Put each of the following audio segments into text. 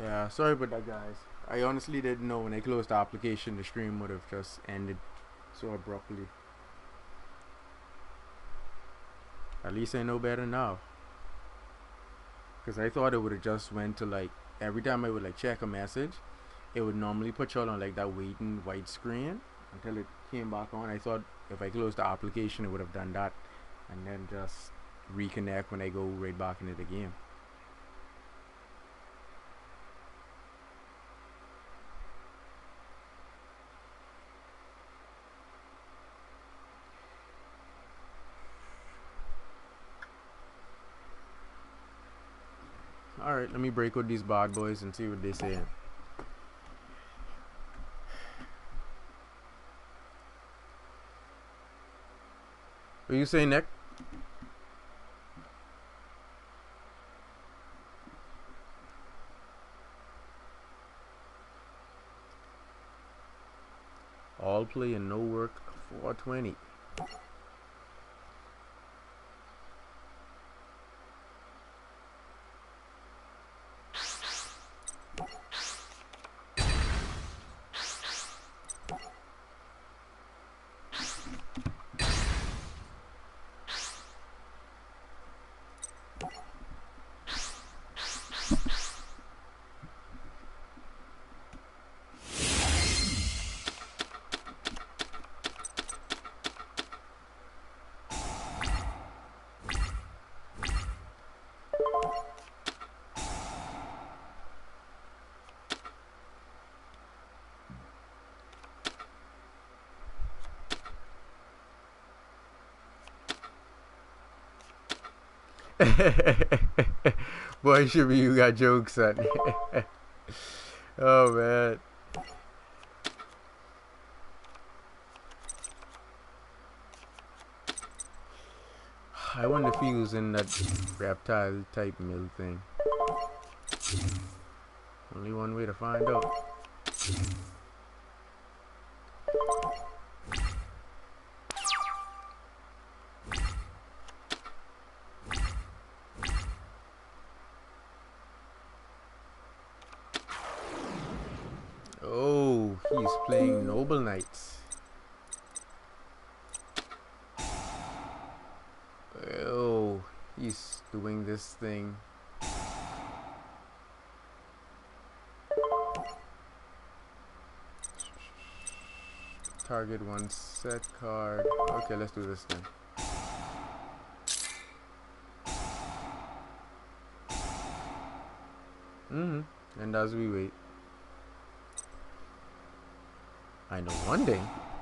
Yeah, sorry about that, guys. I honestly didn't know when I closed the application, the stream would have just ended so abruptly. At least I know better now. Because I thought it would have just went to like, every time I would like check a message, it would normally put you on like that waiting white screen until it came back on. I thought if I closed the application, it would have done that and then just reconnect when I go right back into the game. Alright, let me break with these bad boys and see what they say. What you say, Nick? All play and no work, 420. Boy, should be you got jokes on. Oh man. I wonder if he was in that reptile type mill thing. Only one way to find out. Oh, he's playing Noble Knights. Oh, he's doing this thing. Target one set card. Okay, let's do this then. And as we wait, I know one day,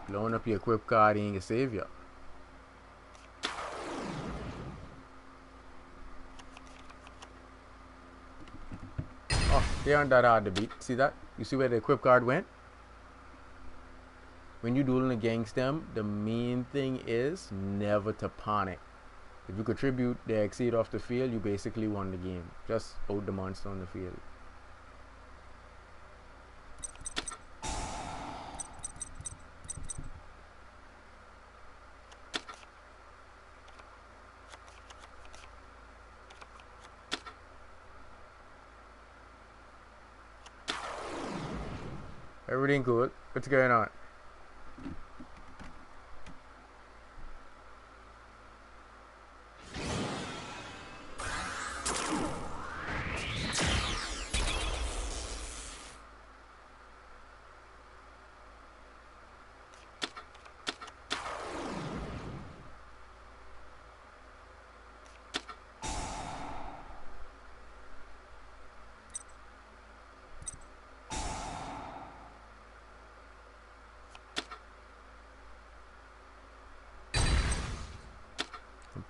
blowing up your equip card ain't a savior. Oh, they aren't that hard to beat. See that? You see where the equip card went? When you dueling against them, the main thing is never to panic. If you contribute the exceed off the field, you basically won the game. Just out the monster on the field. Everything good. What's going on?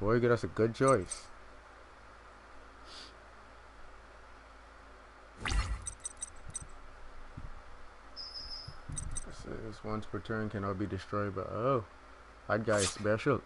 Boy, get us a good choice. Says once per turn cannot be destroyed, but oh, that guy is special.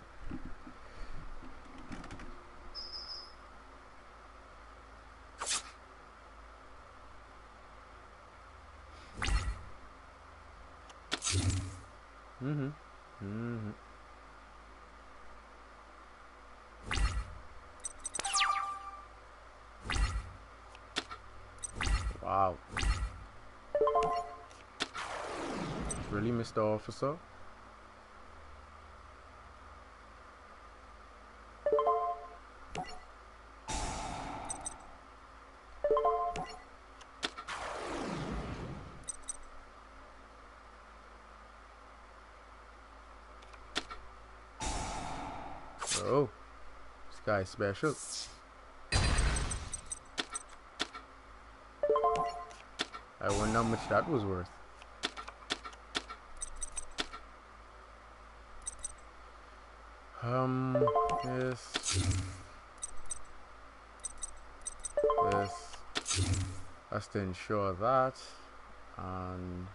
Wow. Really, Mr. Officer? Oh, this guy's special. I wonder how much that was worth. This. Let's ensure that. And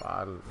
battle.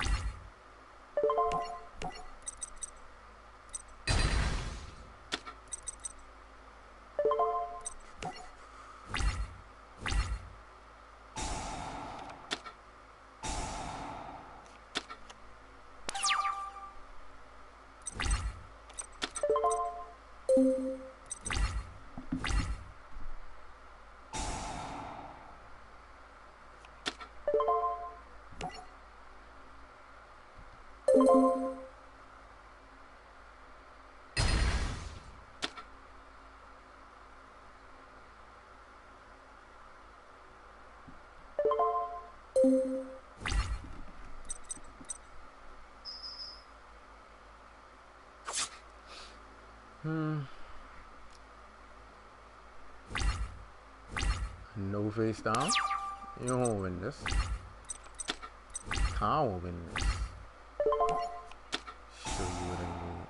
No face down. You won't win this. Can't win this. Show you what I mean.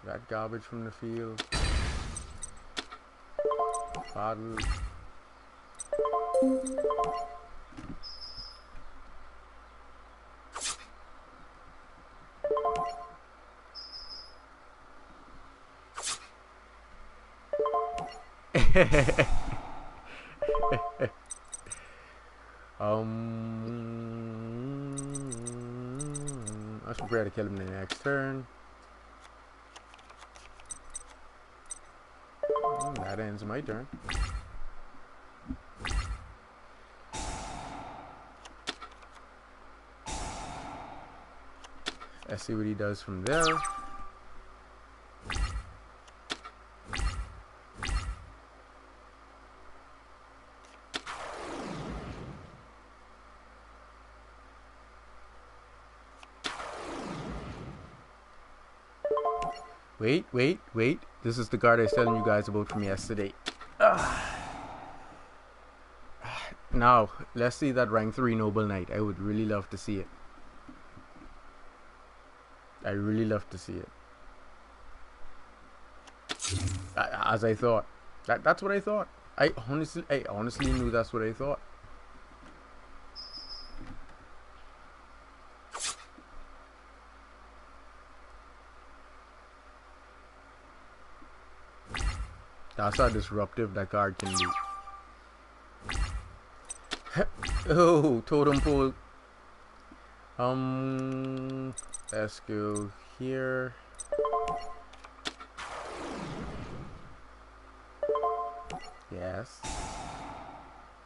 That garbage from the field. Bottle. Let's prepare to kill him in the next turn. That ends my turn. Let's see what he does from there. Wait. This is the card I was telling you guys about from yesterday. Now, let's see that rank 3 Noble Knight. I would really love to see it. I really love to see it. As I thought. That's what I thought. I honestly knew that's what I thought. That's how disruptive that card can be. Oh, totem pole. Let's go here. Yes.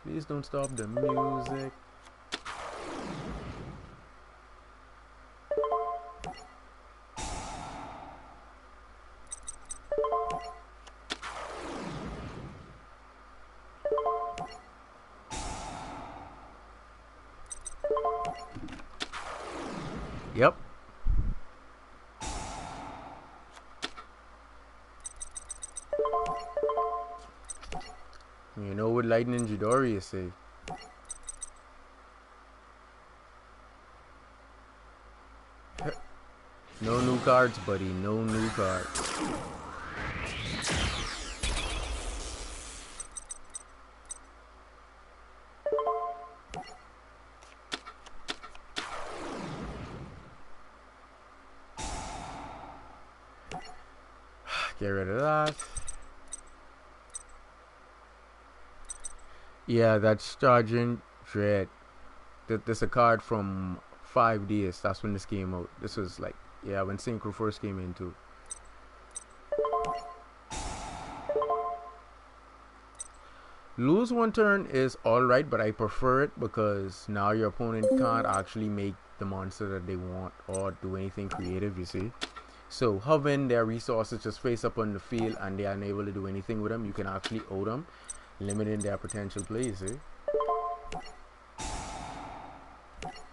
Please don't stop the music. Yep. You know what Lightning Jidori say? No new cards, buddy. No new cards. Get rid of that. Yeah, that's Charging Dread. This a card from 5DS. That's when this came out. This was like, yeah, when Synchro first came in too. Lose one turn is alright, but I prefer it because now your opponent can't actually make the monster that they want or do anything creative, you see. So having their resources just face up on the field and they are unable to do anything with them, you can actually out them, limiting their potential play, you see.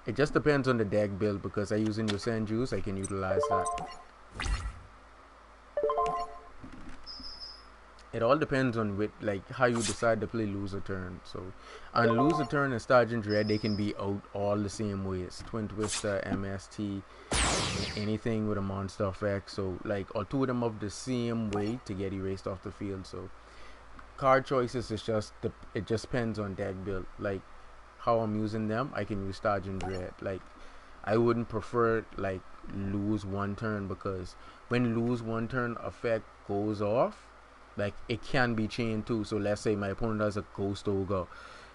It just depends on the deck build because I use in Yosen Juice, I can utilize that. It all depends on like how you decide to play lose a turn. So on lose a turn and Sergeant Dread, they can be out all the same ways. Twin Twister, MST, anything with a monster effect. So like or two of them of the same way to get erased off the field. So card choices is just it just depends on deck build. Like how I'm using them, I can use Sergeant Dread. Like I wouldn't prefer like lose one turn because when lose one turn effect goes off, like it can be chained too. So let's say my opponent has a Ghost Ogre,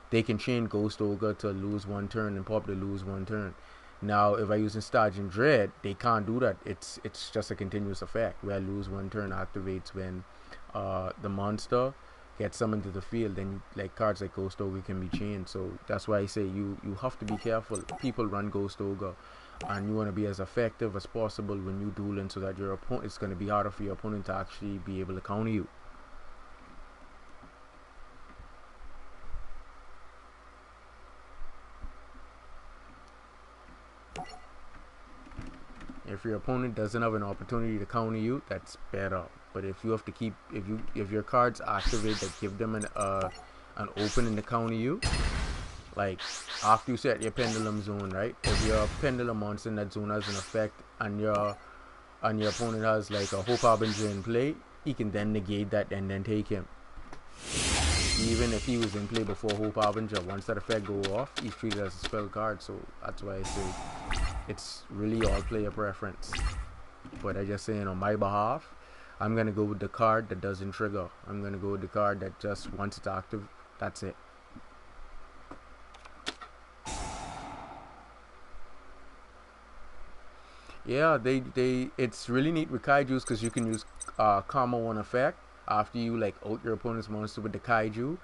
they can chain Ghost Ogre to lose one turn and pop the lose one turn. Now if I use Sergeant Dread, they can't do that. It's just a continuous effect where lose one turn activates when the monster gets summoned to the field. Then like cards like Ghost Ogre can be chained. So that's why I say you have to be careful. People run Ghost Ogre and you want to be as effective as possible when you dueling so that your opponent, it's going to be harder for your opponent to actually be able to counter you. If your opponent doesn't have an opportunity to counter you, that's better. But if you have to keep, if your cards activate that give them an opening to counter you, like after you set your pendulum zone, right? If your pendulum monster in that zone has an effect and your opponent has like a Hope Harbinger in play, he can then negate that and then take him. Even if he was in play before Hope Harbinger, once that effect go off, he's treated as a spell card. So that's why I say it's really all player preference. But I just saying on my behalf, I'm gonna go with the card that doesn't trigger. I'm gonna go with the card that just once it's active, that's it. Yeah, it's really neat with kaijus because you can use combo one effect after you like out your opponent's monster with the kaiju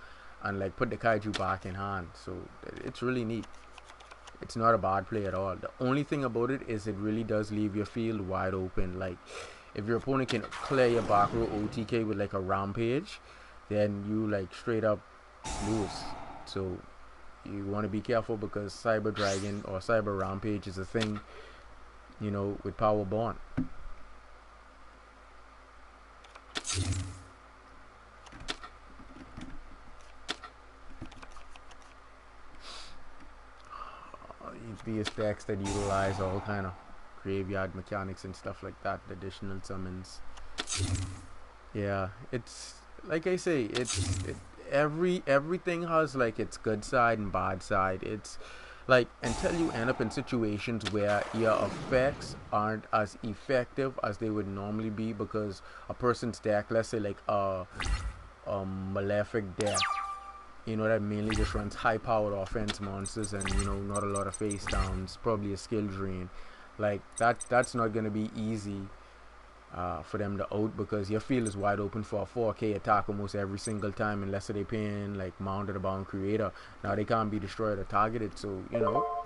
and like put the kaiju back in hand. So it's really neat. It's not a bad play at all. The only thing about it is it really does leave your field wide open. Like if your opponent can clear your back row OTK with like a rampage, then you like straight up lose. So you want to be careful because Cyber Dragon or Cyber Rampage is a thing, you know, with Power Bond. These decks that utilize all kind of graveyard mechanics and stuff like that, additional summons. Yeah, it's like I say, everything has like its good side and bad side. It's like until you end up in situations where your effects aren't as effective as they would normally be because a person's deck, let's say like a Malefic deck, you know, that mainly just runs high powered offense monsters and, you know, not a lot of face downs, probably a skill drain. Like that's not gonna be easy for them to out because your field is wide open for a 4K attack almost every single time unless they paying like Mounted a Bound Creator. Now they can't be destroyed or targeted, so you know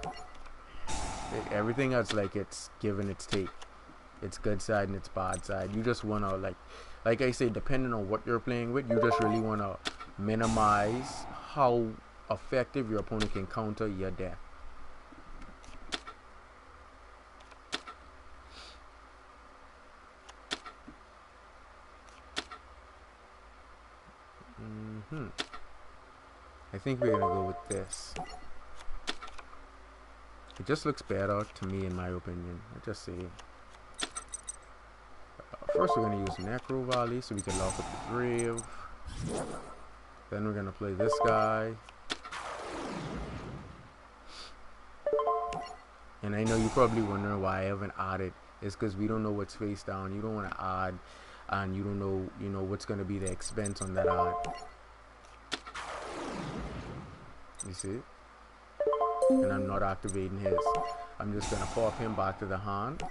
everything has like it's given its take, its good side and its bad side. You just wanna like I say, depending on what you're playing with, you just really wanna minimize how effective your opponent can counter your deck. I think we're gonna go with this. It just looks better to me, in my opinion. I just say. First, we're gonna use Necro Valley so we can lock up the grave. Then we're gonna play this guy. And I know you're probably wondering why I haven't added. It's because we don't know what's face down. You don't want to add and you don't know, what's gonna be the expense on that art. You see? And I'm not activating his. I'm just gonna pop him back to the hand.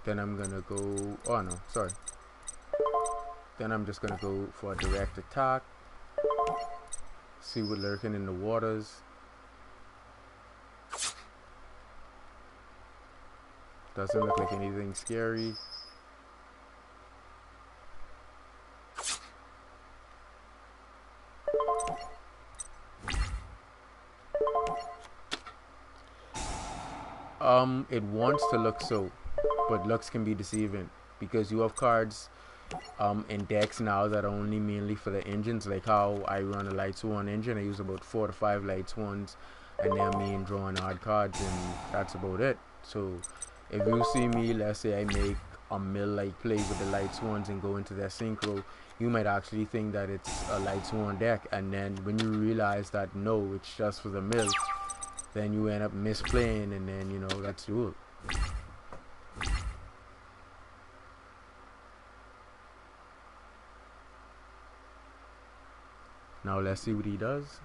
Then I'm gonna go, oh no, sorry. Then I'm just gonna go for a direct attack. See what lurking in the waters. Doesn't look like anything scary. It wants to look so, but looks can be deceiving because you have cards in decks now that are only mainly for the engines, like how I run a Light Swan engine. I use about 4 to 5 Light Swans, and they're main drawing hard cards, and that's about it. So if you see me, let's say I make a mill like play with the Light Swans and go into their synchro, you might actually think that it's a Light Swan deck, and then when you realize that no, it's just for the mill, then you end up misplaying, and then that's Duel. Now let's see what he does.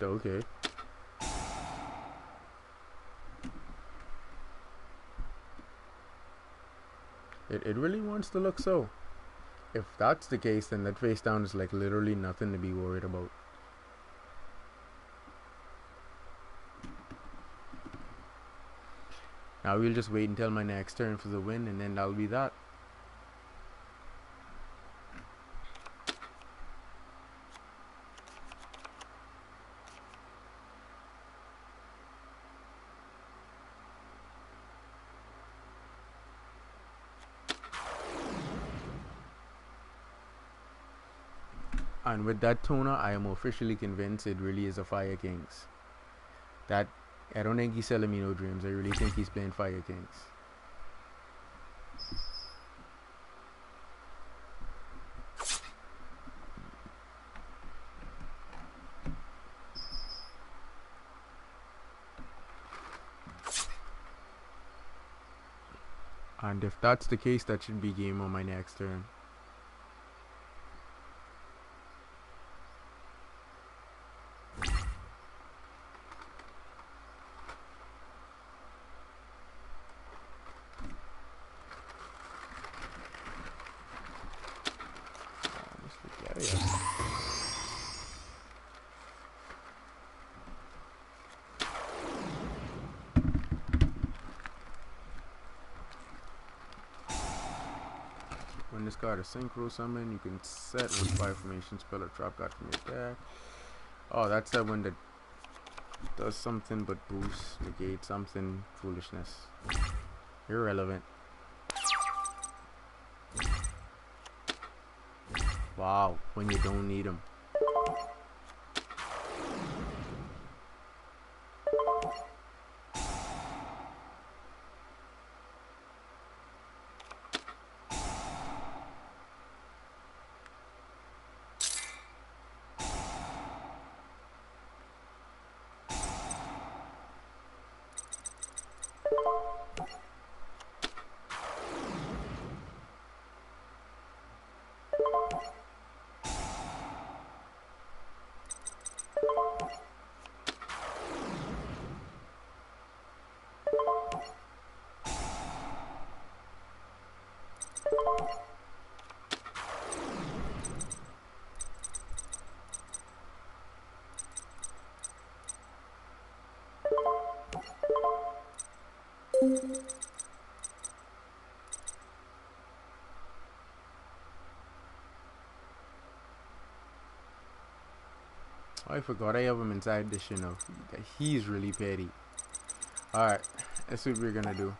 Okay. It really wants to look so. If that's the case, then that face down is like literally nothing to be worried about. Now we'll just wait until my next turn for the win, and then that'll be that. And with that toner, I am officially convinced it really is a Fire Kings. That, I don't think he's selling me no dreams. I really think he's playing Fire Kings. And if that's the case, that should be game on my next turn. When this card is synchro summon, you can set one fire formation spell or trap card from your deck. Oh, that's that one that does something but boost, negate something, foolishness. Irrelevant. Wow, when you don't need them. I forgot I have him inside this, He's really petty. Alright, let's see what we're gonna do.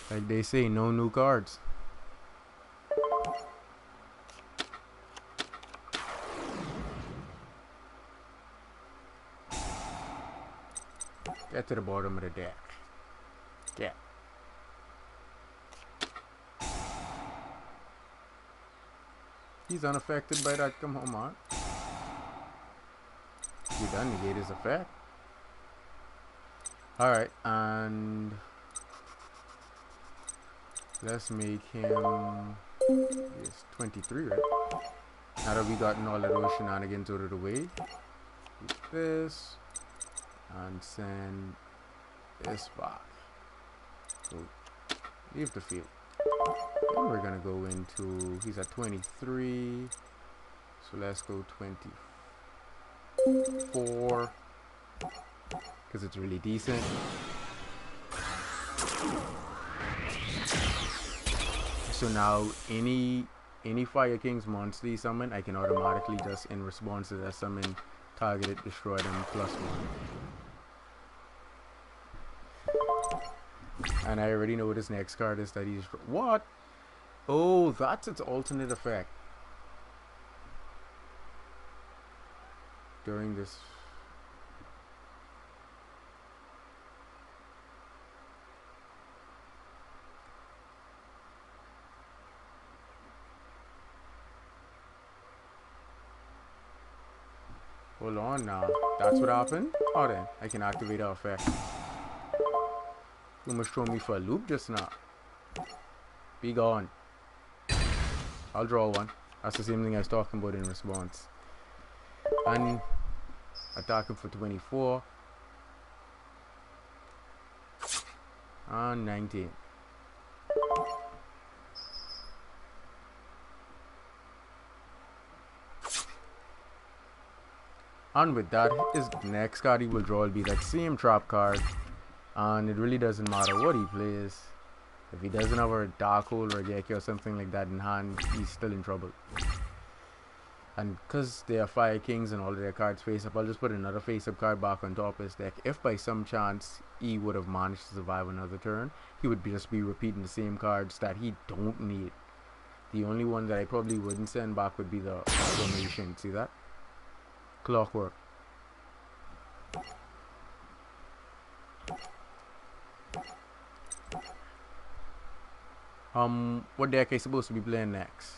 Like they say, no new cards. Get to the bottom of the deck. Get. He's unaffected by that. Come home, on. You done negate his effect. Alright, and let's make him 23, right? Now that we gotten all of those shenanigans out of the way, keep this and send this back. So leave the field. Then we're gonna go into, he's at 23, so let's go 24 because it's really decent. So now any Fire King's monster summon, I can automatically just in response to that summon, target it, destroy them, +1. And I already know what his next card is that he's... What? Oh, that's its alternate effect. During this... Hold on now. That's what happened? Oh then, I can activate our effect. You almost throw me for a loop just now. Be gone. I'll draw one. That's the same thing I was talking about in response. And attack him for 24. And 19. And with that, his next card he will draw will be that same trap card. And it really doesn't matter what he plays. If he doesn't have a Dark Hole or a Geki or something like that in hand, he's still in trouble. And because they are Fire Kings and all of their cards face up, I'll just put another face up card back on top of his deck. If by some chance he would have managed to survive another turn, he would just be repeating the same cards that he don't need. The only one that I probably wouldn't send back would be the Formation. See that? Clockwork. What deck are you supposed to be playing next?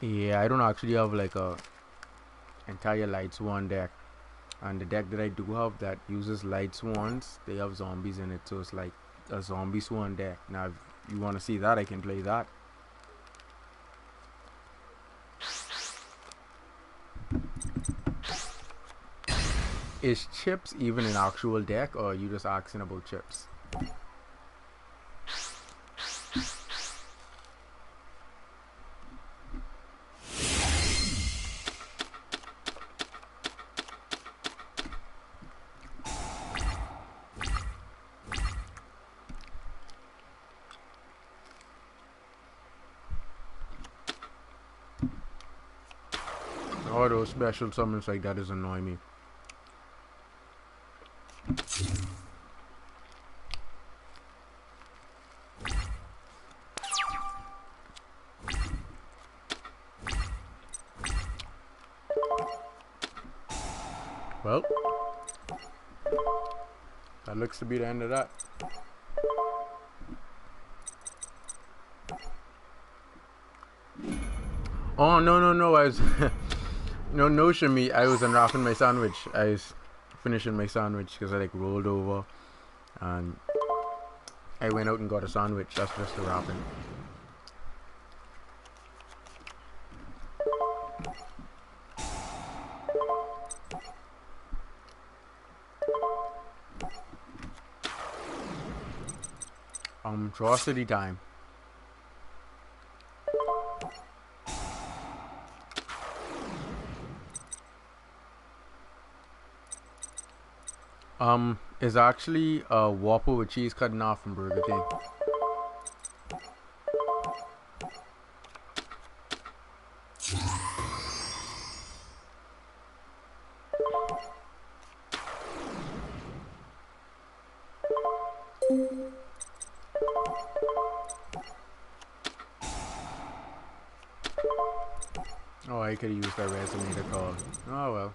Yeah, I don't actually have like a entire Light Swan deck, and the deck that I do have that uses Light Swans, they have zombies in it, so it's like a zombie swan deck. Now if you want to see that, I can play that. Is chips even an actual deck, or are you just asking about chips? All those special summons like that is annoying me. Well, that looks to be the end of that. Oh no! I was no shimmy. I was unwrapping my sandwich. I was finishing my sandwich because I like rolled over, and I went out and got a sandwich. That's just the wrapping. Draw city time. Is actually a Whopper with cheese cutting off from Burger King. Oh, I could have used that resonator call. Oh well.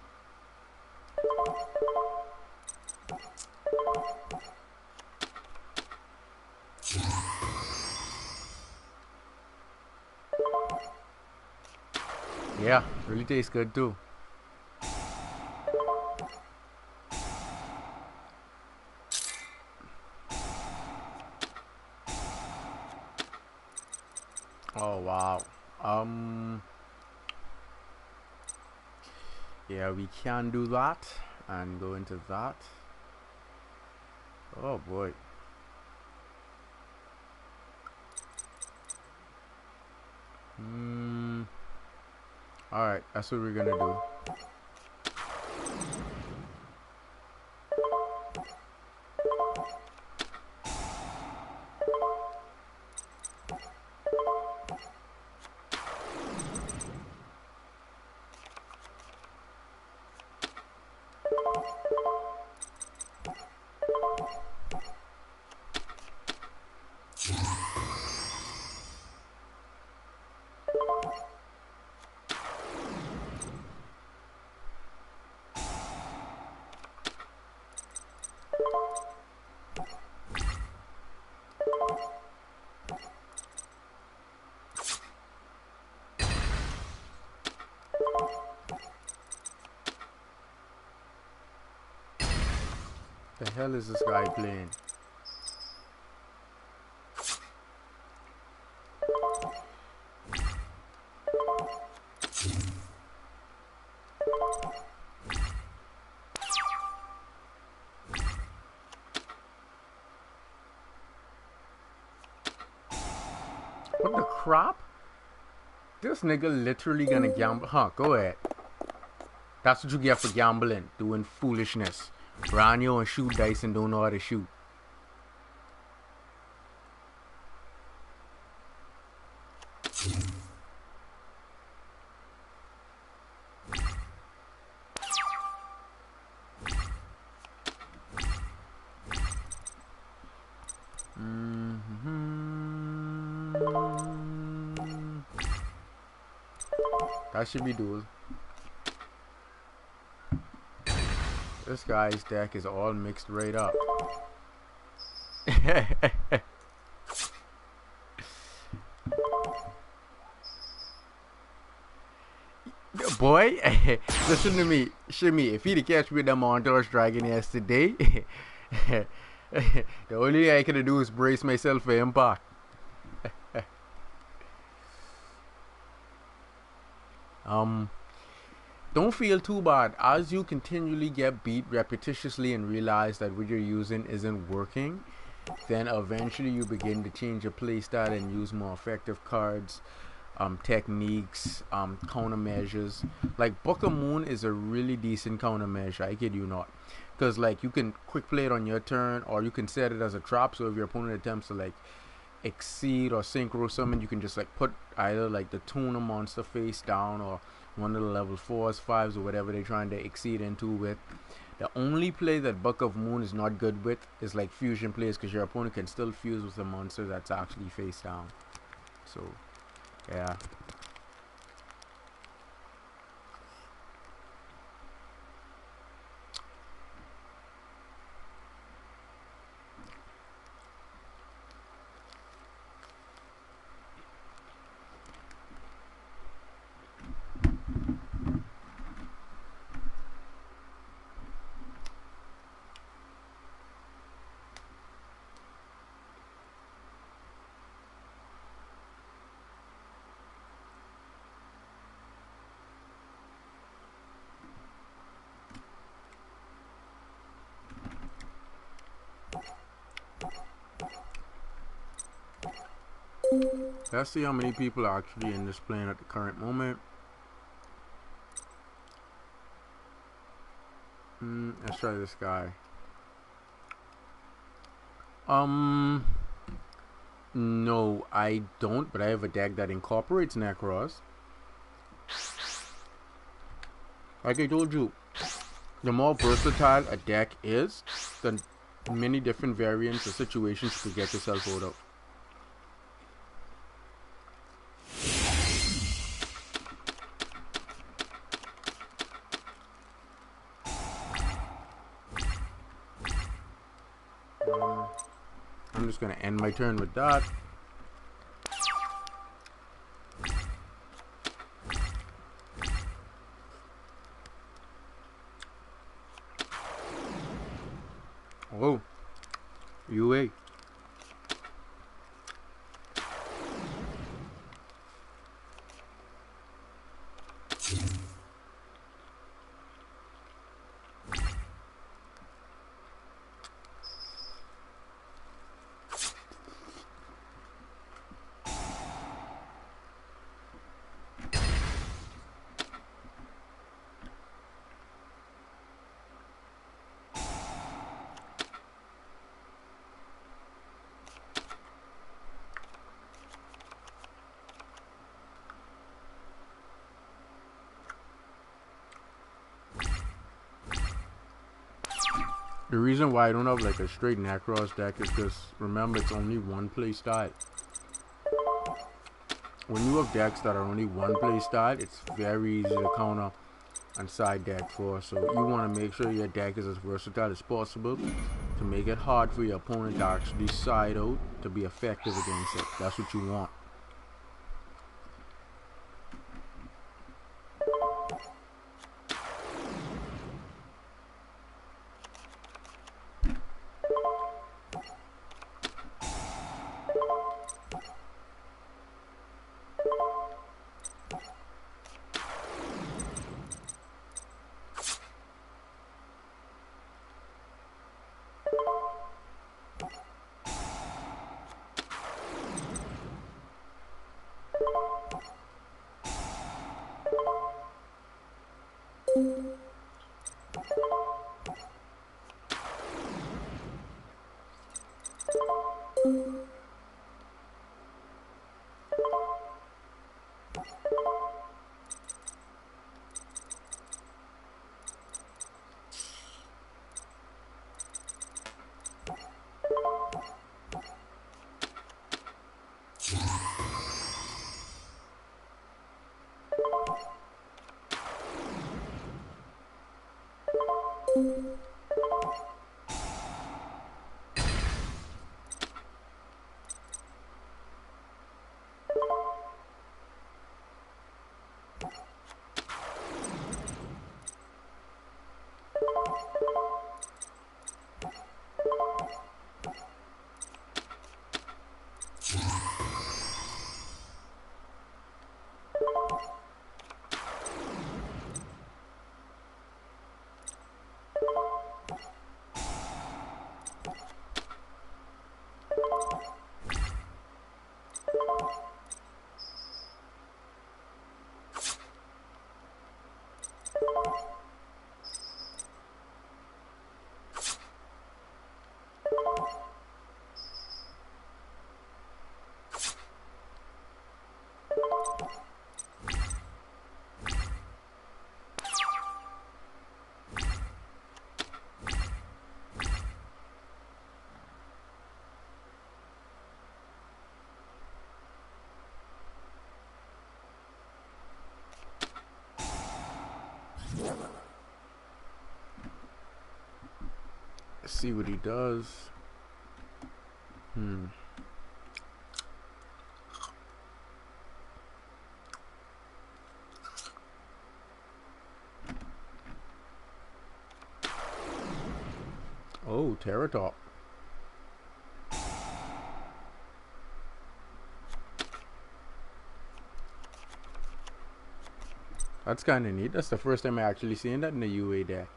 Yeah, really tastes good too. Oh wow. Um yeah, we can do that and go into that. Oh boy. Alright, that's what we're gonna do. The hell is this guy playing? What the crap? This nigga literally gonna gamble. Huh, go ahead. That's what you get for gambling, doing foolishness. Run you and shoot dice and don't know how to shoot. That should be dual. This guy's deck is all mixed right up. Boy, listen to me. Shimmy, if he'd catch me with the Montage Dragon yesterday, the only thing I could do is brace myself for impact. Don't feel too bad. As you continually get beat repetitiously and realize that what you're using isn't working, then eventually you begin to change your playstyle and use more effective cards, techniques, countermeasures. Like Book of Moon is a really decent countermeasure, I kid you not. Because like you can quick play it on your turn, or you can set it as a trap, so if your opponent attempts to like exceed or synchro summon, you can just like put either like the tuna monster face down or one of the level 4s, 5s, or whatever they're trying to exceed into with. The only play that Book of Moon is not good with is like fusion plays, because your opponent can still fuse with a monster that's actually face down. So yeah. Let's see how many people are actually in this plane at the current moment. Let's try this guy. No, I don't, but I have a deck that incorporates Necros. Like I told you, the more versatile a deck is, the many different variants or situations you could get yourself out of. I'm just gonna end my turn with that. Oh, UA. The reason why I don't have like a straight Necros deck is because remember it's only one play style. When you have decks that are only one play style, it's very easy to counter and side deck for. So you want to make sure your deck is as versatile as possible to make it hard for your opponent to actually side out to be effective against it. That's what you want. Let's see what he does. Oh, Terratop. That's kind of neat. That's the first time I actually seen that in the UA deck.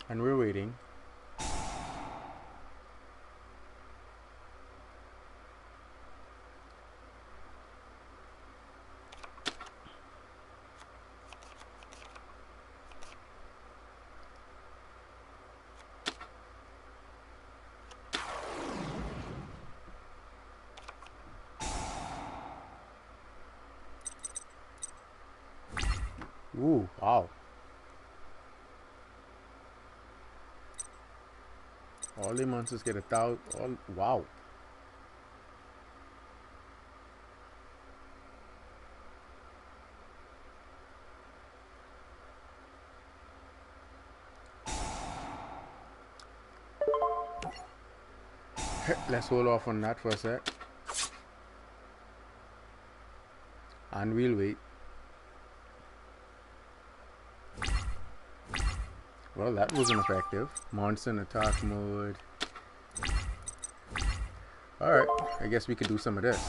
And we're waiting. Ooh, wow. All the monsters get 1,000. All, wow. Let's hold off on that for a sec. And we'll wait. Well, that wasn't effective. Monster in attack mode. Alright, I guess we could do some of this.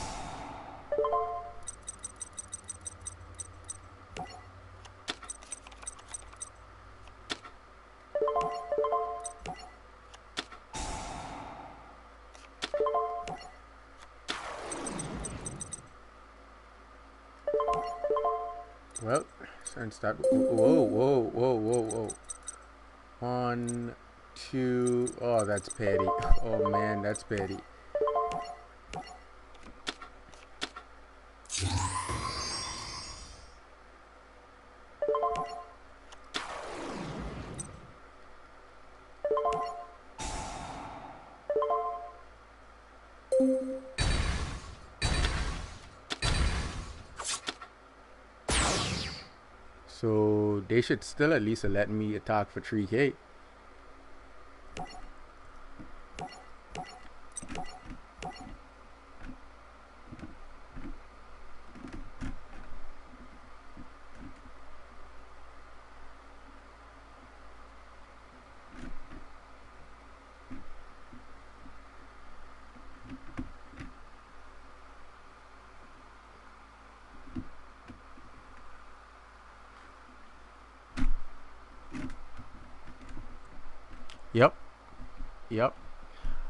Well, since that. Whoa, whoa, whoa, whoa, whoa. 1, 2. Oh, that's petty. Oh man, that's petty. So they should still at least let me attack for 3k. Yep, yep.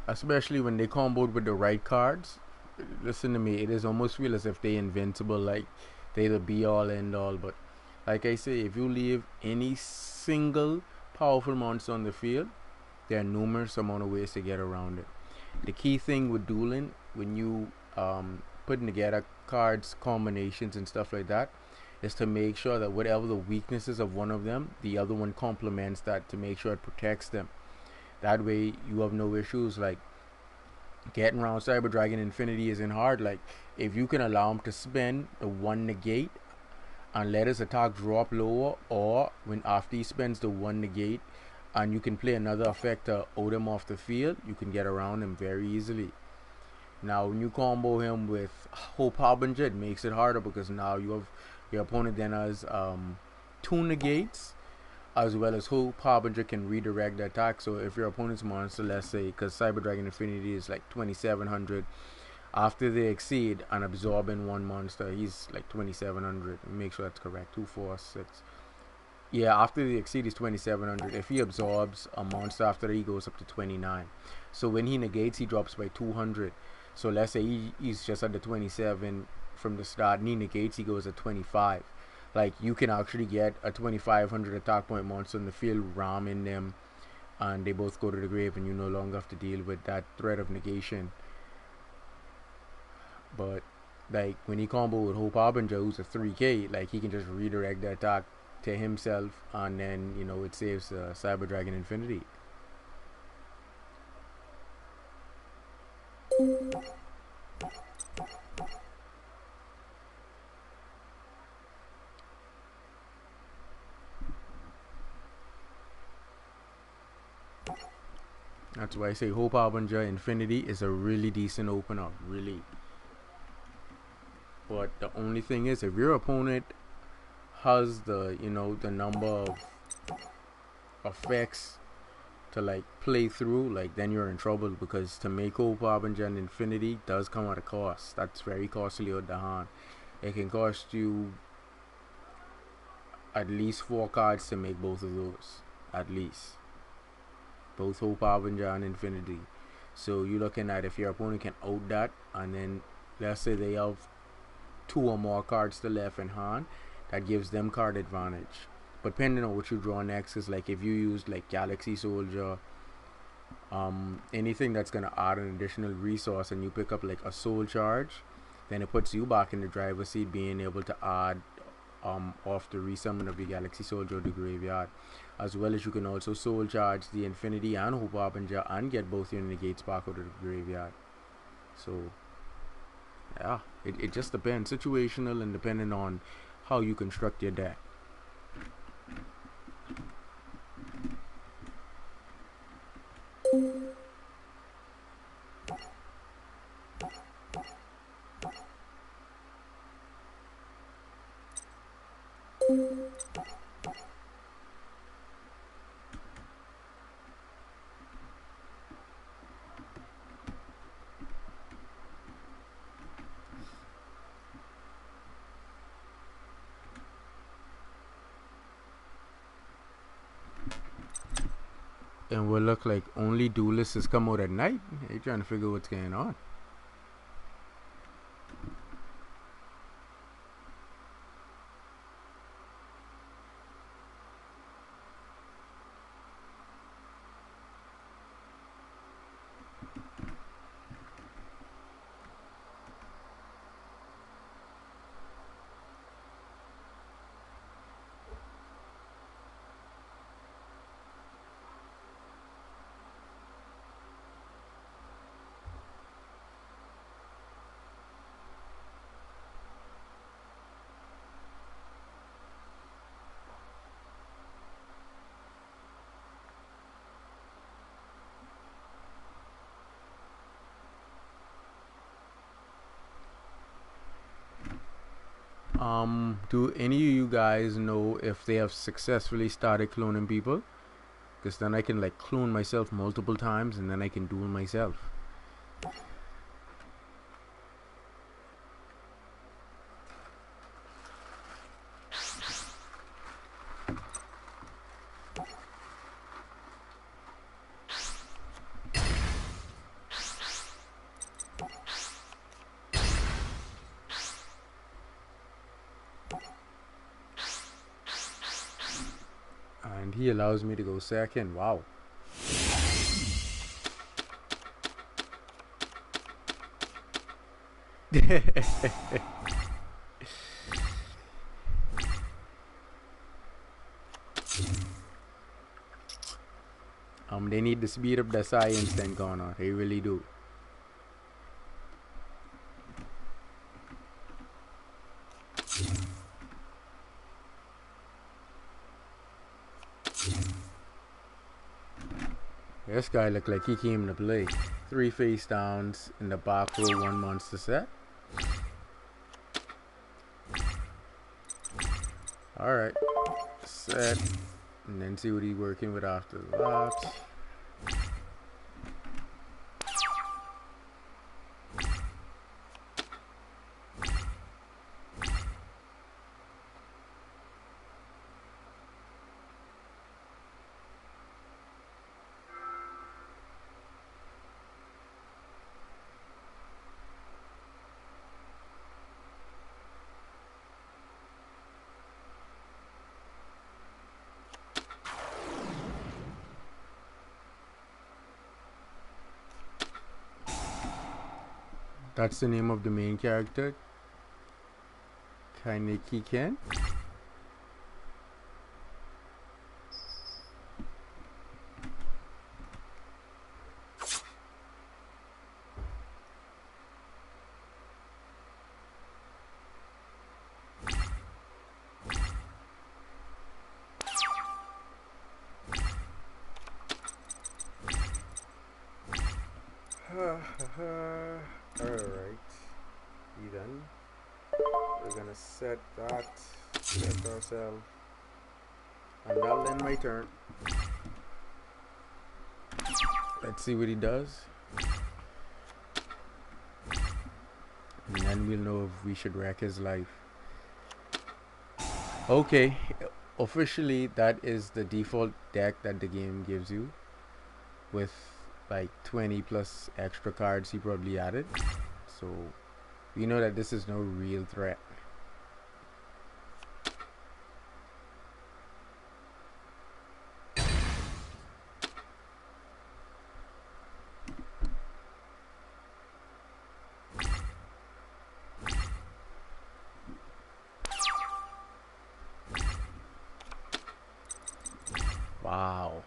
Especially when they comboed with the right cards. Listen to me, it is almost feel as if they invincible, like they the be all end all. But like I say, if you leave any single powerful monster on the field, there are numerous amount of ways to get around it. The key thing with dueling, when you putting together cards, combinations, and stuff like that, is to make sure that whatever the weaknesses of one of them, the other one complements that to make sure it protects them. That way, you have no issues like getting around Cyber Dragon Infinity isn't hard. Like if you can allow him to spend the one negate and let his attack drop lower, or when after he spends the one negate and you can play another effect to out him off the field, you can get around him very easily. Now when you combo him with Hope Harbinger, it makes it harder because now you have your opponent then has two negates as well as Hope Harbinger can redirect the attack. So if your opponent's monster, let's say, because Cyber Dragon Infinity is like 2700, after they exceed and absorb in one monster, he's like 2700. Make sure that's correct. 246. Yeah, after the exceed is 2700. If he absorbs a monster after that, he goes up to 29. So when he negates, he drops by 200. So let's say he's just at the 27 from the start, and he negates, he goes at 25. Like you can actually get a 2500 attack point monster in the field, ramming them, and they both go to the grave, and you no longer have to deal with that threat of negation. But like when he combo with Hope Harbinger, who's a 3k, like he can just redirect the attack to himself, and then it saves Cyber Dragon Infinity. That's why I say Hope Harbinger Infinity is a really decent opener, really. But the only thing is, if your opponent has the number of effects to like play through, like then you're in trouble, because to make Hope Harbinger and Infinity does come at a cost. That's very costly with the hand. It can cost you at least 4 cards to make both of those, at least. both Hope Harbinger and Infinity. So you're looking at if your opponent can out that, and then let's say they have two or more cards to left in hand, that gives them card advantage. But depending on what you draw next, is like if you use like Galaxy Soldier, anything that's gonna add an additional resource, and you pick up like a soul charge, then it puts you back in the driver's seat, being able to add off the resummon of your Galaxy Soldier to the graveyard. As well as you can also soul charge the Infinity and Hope Harbinger and get both your negates back out of the graveyard. So yeah, it just depends, situational and depending on how you construct your deck. And will look like only Duelist has come out at night. You're trying to figure what's going on. Do any of you guys know if they have successfully started cloning people? Because then I can like clone myself multiple times and then I can duel myself. And he allows me to go second. Wow. They need to speed up the science then, Connor. They really do. This guy looked like he came to play. 3 face downs in the back row, 1 monster set. Alright. Set. And then see what he's working with after that. That's the name of the main character. Kaneki Ken. Alright, Eden. We're gonna set that, set ourselves, and that'll end my turn. Let's see what he does, and then we'll know if we should wreck his life. Okay, officially that is the default deck that the game gives you. with like 20 plus extra cards he probably added. So we know that this is no real threat. Wow.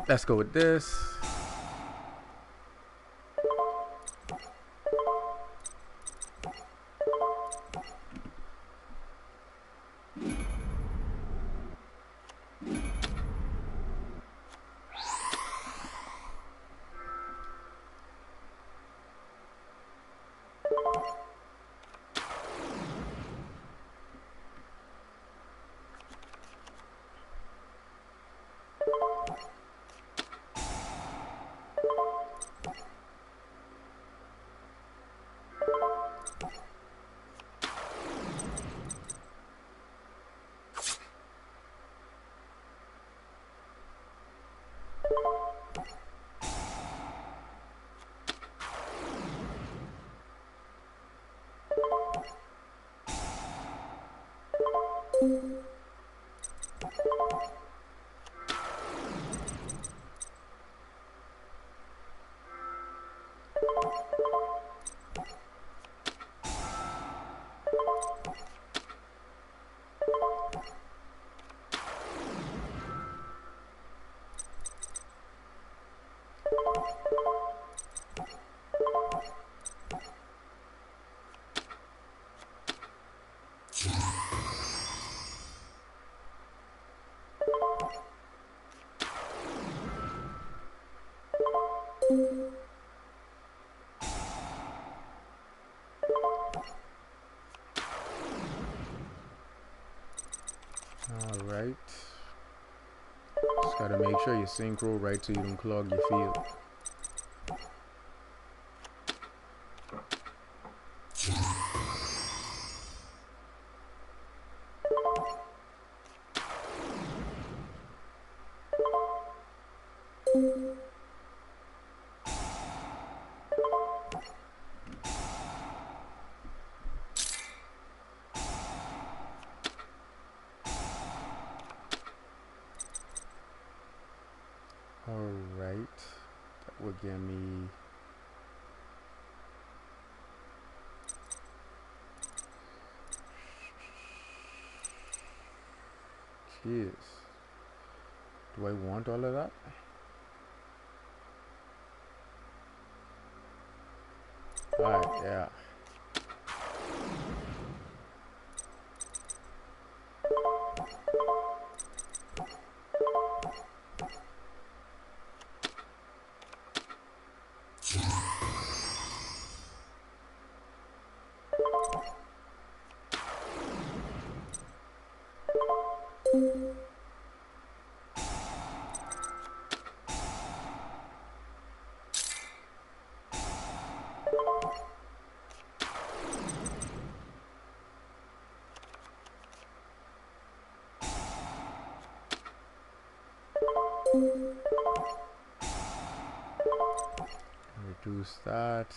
Let's go with this. Alright. Just gotta make sure you synchro right so you don't clog your field. Alright. That would give me jeez. Do I want all of that? Alright, yeah. Reduce that.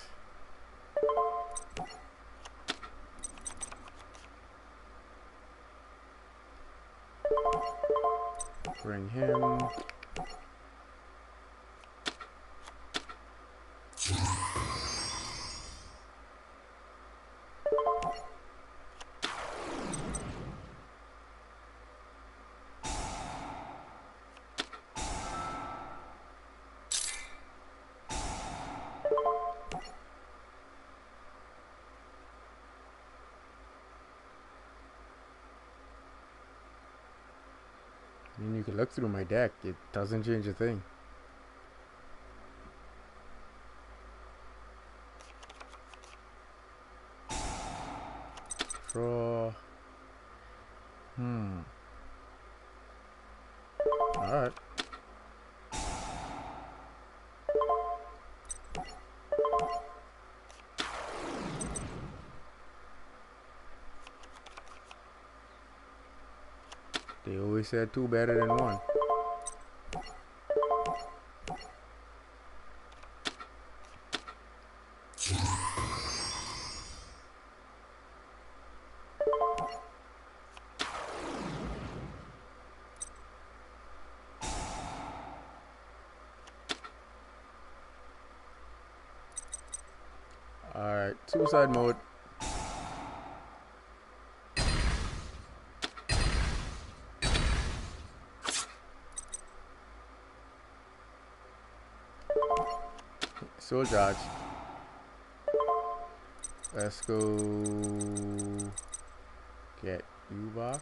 Bring him. I mean, you can look through my deck. It doesn't change a thing. Draw. Alright. They always said two better than one. Alright, suicide mode. Soul charge. Let's go get you back.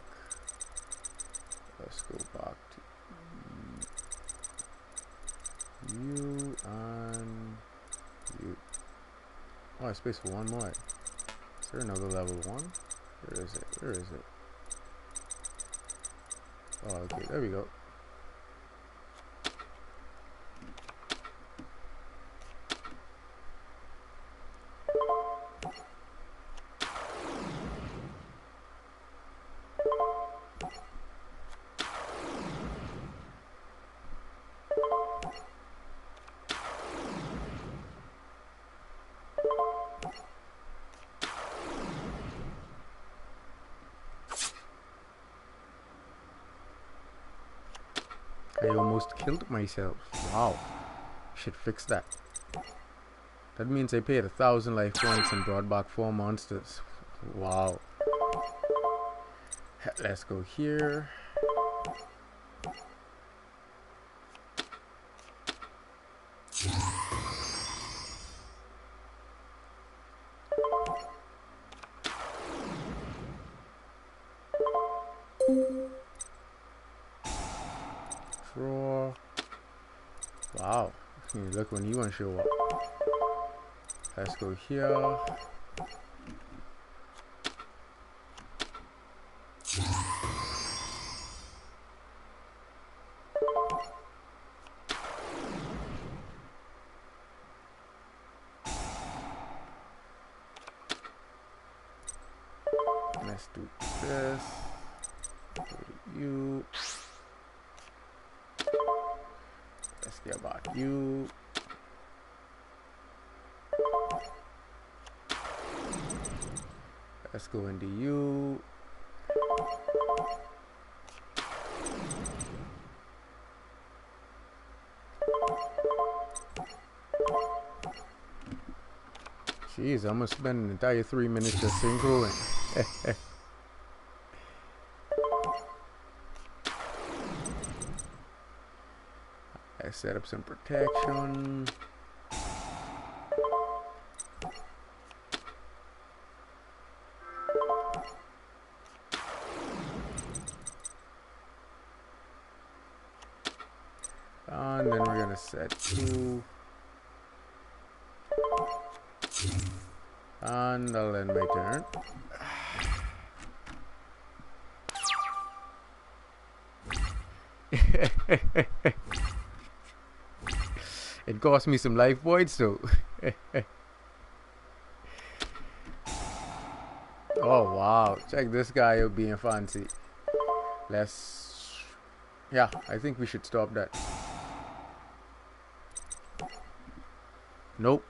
Let's go back to you and you. Oh, I space for one more. Is there another level 1? Where is it? Where is it? Oh, okay, there we go. I almost killed myself. Wow. Should fix that. That means I paid 1,000 life points and brought back 4 monsters. Wow. Let's go here. Draw. Wow. Look when you want to show up. Let's go here. Let's do this. Go to you. Let's get back you. Let's go into you. Jeez, I'm gonna spend an entire 3 minutes just synchroing. I set up some protection. And then we're gonna set 2. And I'll end my turn. It cost me some life points though. Oh wow, check this guy out being fancy. Yeah, I think we should stop that. Nope.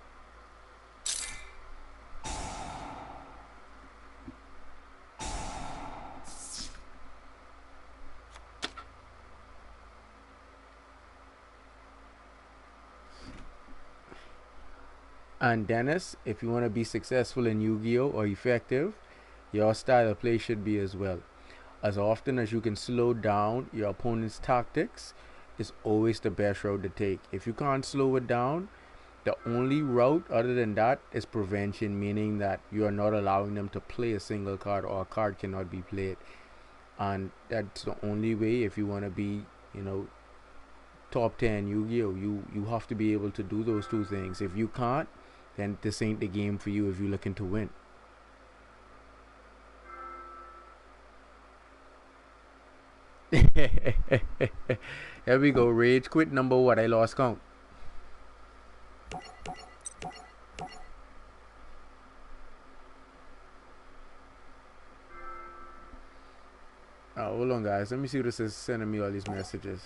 And Dennis, if you want to be successful in Yu-Gi-Oh or effective, your style of play should be as well. As often as you can slow down your opponent's tactics is always the best route to take. If you can't slow it down, the only route other than that is prevention, meaning that you are not allowing them to play a single card or a card cannot be played. And that's the only way if you want to be, top 10 Yu-Gi-Oh, you have to be able to do those two things. If you can't, then this ain't the game for you if you're looking to win. Here we go. Rage quit number what? I lost count. Oh, hold on, guys. Let me see what this is sending me all these messages.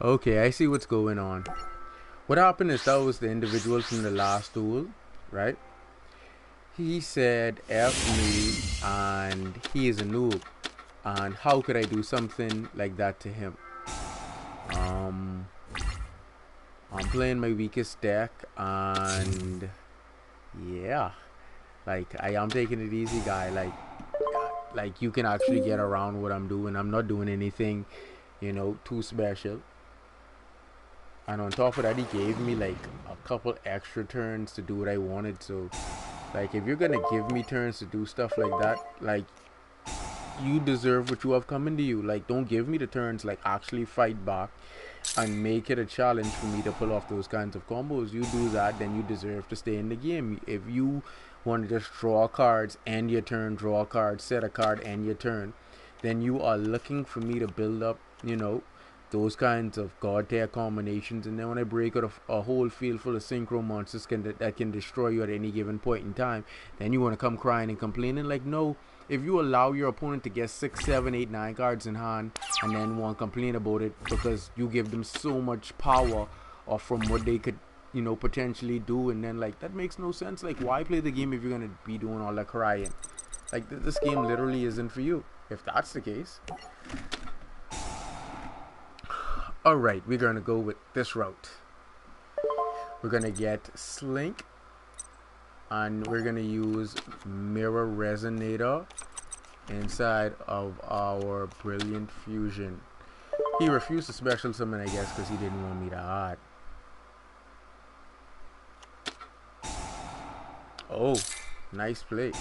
Okay, I see what's going on. What happened is that was the individual from the last duel, right? He said F me and he is a noob. And how could I do something like that to him? Um I'm playing my weakest deck and yeah. Like I am taking it easy guy. Like you can actually get around what I'm doing. I'm not doing anything, too special. And on top of that, he gave me like a couple extra turns to do what I wanted. So, like, if you're gonna give me turns to do stuff like that, like, you deserve what you have coming to you. Like, don't give me the turns. Like, actually fight back and make it a challenge for me to pull off those kinds of combos. You do that, then you deserve to stay in the game. If you want to just draw cards, end your turn, draw a card, set a card, end your turn, then you are looking for me to build up, those kinds of god tier combinations. And then when I break out a whole field full of synchro monsters that can destroy you at any given point in time, then you want to come crying and complaining. Like, no, if you allow your opponent to get 6, 7, 8, 9 cards in hand and then want to complain about it because you give them so much power or from what they could potentially do, and then like that makes no sense. Like, why play the game if you're gonna be doing all that crying? Like, this game literally isn't for you if that's the case. Alright, we're gonna go with this route. We're gonna get Slink, and we're gonna use Mirror Resonator inside of our Brilliant Fusion. He refused to special summon, I guess, because he didn't want me to add. Oh, nice play.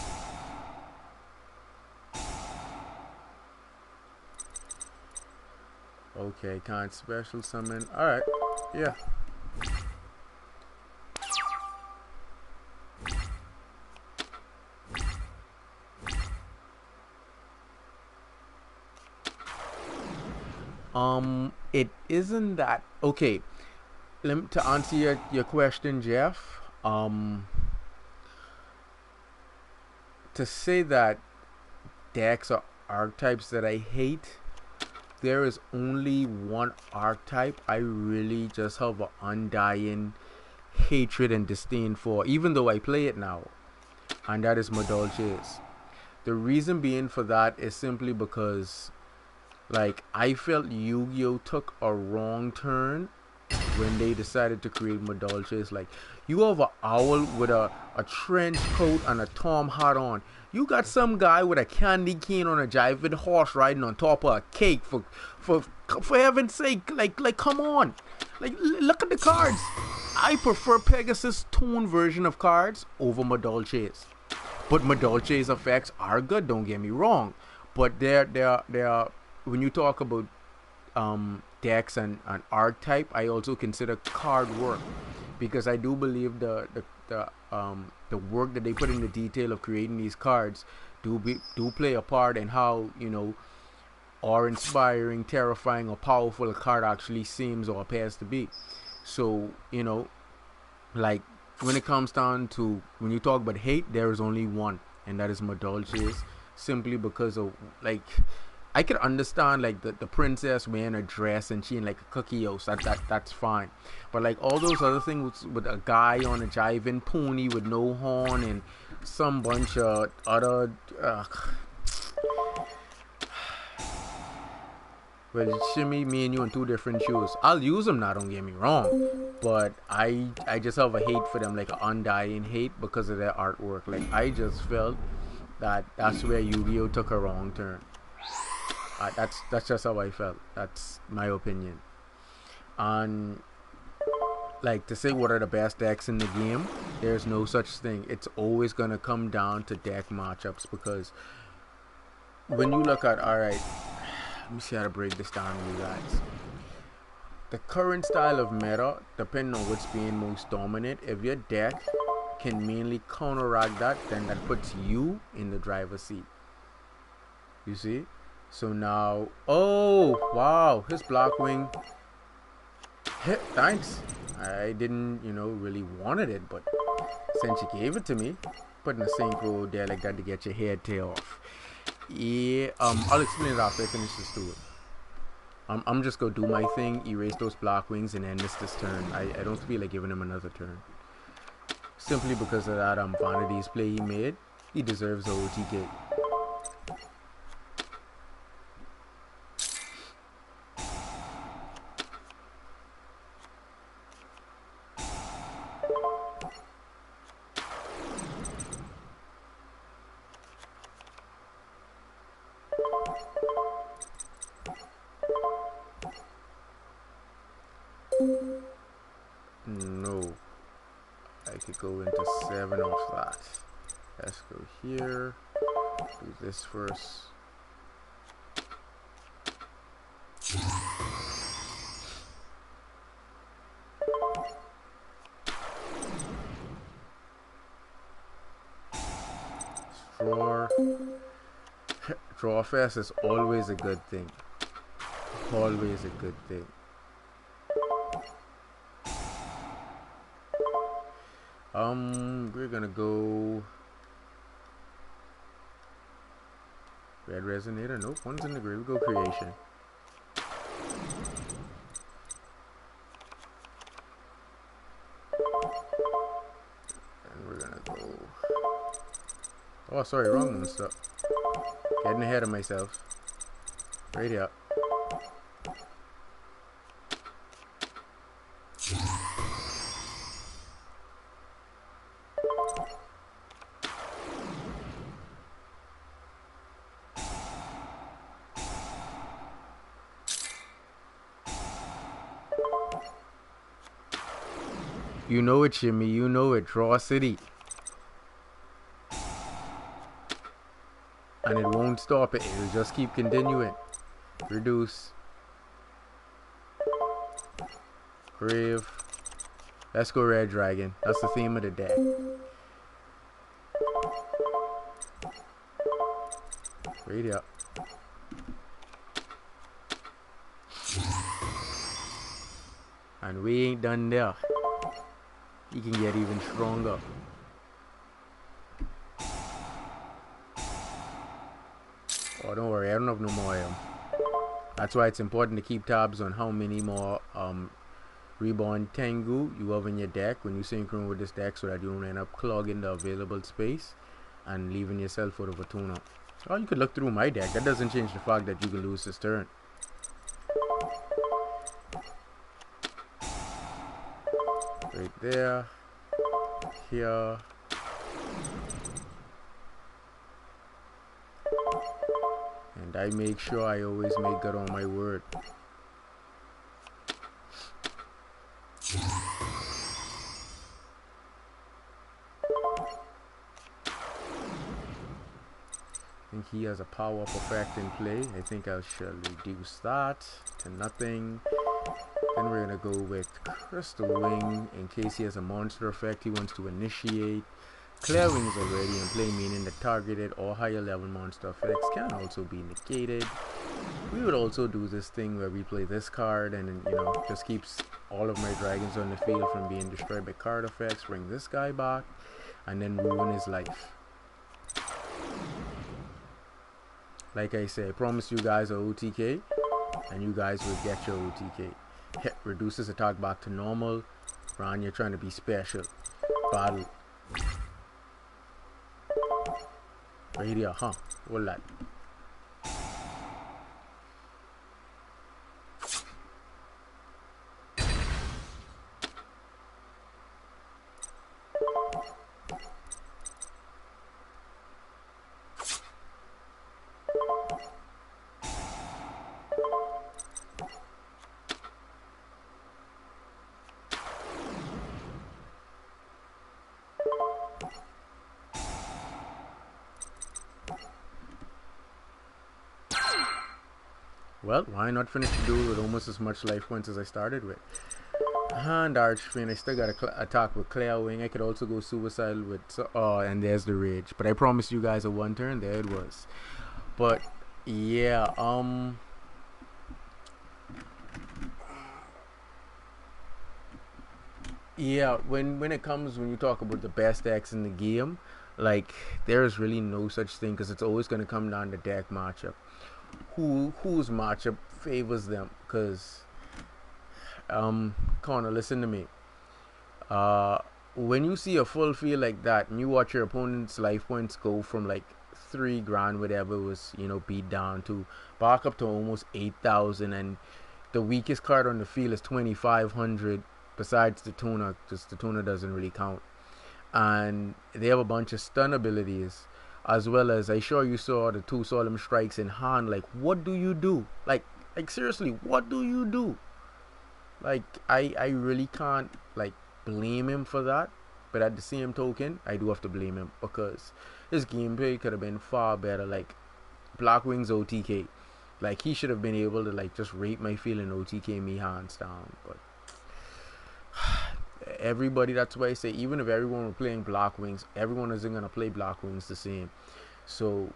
Okay, can't special summon. Alright, yeah. It isn't that okay. To answer your question, Jeff. To say that decks are archetypes that I hate, there is only one archetype I really just have an undying hatred and disdain for, even though I play it now, and that is Madolches. The reason being for that is simply because, like, I felt Yu-Gi-Oh took a wrong turn when they decided to create Madolches. Like, you have an owl with a trench coat and a Tom hat on. You got some guy with a candy cane on a jiving horse riding on top of a cake. For heaven's sake, like come on. Like, look at the cards. I prefer Pegasus tone version of cards over Madolches. But Madolche's effects are good, don't get me wrong. But they're when you talk about decks and archetype, I also consider card work, because I do believe the work that they put in the detail of creating these cards do play a part in how inspiring, terrifying, or powerful a card actually seems or appears to be. So like, when it comes down to when you talk about hate, there is only one, and that is Madolches, simply because of, like, I could understand like the princess wearing a dress and she in like a cookie house. That's fine. But like all those other things with a guy on a jiving pony with no horn and some bunch of other well, Shimmy, me and you in two different shoes. I'll use them now, don't get me wrong, but I just have a hate for them, like an undying hate, because of their artwork. Like, I just felt that that's where Yu-Gi-Oh took a wrong turn. That's just how I felt. That's my opinion. And like, to say what are the best decks in the game, there's no such thing. It's always gonna come down to deck matchups, because when you look at, alright, let me see how to break this down to you guys. The current style of meta, depending on what's being most dominant, if your deck can mainly counteract that, then that puts you in the driver's seat. You see? So now, oh wow, his Blackwing hit. Thanks. I didn't, really wanted it, but since you gave it to me, putting a synchro there like that to get your head tail off. Yeah, I'll explain it after I finish this tour. I'm just gonna do my thing, erase those block wings, and then miss this turn. I don't feel like giving him another turn. Simply because of that Vanity's play he made. He deserves a OTK. No. I could go into 7 off that. Let's go here. Do this first. Draw. Draw fast is always a good thing. Always a good thing. We're gonna go Red Resonator. Nope, one's in the grave. We'll go Creation. And we're gonna go. Oh, sorry, wrong monster. Getting ahead of myself. Right here. You know it, Jimmy. You know it. Draw City. And it won't stop it. It'll just keep continuing. Reduce. Grave. Let's go Red Dragon. That's the theme of the deck. Right here. And we ain't done there. He can get even stronger. Oh, don't worry, I don't have no more. That's why it's important to keep tabs on how many more Reborn Tengu you have in your deck when you synchron with this deck, so that you don't end up clogging the available space and leaving yourself out of a tune-up. Oh, you could look through my deck. That doesn't change the fact that you can lose this turn. Right there. Here. And I make sure I always make good on my word. I think he has a power-up effect in play. I think I shall reduce that to nothing. Then we're going to go with Crystal Wing in case he has a monster effect he wants to initiate. Clear Wing is already in play, meaning the targeted or higher level monster effects can also be negated. We would also do this thing where we play this card and, you know, just keeps all of my dragons on the field from being destroyed by card effects. Bring this guy back and then ruin his life. Like I say, I promise you guys a OTK and you guys will get your OTK. Reduces attack back to normal. Ron, you're trying to be special. Battle. Right here, huh? All that. Well, why not finish the duel with almost as much life points as I started with? And Archfiend, I still got to attack with Clear Wing. I could also go Suicide with... Oh, and there's the Rage. But I promised you guys a one turn. There it was. But, yeah, yeah, when it comes, when you talk about the best decks in the game, like, there is really no such thing, because it's always going to come down to deck matchup. whose matchup favors them. Because Connor, listen to me. Uh, when you see a full field like that, and you watch your opponent's life points go from like 3 grand, whatever it was, beat down to back up to almost 8,000, and the weakest card on the field is 2,500. Besides the tuna, just the tuna doesn't really count, and they have a bunch of stun abilities, as well as I sure you saw the 2 solemn strikes in hand. Like, what do you do? Like seriously, what do you do? Like, I really can't like blame him for that, but at the same token, I do have to blame him because his gameplay could have been far better. Like Black Wings OTK, like he should have been able to like just rate my field and OTK me hands down. But everybody, that's why I say even if everyone were playing Black Wings, everyone isn't gonna play Black Wings the same. So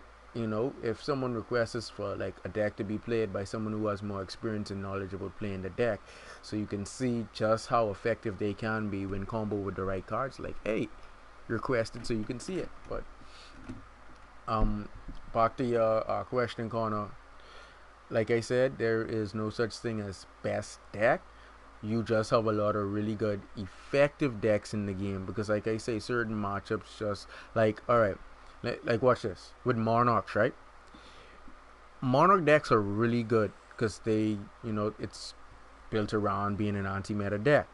if someone requests for like a deck to be played by someone who has more experience and knowledge about playing the deck, so you can see just how effective they can be when combo with the right cards, like, hey, request it so you can see it. But back to your question, Connor. Like I said, there is no such thing as best deck. You just have a lot of really good effective decks in the game, because like I say, certain matchups just like, all right, like watch this with Monarchs, right? Monarch decks are really good because they, it's built around being an anti-meta deck.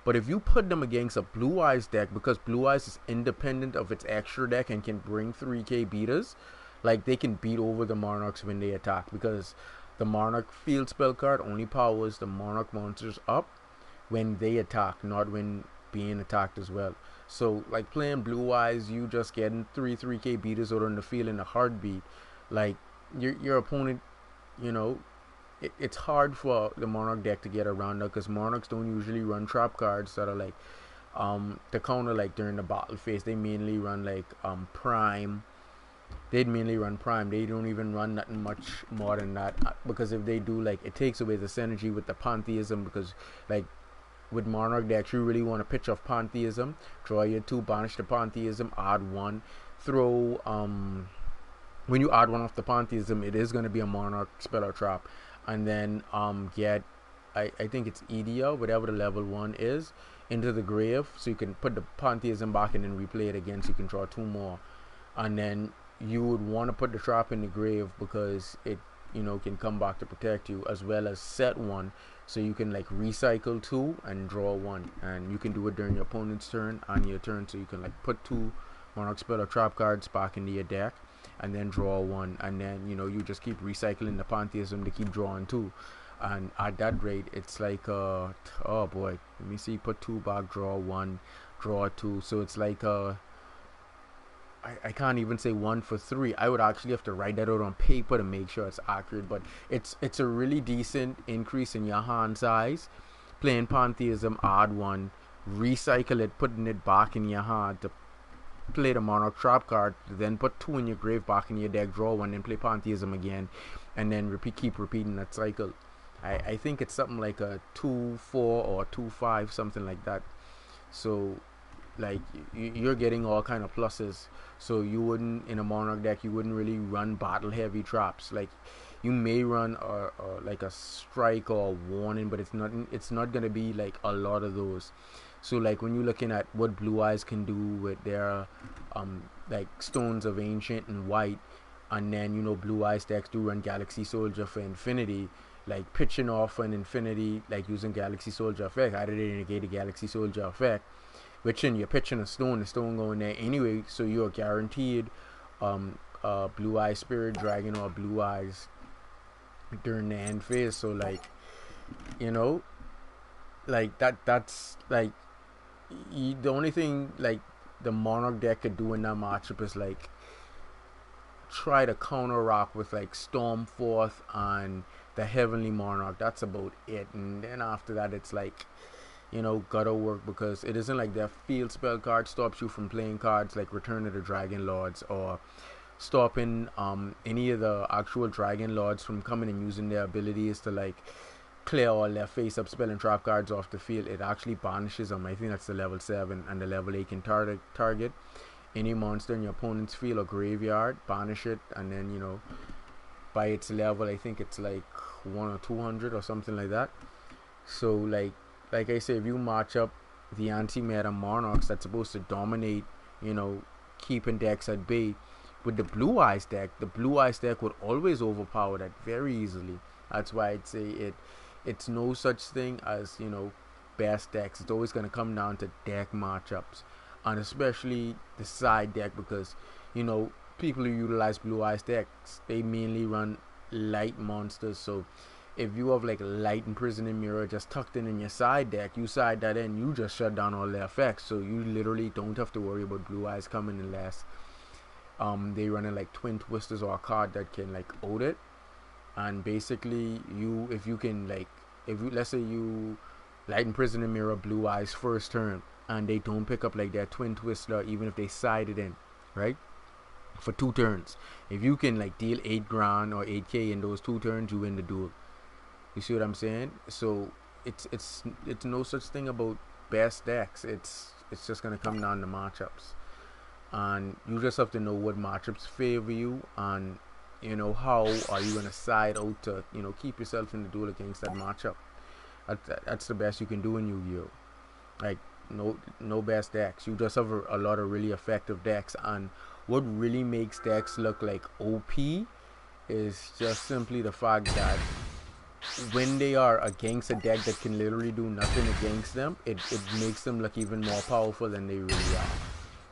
But if you put them against a Blue Eyes deck, because Blue Eyes is independent of its extra deck and can bring 3k beaters, like they can beat over the Monarchs when they attack, because the Monarch field spell card only powers the Monarch monsters up when they attack, not when being attacked as well. So like playing Blue Eyes, you just getting 3k beaters out on the field in a heartbeat. Like your opponent, it's hard for the Monarch deck to get around that, because Monarchs don't usually run trap cards that are like the counter, like during the battle phase. They mainly run like Prime. They'd mainly run Prime. They don't even run nothing much more than that, because if they do, like, it takes away the synergy with the Pantheism, because like with Monarch decks, you really want to pitch off Pantheism, draw your 2, banish the Pantheism, add 1, throw when you add 1 off the Pantheism, it is going to be a Monarch spell or trap, and then get I think it's Edia, whatever the level 1 is, into the grave, so you can put the Pantheism back and then replay it again, so you can draw 2 more. And then you would want to put the trap in the grave, because it can come back to protect you, as well as set 1, so you can like recycle 2 and draw 1, and you can do it during your opponent's turn and your turn, so you can like put 2 Monarch spell or trap cards back into your deck and then draw 1, and then you just keep recycling the Pantheism to keep drawing 2. And at that rate, it's like oh boy, let me see, put 2 back, draw 1, draw 2, so it's like I can't even say 1 for 3. I would actually have to write that out on paper to make sure it's accurate, but it's a really decent increase in your hand size. Playing Pantheism, add 1, recycle it, putting it back in your hand to play the Monarch trap card, then put 2 in your grave, back in your deck, draw 1, then play Pantheism again, and then keep repeating that cycle. I think it's something like a 2-4 or 2-5, something like that. So like you're getting all kind of pluses. So you wouldn't, in a Monarch deck, you wouldn't really run battle heavy traps. Like you may run like a strike or a warning, but it's not gonna be like a lot of those. So like when you're looking at what Blue Eyes can do with their like Stones of Ancient and White, and then Blue Eyes decks do run Galaxy Soldier for Infinity, like pitching off an Infinity, like using Galaxy Soldier effect, how did they negate a Galaxy Soldier effect, which in you're pitching a stone, the stone going there anyway, so you're guaranteed Blue Eyes Spirit Dragon or Blue Eyes during the end phase. So like like that's like the only thing like the Monarch deck could do in that matchup is like try to counter rock with like Stormforth and the Heavenly Monarch. That's about it. And then after that, it's like gotta work, because it isn't like their field spell card stops you from playing cards like Return of the Dragon Lords, or stopping any of the actual Dragon Lords from coming and using their abilities to like clear all their face up spell and trap cards off the field. It actually banishes them. I think that's the level 7, and the level 8 can target any monster in your opponent's field or graveyard, banish it, and then by its level. I think it's like 1 or 200 or something like that. So like I say, if you match up the anti-meta monarchs that's supposed to dominate, you know, keeping decks at bay, with the blue eyes deck would always overpower that very easily. That's why I'd say it's no such thing as, you know, best decks. It's always gonna come down to deck matchups, and especially the side deck, because, you know, people who utilize blue eyes decks, they mainly run light monsters. So if you have like light imprisoning mirror just tucked in your side deck, you side that in, you just shut down all their effects. So you literally don't have to worry about blue eyes coming unless they running like twin twisters or a card that can like out it. And basically, if you can like, if you, let's say you light imprisoning mirror blue eyes first turn and they don't pick up like their twin twister, even if they side it in, right, for 2 turns, if you can like deal 8 grand or 8k in those 2 turns, you win the duel. You see what I'm saying? So it's no such thing about best decks. It's just gonna come down to matchups, and you just have to know what matchups favor you, and you know how are you gonna side out to, you know, keep yourself in the duel against that matchup. That's the best you can do in Yu-Gi-Oh. Like no best decks. You just have a lot of really effective decks, and what really makes decks look like OP is just simply the fact that when they are against a deck that can literally do nothing against them, it makes them look even more powerful than they really are.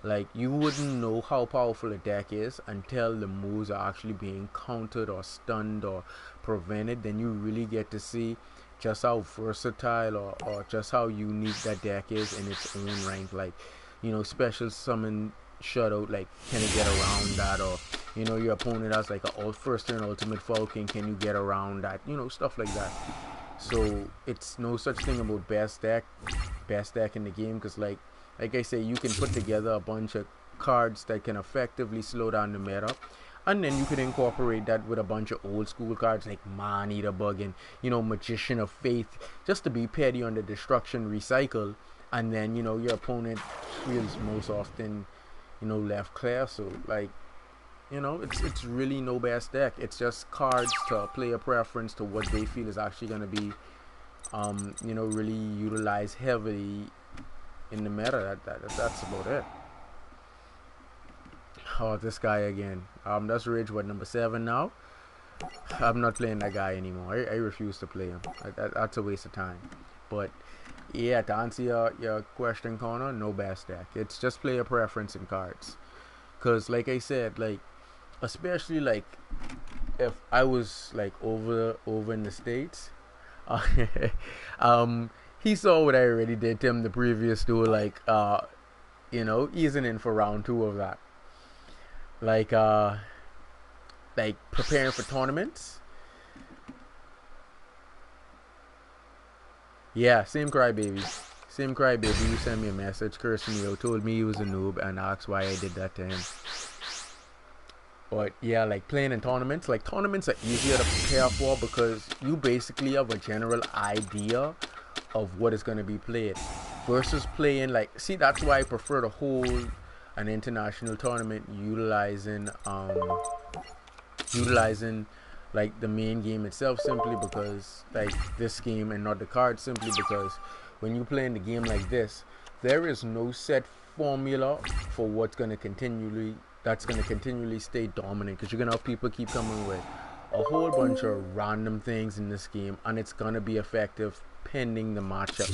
Like, you wouldn't know how powerful a deck is until the moves are actually being countered or stunned or prevented. Then you really get to see just how versatile or just how unique that deck is in its own right. Like, you know, special summon shutout, like, can it get around that? Or, you know, your opponent has like a first turn ultimate Falcon, can you get around that? You know, stuff like that. So it's no such thing about best deck in the game, because like I say, you can put together a bunch of cards that can effectively slow down the meta, and then you can incorporate that with a bunch of old school cards like Man Eater Bug and, you know, Magician of Faith, just to be petty on the destruction recycle, and then, you know, your opponent feels most often, you know, left clear. So like, you know, it's really no best deck. It's just cards to player preference to what they feel is actually going to be you know, really utilized heavily in the meta. That's about it. Oh, this guy again. That's Rage, what, number 7 now? I'm not playing that guy anymore. I refuse to play him. That's a waste of time. But yeah, to answer your question, Connor, no best deck. It's just player preference in cards. Because like I said, like, especially like if I was like over in the States, he saw what I already did to him the previous duel. Like, you know, easing in for round 2 of that. Like preparing for tournaments. Yeah, same crybaby. Who sent me a message cursing me out, told me he was a noob, and asked why I did that to him. But yeah, like playing in tournaments, like tournaments are easier to prepare for because you basically have a general idea of what is going to be played, versus playing like, see, that's why I prefer to hold an international tournament utilizing like the main game itself, simply because like this game and not the card, simply because when you play in the game like this, there is no set formula for what's going to continually stay dominant, because you're gonna have people keep coming with a whole bunch of random things in this game, and it's gonna be effective pending the matchup.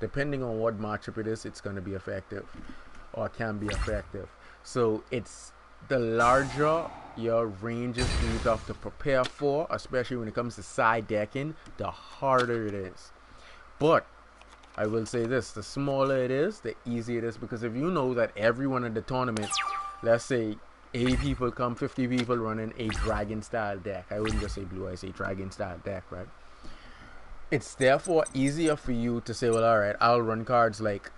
Depending on what matchup it is, it's gonna be effective or can be effective. So it's the larger your ranges you have to prepare for, especially when it comes to side decking, the harder it is. But I will say this, the smaller it is, the easier it is, because if you know that everyone at the tournament, let's say 80 people come, 50 people running a dragon style deck. I wouldn't just say blue, I say dragon style deck, right? It's therefore easier for you to say, well, alright, I'll run cards like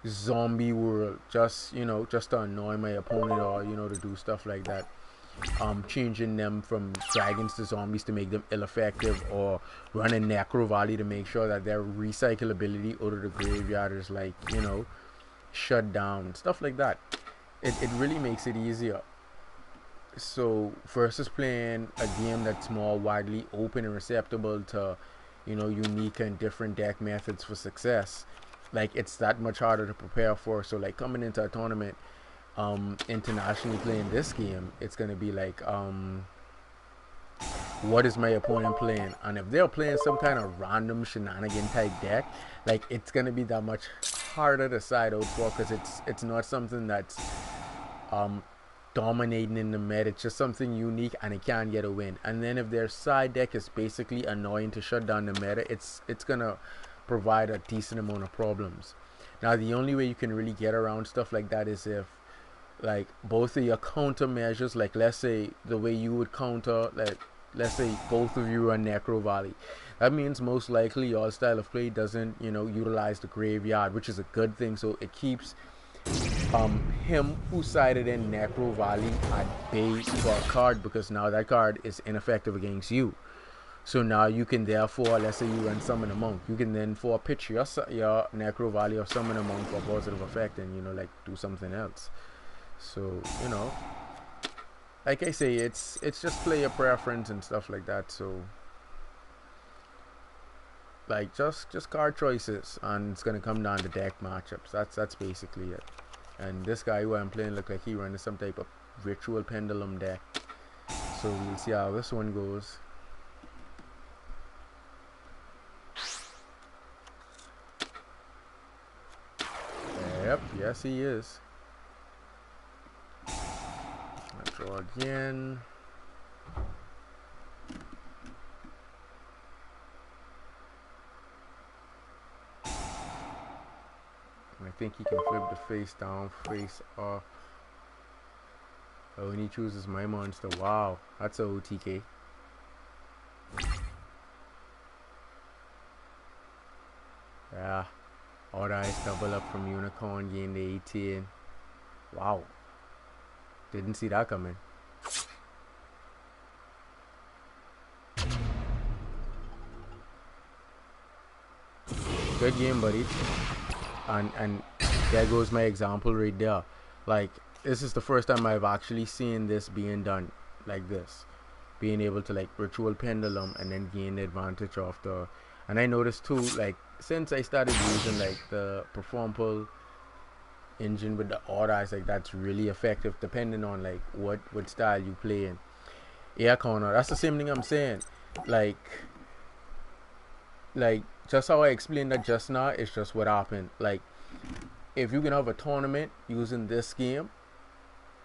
Zombie World, just, you know, just to annoy my opponent, or, you know, to do stuff like that. Changing them from dragons to zombies to make them ill-effective, or running Necro Valley to make sure that their recyclability out of the graveyard is, like, you know, shut down, stuff like that. It really makes it easier. So versus playing a game that's more widely open and receptible to, unique and different deck methods for success, like it's that much harder to prepare for. So like coming into a tournament, internationally playing this game, it's gonna be like, what is my opponent playing? And if they're playing some kind of random shenanigan type deck, like it's gonna be that much harder to side out for, because it's not something that's um dominating in the meta. It's just something unique and it can get a win. And then if their side deck is basically annoying to shut down the meta, it's gonna provide a decent amount of problems. Now the only way you can really get around stuff like that is if, like, both of your countermeasures, like let's say the way you would counter, like let's say both of you run Necro Valley. That means most likely your style of play doesn't, utilize the graveyard, which is a good thing. So it keeps him who sided in Necro Valley at bay for a card, because now that card is ineffective against you. So now you can therefore, let's say you run Summon a Monk, you can then for pitch your Necro Valley or Summon a Monk for positive effect, and like do something else. So like I say, it's just player preference and stuff like that. So like just card choices, and it's gonna come down to deck matchups. That's basically it. And this guy who I'm playing look like he runs some type of ritual pendulum deck. So we'll see how this one goes. Yep, yes he is. I'll draw again. I think he can flip the face down, face up. Oh, and he chooses my monster. Wow, that's a OTK. Yeah. Odd Eyes double up from Unicorn, gain the 18. Wow. Didn't see that coming. Good game, buddy. And there goes my example right there. Like, this is the first time I've actually seen this being done like this, being able to like ritual pendulum and then gain the advantage of the. And I noticed too, like since I started using like the perform pull engine with the Odd Eyes, like that's really effective depending on like what style you play in. Air corner, that's the same thing I'm saying. Like just how I explained that just now, it's just what happened. Like, if you can have a tournament using this game,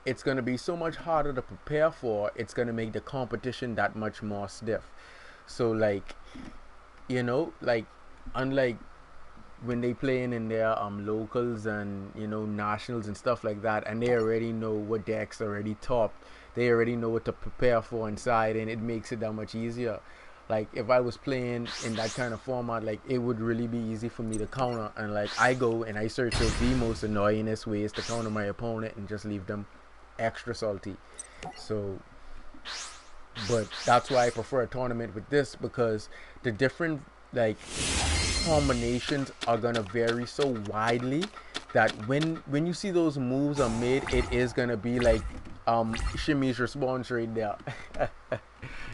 it's going to be so much harder to prepare for. It's going to make the competition that much more stiff. So like, like unlike when they playing in their locals and nationals and stuff like that, and they already know what decks already top, they already know what to prepare for inside, and it makes it that much easier. Like if I was playing in that kind of format, like it would really be easy for me to counter, and like I go and I search out the most annoyingest ways to counter my opponent and just leave them extra salty. So but that's why I prefer a tournament with this, because the different like combinations are gonna vary so widely that when you see those moves are made, it is gonna be like Shimmy's response right there.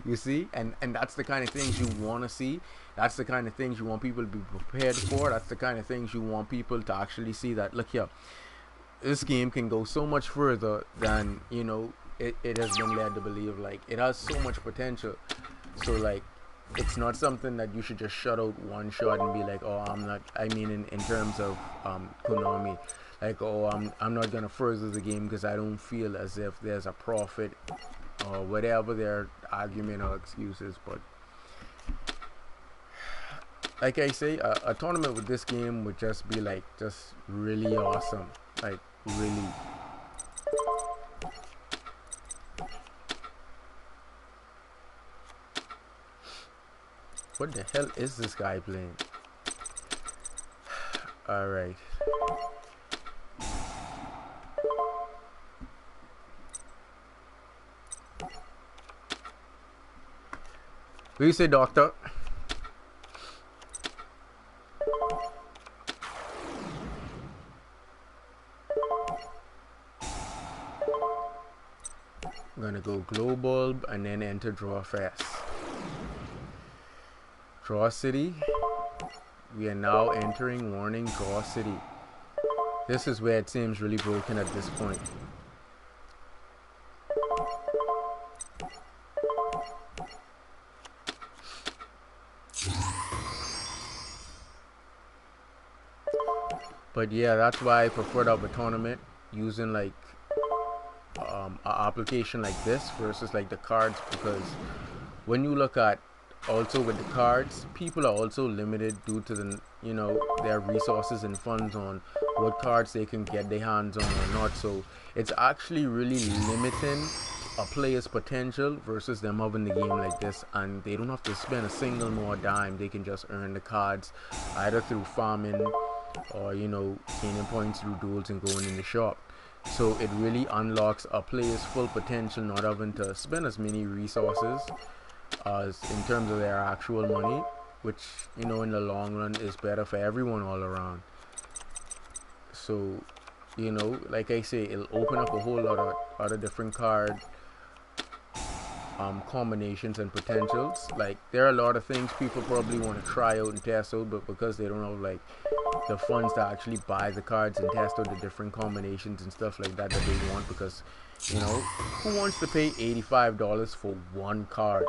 You see, and that's the kind of things you want to see. That's the kind of things you want people to be prepared for. That's the kind of things you want people to actually see, that look here, this game can go so much further than it has been led to believe. Like it has so much potential. So like it's not something that you should just shut out one shot and be like, oh, I'm not. I mean, in terms of Konami, like, oh, I'm not gonna further the game because I don't feel as if there's a profit or whatever their argument or excuses. But like I say, a tournament with this game would just be like just really awesome. Like really. What the hell is this guy playing? Alright. What do you say, doctor? I'm gonna go global and then enter draw fast. Draw city. We are now entering warning draw city. This is where it seems really broken at this point. But yeah, that's why I prefer to have a tournament using like an application like this versus like the cards, because when you look at also with the cards, people are also limited due to the their resources and funds on what cards they can get their hands on or not. So it's actually really limiting a player's potential versus them having the game like this, and they don't have to spend a single more dime. They can just earn the cards either through farming or gaining points through duels and going in the shop. So it really unlocks a player's full potential, not having to spend as many resources as in terms of their actual money, which in the long run is better for everyone all around. So like I say, it'll open up a whole lot of other different card combinations and potentials. Like there are a lot of things people probably want to try out and test out, but because they don't have like the funds to actually buy the cards and test out the different combinations and stuff like that they want, because who wants to pay $85 for one card?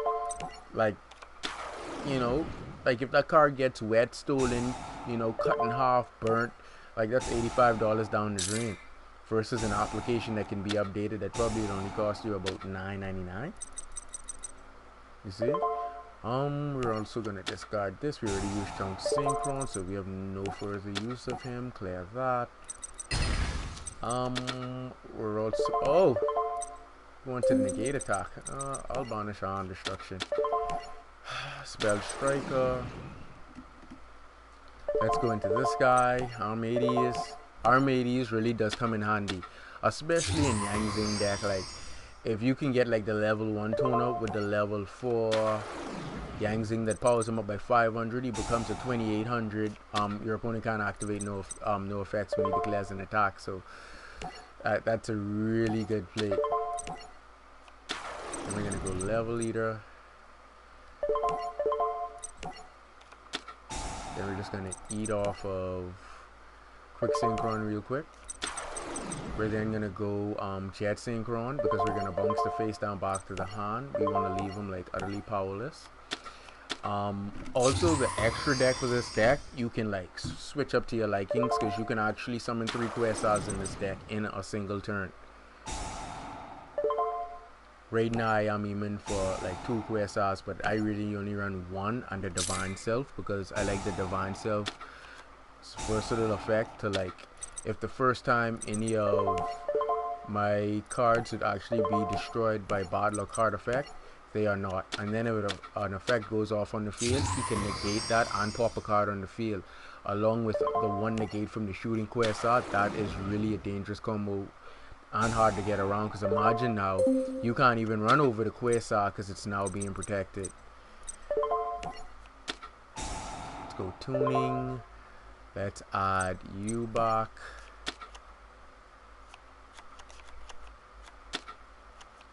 Like like if that card gets wet, stolen, cut in half, burnt, like that's $85 down the drain, versus an application that can be updated that probably would only cost you about $9.99. You see? We're also gonna discard this. We already used Chunk Synchron, so we have no further use of him. Clear that. We're also going to the negate attack. I'll banish on destruction. Spell Striker. Let's go into this guy. Armades. Armades really does come in handy, especially in Yang Zing deck. Like if you can get like the level 1 tone-up with the level 4 Yang Zing that powers him up by 500, he becomes a 2800. Your opponent can't activate no effects when he declares an attack. So that's a really good play. And we're gonna go level leader. Then we're just gonna eat off of quick synchron real quick. We're then gonna go jet synchron, because we're gonna bounce the face down back to the hand. We want to leave him like utterly powerless. Also the extra deck for this deck, you can like switch up to your likings, because you can actually summon 3 Quasars in this deck in a single turn. Right now I am aiming for like 2 Quasars, but I really only run 1 under Divine Self, because I like the Divine Self's versatile effect to like, if the first time any of my cards would actually be destroyed by battle or card effect, they are not. And then if an effect goes off on the field, he can negate that and pop a card on the field, along with the 1 negate from the shooting Quasar. That is really a dangerous combo and hard to get around, because imagine now you can't even run over the Quasar because it's now being protected. Let's go tuning. Let's add you back.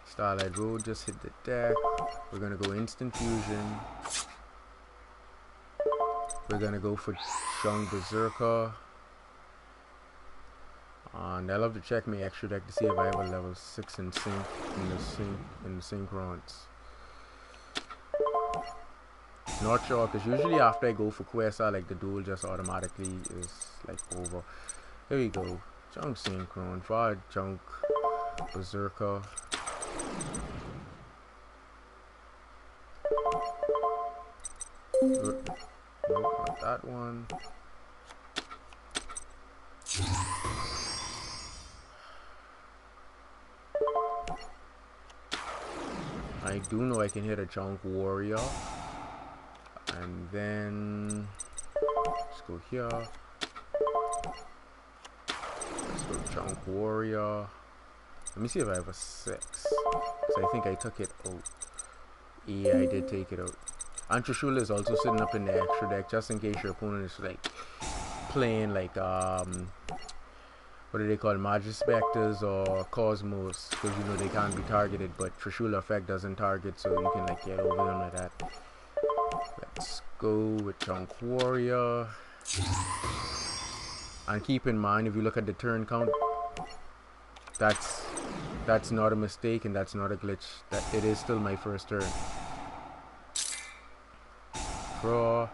Starlight Road just hit the deck. We're gonna go instant fusion. We're gonna go for Shung Berserker. And I love to check my extra deck to see if I have a level 6 in sync in the synchrons. Not sure, because usually after I go for Quasar, like the duel just automatically is like over. Here we go. Junk Synchron, Fire Junk Berserker. Nope, not that one. I do know I can hit a Junk Warrior. And then let's go here. Let's go Junk Warrior. Let me see if I have a 6. So I think I took it out. Yeah, I did take it out. And Trishula is also sitting up in the extra deck, just in case your opponent is like playing like what do they call Magispectors or Cosmos, because you know they can't be targeted, but Trishula effect doesn't target, so you can like get over them like that. Let's go with Chunk Warrior. And keep in mind, if you look at the turn count, that's not a mistake and that's not a glitch. That it is still my first turn. Draw.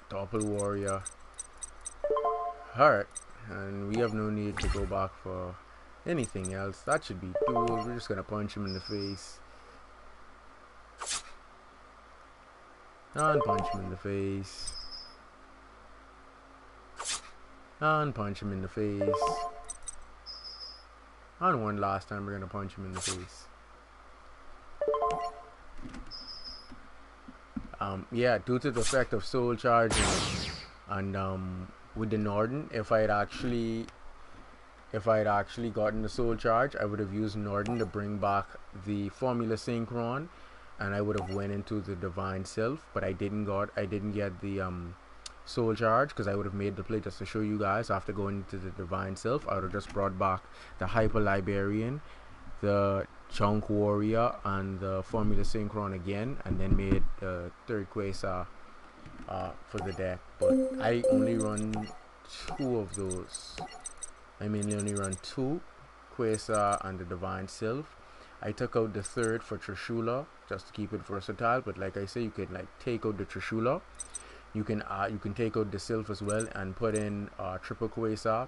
Topple Warrior. Alright. And we have no need to go back for anything else. That should be dual. We're just gonna punch him in the face. And punch him in the face. And punch him in the face. And one last time we're gonna punch him in the face. Yeah, due to the effect of soul charging and with the Norden, if I had actually gotten the soul charge, I would have used Norden to bring back the Formula Synchron, and I would have went into the Divine Self, but I didn't get the soul charge, because I would have made the play just to show you guys. After going into the Divine Self, I would have just brought back the Hyper Librarian, the Chunk Warrior, and the Formula Synchron again, and then made the third Quasar for the deck. But I only run 2 of those. I mainly only run 2, Quasar and the Divine Self. I took out the third for Trishula just to keep it versatile, but like I say, you can like take out the Trishula. You can take out the Sylph as well and put in triple Quasar.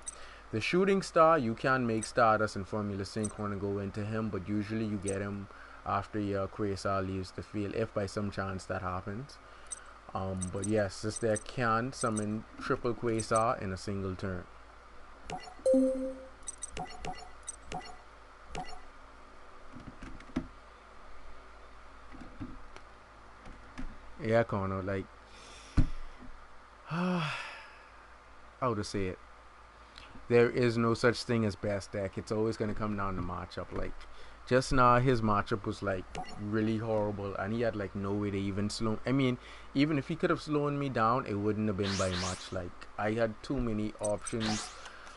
The Shooting Star, you can make Stardust and Formula Synchron and go into him, but usually you get him after your Quasar leaves the field, if by some chance that happens. But yes, this deck can summon triple Quasar in a single turn. Yeah, Connor, like how to say it, there is no such thing as best deck. It's always going to come down to matchup. Like just now, his matchup was like really horrible, and he had like no way to even slow. I mean, even if he could have slowed me down, it wouldn't have been by much. Like I had too many options.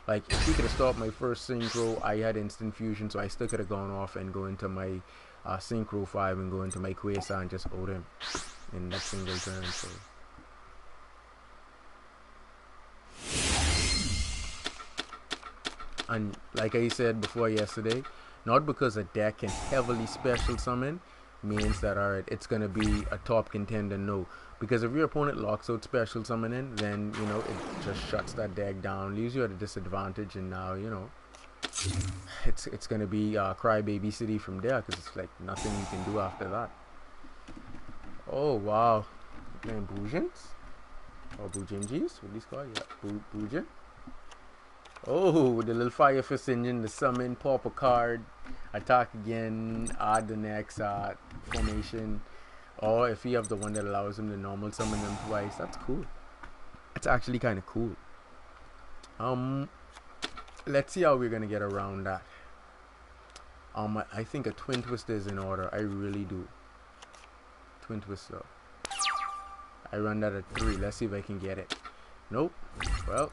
Like if he could have stopped my first synchro, I had instant fusion, so I still could have gone off and go into my synchro 5 and go into my Quasar and just owed him in that single turn. So and like I said before yesterday, not because a deck can heavily special summon means that alright, it's gonna be a top contender. No, because if your opponent locks out special summoning, then you know it just shuts that deck down, leaves you at a disadvantage, and now you know it's gonna be Crybaby City from there, because it's like nothing you can do after that. Oh wow, playing Boojins or Boojinjis, what these called? Yeah, Boojin. Oh, with the little Fire Fist engine, the summon, pop a card, attack again, add the next formation. Or if you have the one that allows him to normal summon them twice, that's cool. It's actually kind of cool. Let's see how we're gonna get around that. I think a Twin Twister is in order. I really do. Twin Twister. I run that at 3. Let's see if I can get it. Nope. Well,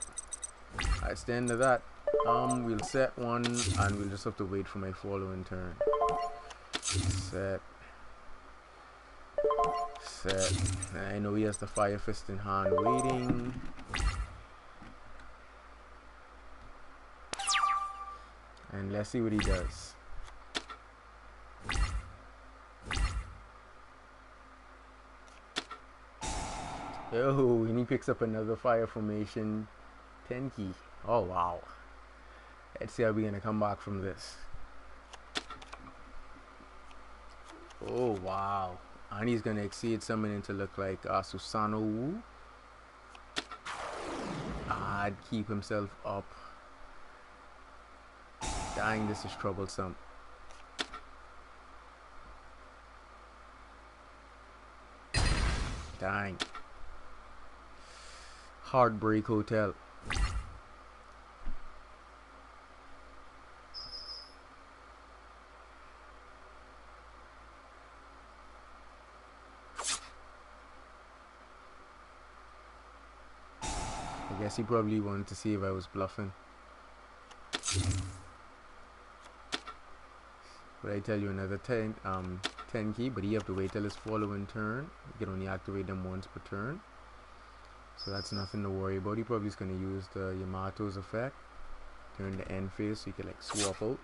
I stand to that. We'll set one, and we'll just have to wait for my following turn. Set. And I know he has the Fire Fist in hand waiting. And let's see what he does. Oh, and he picks up another fire formation. Tenki. Oh wow. Let's see how we're gonna come back from this. Oh wow. And he's gonna exceed summoning to look like Susano Wu. I'd keep himself up. Dang, this is troublesome. Dang. Heartbreak Hotel. guess he probably wanted to see if I was bluffing. But I tell you, another 10 key, but you have to wait till his following turn. You can only activate them once per turn, so that's nothing to worry about. He probably is going to use the Yamato's effect, turn the end phase, so you can like swap out.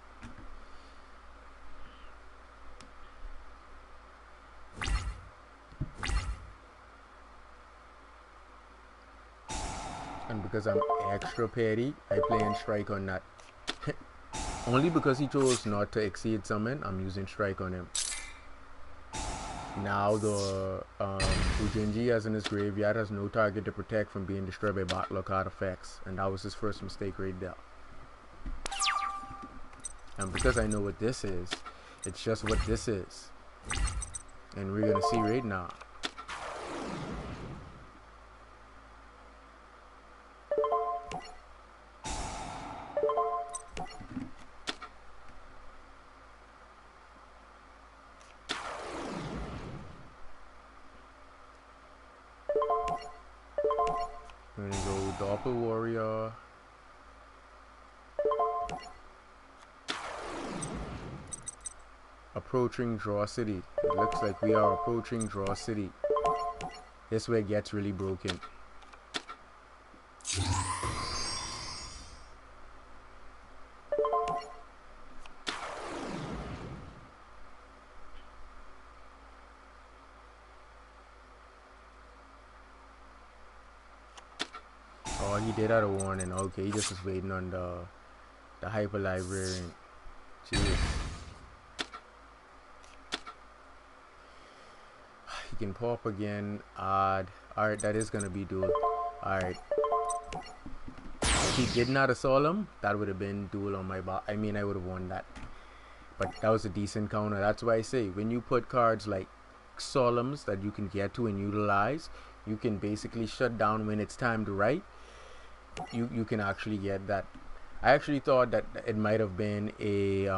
And because I'm extra petty, I play in strike on that. Only because he chose not to exceed summon, I'm using strike on him. Now the Ujinji as in his graveyard has no target to protect from being destroyed by backlog card effects, and that was his first mistake right there. And because I know what this is, it's just what this is, and we're gonna see right now. I'm gonna go Doppel Warrior. Approaching Draw City. It looks like we are approaching Draw City. This way it gets really broken. Oh, he did have a warning. Okay, he just was waiting on the Hyper Librarian. Jeez. He can pop again. Odd. Alright, that is gonna be duel. Alright. If he did not assault him, that would have been duel on my bot. I mean, I would have won that. But that was a decent counter. That's why I say, when you put cards like Solemns that you can get to and utilize, you can basically shut down when it's time to write. You can actually get that. I actually thought that it might have been a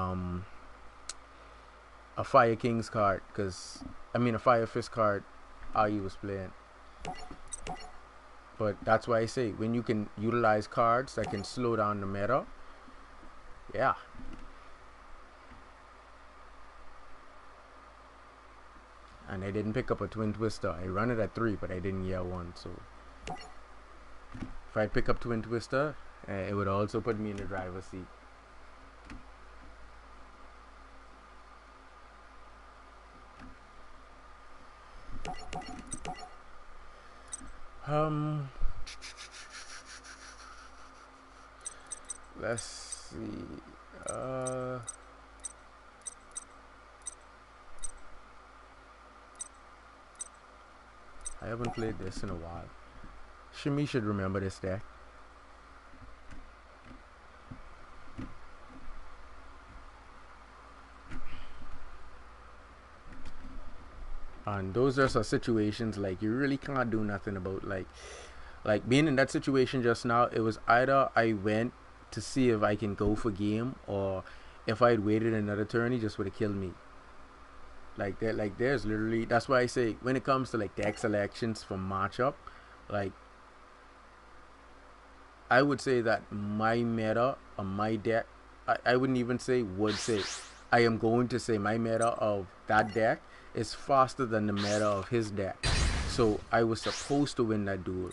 Fire King's card, because I mean a Fire Fist card he was playing. But that's why I say, when you can utilize cards that can slow down the meta, yeah. And I didn't pick up a Twin Twister. I run it at 3, but I didn't get one. So if I pick up Twin Twister, it would also put me in the driver's seat. Let's see. I haven't played this in a while. Shimmy should remember this deck. And those are some situations like you really can't do nothing about. Like being in that situation just now, it was either I went to see if I can go for game, or if I had waited another turn, he just would have killed me. Like that, like there's literally, that's why I say when it comes to like deck selections for matchup, like I would say that my meta or my deck, I wouldn't even say would say, I am going to say my meta of that deck is faster than the meta of his deck. So I was supposed to win that duel.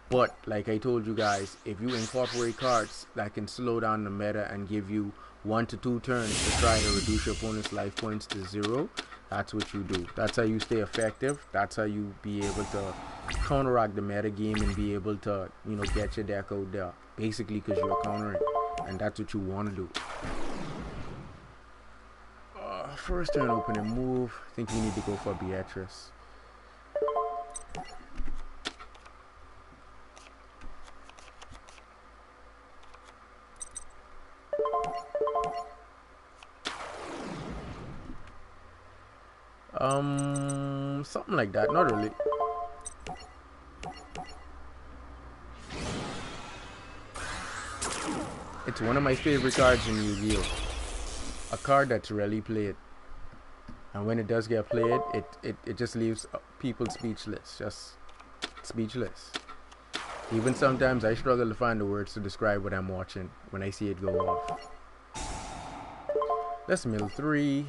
But like I told you guys, if you incorporate cards that can slow down the meta and give you 1 to 2 turns to try to reduce your opponent's life points to 0, that's what you do. That's how you stay effective. That's how you be able to counteract the meta game and be able to, you know, get your deck out there. Basically because you're countering, and that's what you want to do. First turn opening move. I think we need to go for Beatrice. Something like that. Not really. It's one of my favorite cards in Yu-Gi-Oh! A card that's rarely played. And when it does get played, it just leaves people speechless. Just speechless. Even sometimes I struggle to find the words to describe what I'm watching when I see it go off. Let's mill 3.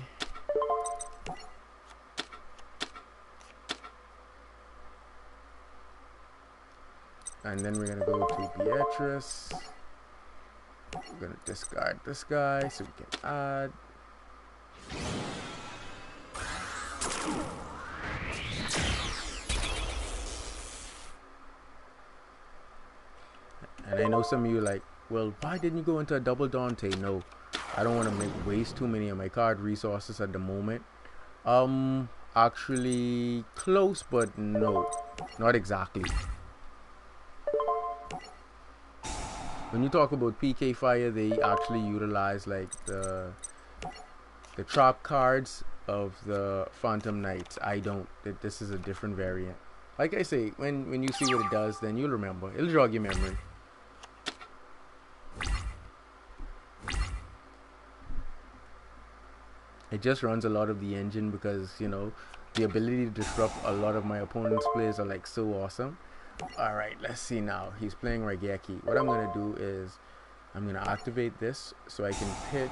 And then we're gonna go to Beatrice. We're gonna discard this guy so we can add. And I know some of you like, well, why didn't you go into a double Dante? No, I don't want to waste too many of my card resources at the moment. Actually close, but no, not exactly. When you talk about PK Fire, they actually utilize like the trap cards of the Phantom Knights. I don't. This is a different variant. Like I say, when you see what it does, then you'll remember. It'll jog your memory. It just runs a lot of the engine because, you know, the ability to disrupt a lot of my opponent's plays are like so awesome. Alright, let's see now. He's playing Raigeki. What I'm going to do is I'm going to activate this so I can pitch.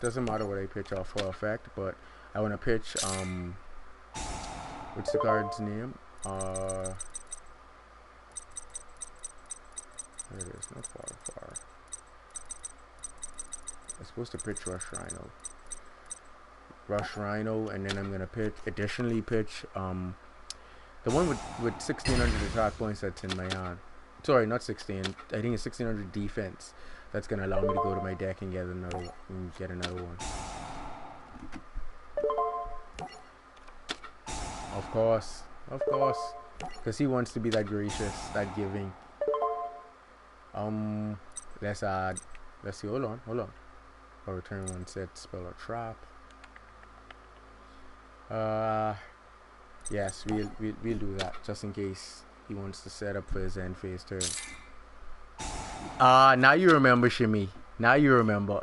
Doesn't matter what I pitch off for effect, but I want to pitch, what's the card's name? There it is, not far. I'm supposed to pitch Rush Rhino, and then I'm going to pitch, additionally pitch, the one with 1600 attack points that's in my hand. Sorry, not 16. I think it's 1600 defense. That's gonna allow me to go to my deck and get another one. Of course, because he wants to be that gracious, that giving. Let's add. Let's see. Hold on. I'll return one set. Spell or trap. Yes, we'll do that just in case he wants to set up for his end phase turn. Now you remember, Shimmy. Now you remember.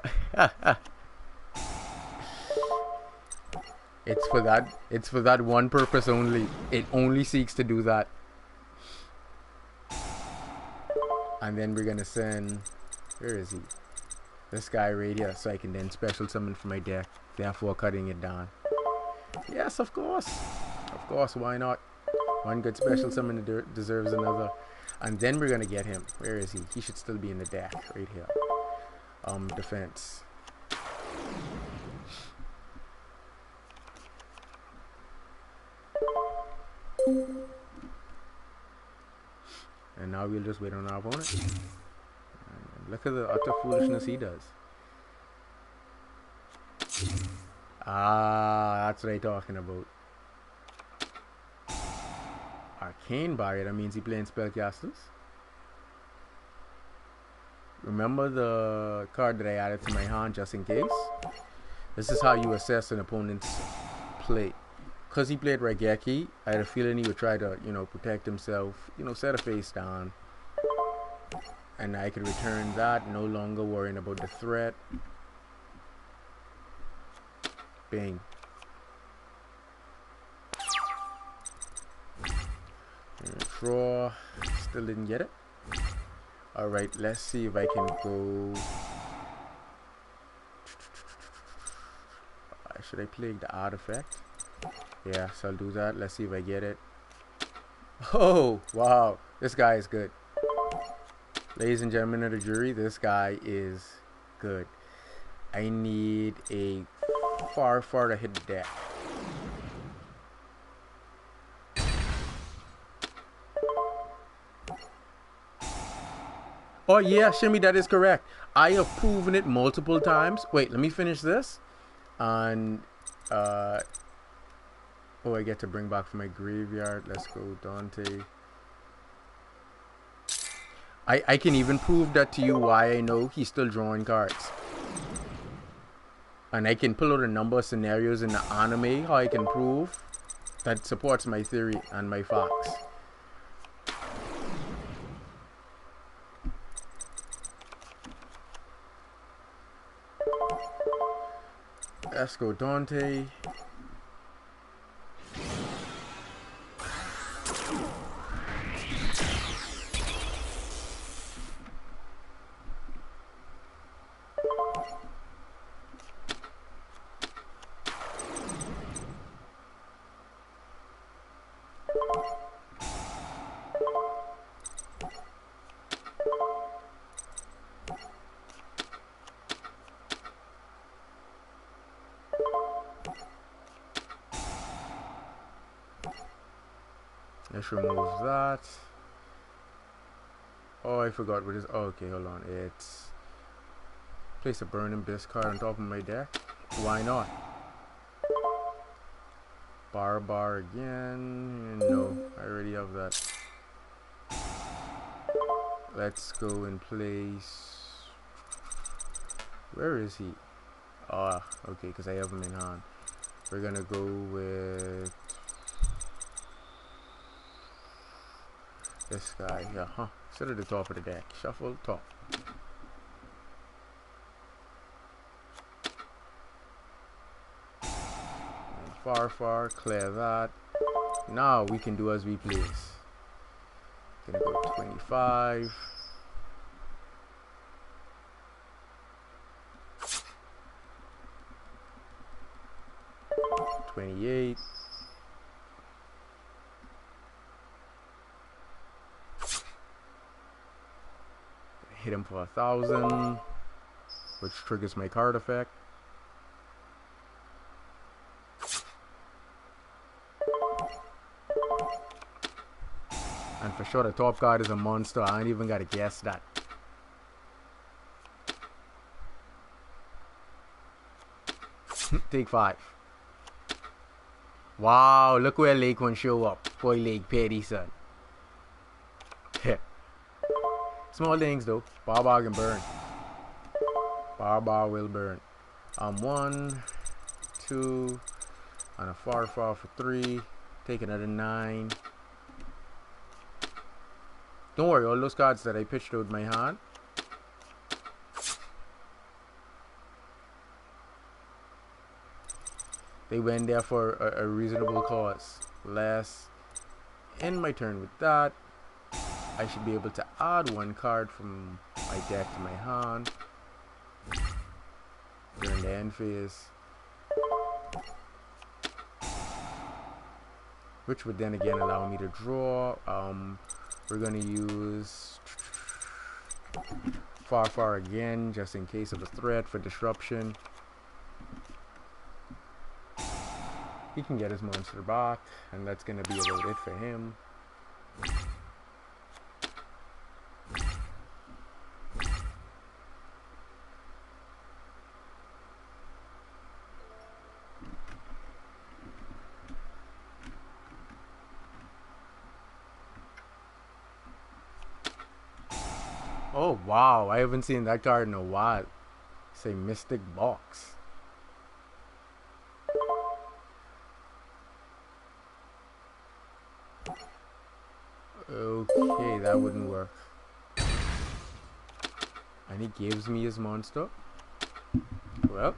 It's for that one purpose only. It only seeks to do that. And then we're gonna send, where is he? This guy right here, so I can then special summon for my deck, therefore cutting it down. Yes, of course, why not? One good special summon deserves another. And then we're gonna get him. Where is he? He should still be in the deck, right here. Defense. And now we'll just wait on our opponent. And look at the utter foolishness he does. That's what I'm talking about. Arcane Barrier, that means he playing spellcasters. Remember the card that I added to my hand just in case? This is how you assess an opponent's play. Because he played Raigeki, I had a feeling he would try to, you know, protect himself, you know, set a face down. And I could return that, no longer worrying about the threat. Bing. Draw. Still didn't get it. Alright, let's see if I can go. Should I play the artifact? Yeah, so I'll do that. Let's see if I get it. Oh, wow. This guy is good. Ladies and gentlemen of the jury, this guy is good. I need a far to hit the deck. Oh yeah, Shimmy, that is correct. I have proven it multiple times. Wait, let me finish this. And oh, I get to bring back from my graveyard. Let's go, Dante. I can even prove that to you why I know he's still drawing cards. And I can pull out a number of scenarios in the anime how I can prove that supports my theory and my facts. Let's go, Dante. Let's remove that. Oh, I forgot what it is. Oh, okay, hold on. It's place a burning bliss card on top of my deck. Why not? Bar again. No, I already have that. Let's go and place. Where is he? Ah, okay, because I have him in hand. We're gonna go with this guy. Yeah, huh? Sit at the top of the deck. Shuffle top. And far, clear that. Now we can do as we please. Gonna go 25. 28. Hit him for 1,000, which triggers my card effect. And for sure, the top card is a monster. I ain't even gotta guess that. Take 5. Wow, look where Lake one show up. Boy, Lake Petty, son. Small things though. Bar can burn. Bar will burn. 1, 2, and a far for 3. Take another 9. Don't worry, all those cards that I pitched out my hand. They went there for a reasonable cause. Last in my turn with that, I should be able to add 1 card from my deck to my hand during the end phase, which would then again allow me to draw. We're gonna use far again, just in case of a threat for disruption. He can get his monster back, and that's gonna be about it for him. Oh wow, I haven't seen that card in a while. Say Mystic Box. Okay, that wouldn't work. And he gives me his monster. Well,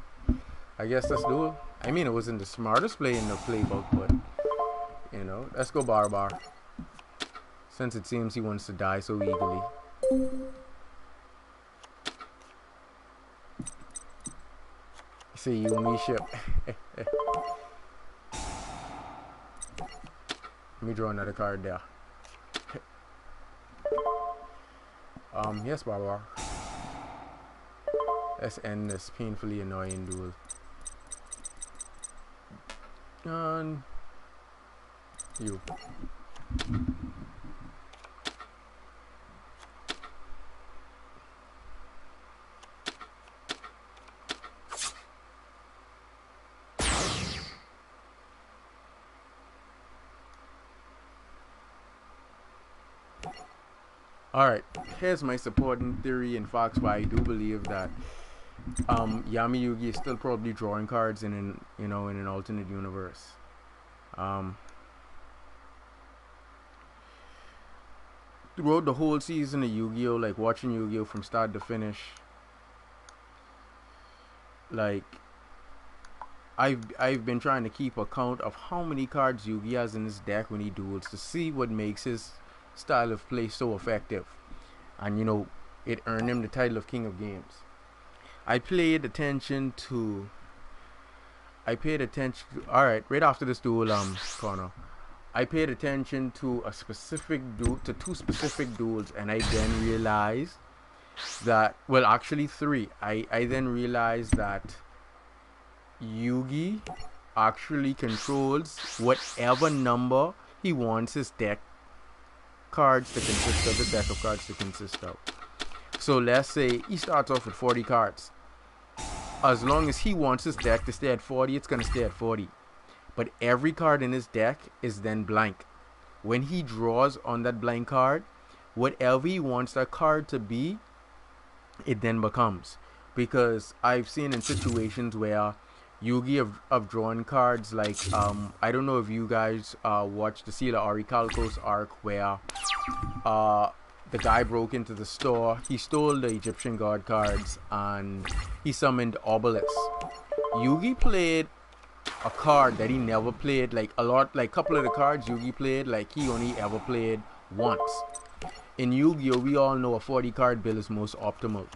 I guess that's duel. I mean, it wasn't the smartest play in the playbook, but you know, let's go bar. Since it seems he wants to die so eagerly. See you, Misha. Let me draw another card there. Yes, Barbara. Let's end this painfully annoying duel. On you. Alright, here's my supporting theory in Fox why I do believe that Yami Yugi is still probably drawing cards in an alternate universe. Throughout the whole season of Yu-Gi-Oh, like watching Yu-Gi-Oh from start to finish, like I've been trying to keep account of how many cards Yugi has in his deck when he duels to see what makes his style of play so effective, and you know, it earned him the title of King of Games. I paid attention to all right, right after this duel, Connor, I paid attention to a specific to two specific duels, and I then realized that, well, actually three. I then realized that Yugi actually controls whatever number he wants his deck cards to consist of, his deck of cards to consist of. So let's say he starts off with 40 cards. As long as he wants his deck to stay at 40, it's going to stay at 40. But every card in his deck is then blank. When he draws on that blank card, whatever he wants that card to be, it then becomes. Because I've seen in situations where Yugi have drawn cards like, I don't know if you guys watched the Sila Orichalcos arc where the guy broke into the store, he stole the Egyptian god cards, and he summoned Obelisk. Yugi played a card that he never played, like a lot, like a couple of the cards Yugi played, like he only ever played once. In Yu-Gi-Oh, we all know a 40 card bill is most optimal.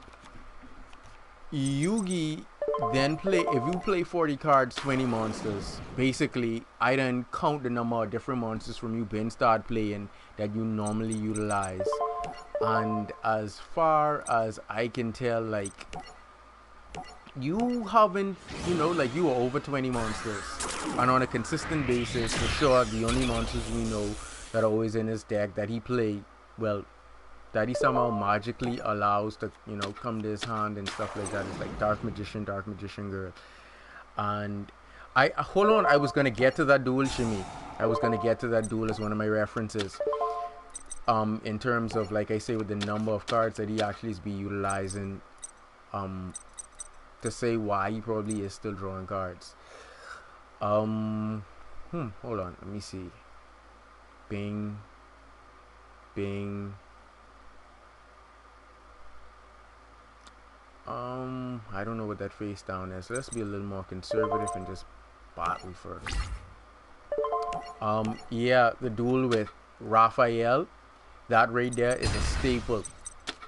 Yugi then if you play 40 cards, 20 monsters, basically I then count the number of different monsters from you been start playing that you normally utilize. And as far as I can tell, like, you haven't, like, you are over 20 monsters. And on a consistent basis, for sure, the only monsters we know that are always in his deck that he play, well, that he somehow magically allows to, come to his hand and stuff like that is like Dark Magician Girl. And hold on, I was going to get to that duel, Shimi. I was going to get to that duel as one of my references. In terms of, like I say, with the number of cards that he actually is be utilizing, to say why he probably is still drawing cards. Hold on, let me see. Bing. I don't know what that face down is. So let's be a little more conservative and just battle first. Yeah, the duel with Raphael, that right there is a staple.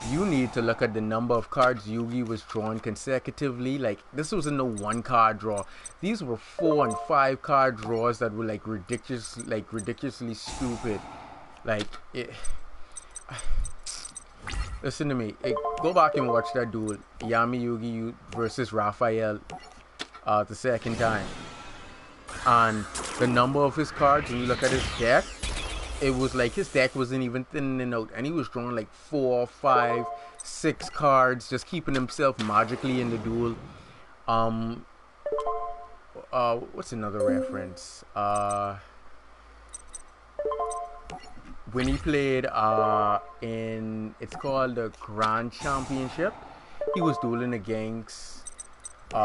You need to look at the number of cards Yugi was drawing consecutively. Like, this wasn't a 1 card draw. These were 4 and 5 card draws that were like ridiculously stupid. Like, listen to me. Go back and watch that duel, Yami Yugi versus Raphael, the second time. And the number of his cards, when you look at his deck, it was like his deck wasn't even thinning out, and he was drawing like 4, 5, 6 cards, just keeping himself magically in the duel. What's another reference? When he played it's called the Grand Championship, he was dueling against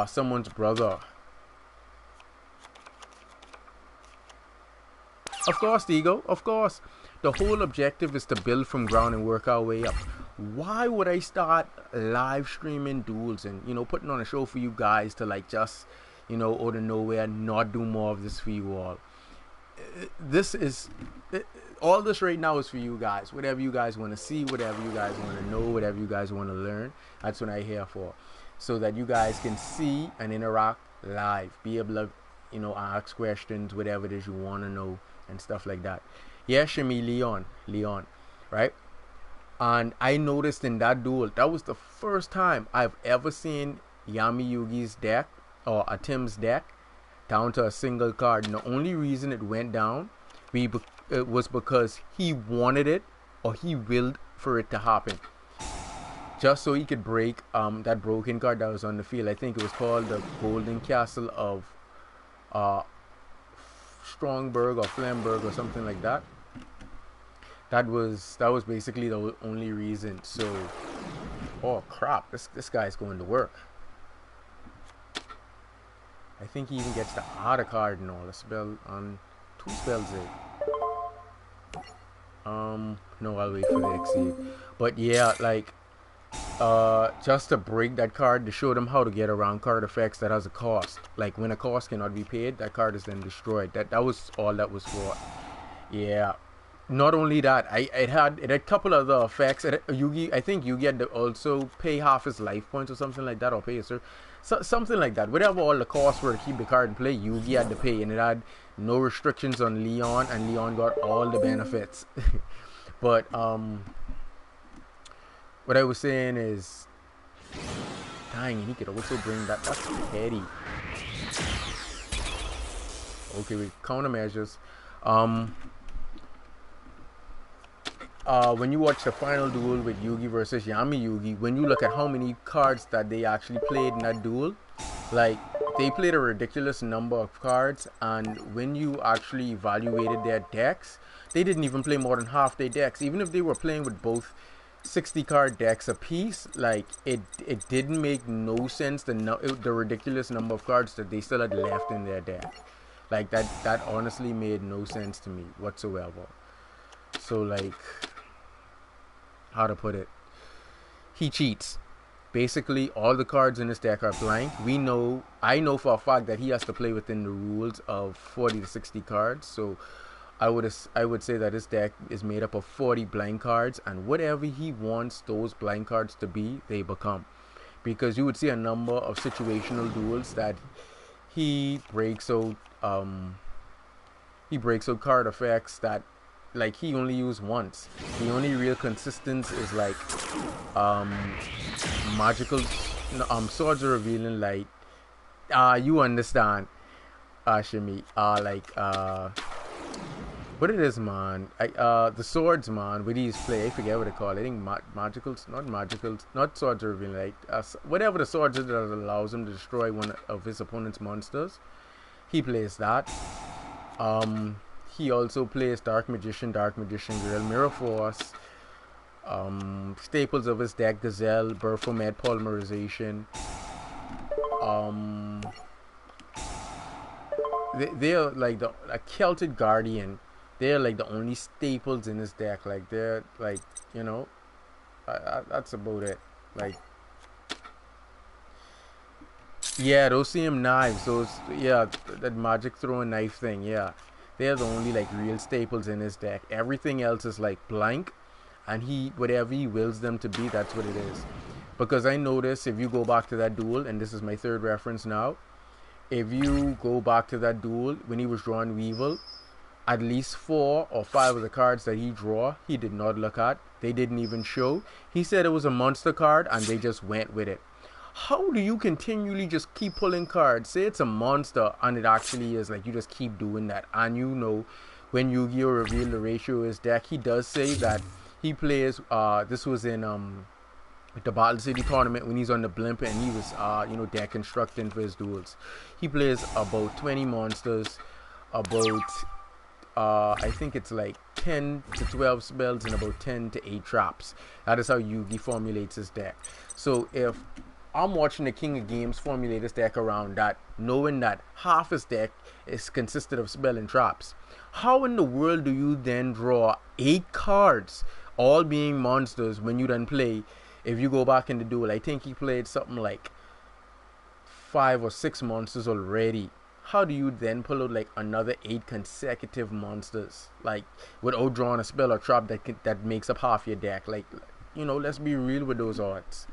someone's brother. Of course, Diego, of course. The whole objective is to build from ground and work our way up. Why would I start live streaming duels and, putting on a show for you guys to, like, just, out of nowhere not do more of this for you all? All this right now is for you guys. Whatever you guys want to see, whatever you guys want to know, whatever you guys want to learn, that's what I'm here for. So that you guys can see and interact live. Be able to, ask questions, whatever it is you want to know, and stuff like that. Yeah, Shimi, Leon, right? And I noticed in that duel, that was the first time I've ever seen Yami Yugi's deck, or Atim's deck, down to a single card. And the only reason it went down it was because he wanted it, or he willed for it to happen, just so he could break that broken card that was on the field. I think it was called the Golden Castle of Strongberg or Flemberg or something like that. That was basically the only reason. So, oh crap, this guy's going to work. I think he even gets to add a card and all. A spell on 2 spells it. No, I'll wait for the exceed. But yeah, like, just to break that card, to show them how to get around card effects that has a cost. Like, when a cost cannot be paid, that card is then destroyed. That was all that was for. Yeah. Not only that, it had a couple other effects. I think Yugi had to also pay half his life points or something like that, or pay a something like that. Whatever all the costs were to keep the card in play, Yugi had to pay, and it had no restrictions on Leon, and Leon got all the benefits. But what I was saying is, dang, he could also bring that. That's petty. Okay, with countermeasures. When you watch the final duel with Yugi versus Yami Yugi, when you look at how many cards that they actually played in that duel, like they played a ridiculous number of cards, and when you actually evaluated their decks, they didn't even play more than half their decks. Even if they were playing with both 60 card decks apiece, like it didn't make no sense the ridiculous number of cards that they still had left in their deck. Like that honestly made no sense to me whatsoever. So like, how to put it, he cheats. Basically all the cards in his deck are blank. I know for a fact that he has to play within the rules of 40 to 60 cards. So I would say that his deck is made up of 40 blank cards, and whatever he wants those blank cards to be, they become. Because you would see a number of situational duels that he breaks out card effects that like he only used once. The only real consistency is like magical swords of revealing light. You understand, Shimi. What it is, man. The swords, man, with these play, I forget what they call it. I think not swords of revealing light. Whatever the swords is that allows him to destroy one of his opponent's monsters. He plays that. He also plays Dark Magician Grill, Mirror Force, staples of his deck, Gazelle, Burfomet Polymerization. They're like a Celtic Guardian. They're like the only staples in his deck. Like they're like, you know, that's about it. Like, yeah, those same knives, that magic throwing knife thing, yeah. They're the only like real staples in his deck. Everything else is like blank, and whatever he wills them to be, that's what it is. Because I noticed if you go back to that duel, and this is my third reference now, if you go back to that duel when he was drawing Weevil, at least 4 or 5 of the cards that he did not look at. They didn't even show. He said it was a monster card, and they just went with it. How do you continually just keep pulling cards? Say it's a monster, and it actually is. Like, you just keep doing that. And you know, when Yu-Gi-Oh! Revealed the ratio of his deck, he does say that he plays, this was in the Battle City tournament when he's on the blimp, and he was, deck constructing for his duels. He plays about 20 monsters, about, I think it's like 10 to 12 spells, and about 10 to 8 traps. That is how Yugi formulates his deck. So if I'm watching the King of Games formulate his deck around that, knowing that half his deck is consisted of spell and traps, how in the world do you then draw 8 cards, all being monsters, when you then play, if you go back in the duel, I think he played something like 5 or 6 monsters already. How do you then pull out like another 8 consecutive monsters, like without drawing a spell or trap that makes up half your deck? Like, let's be real with those odds.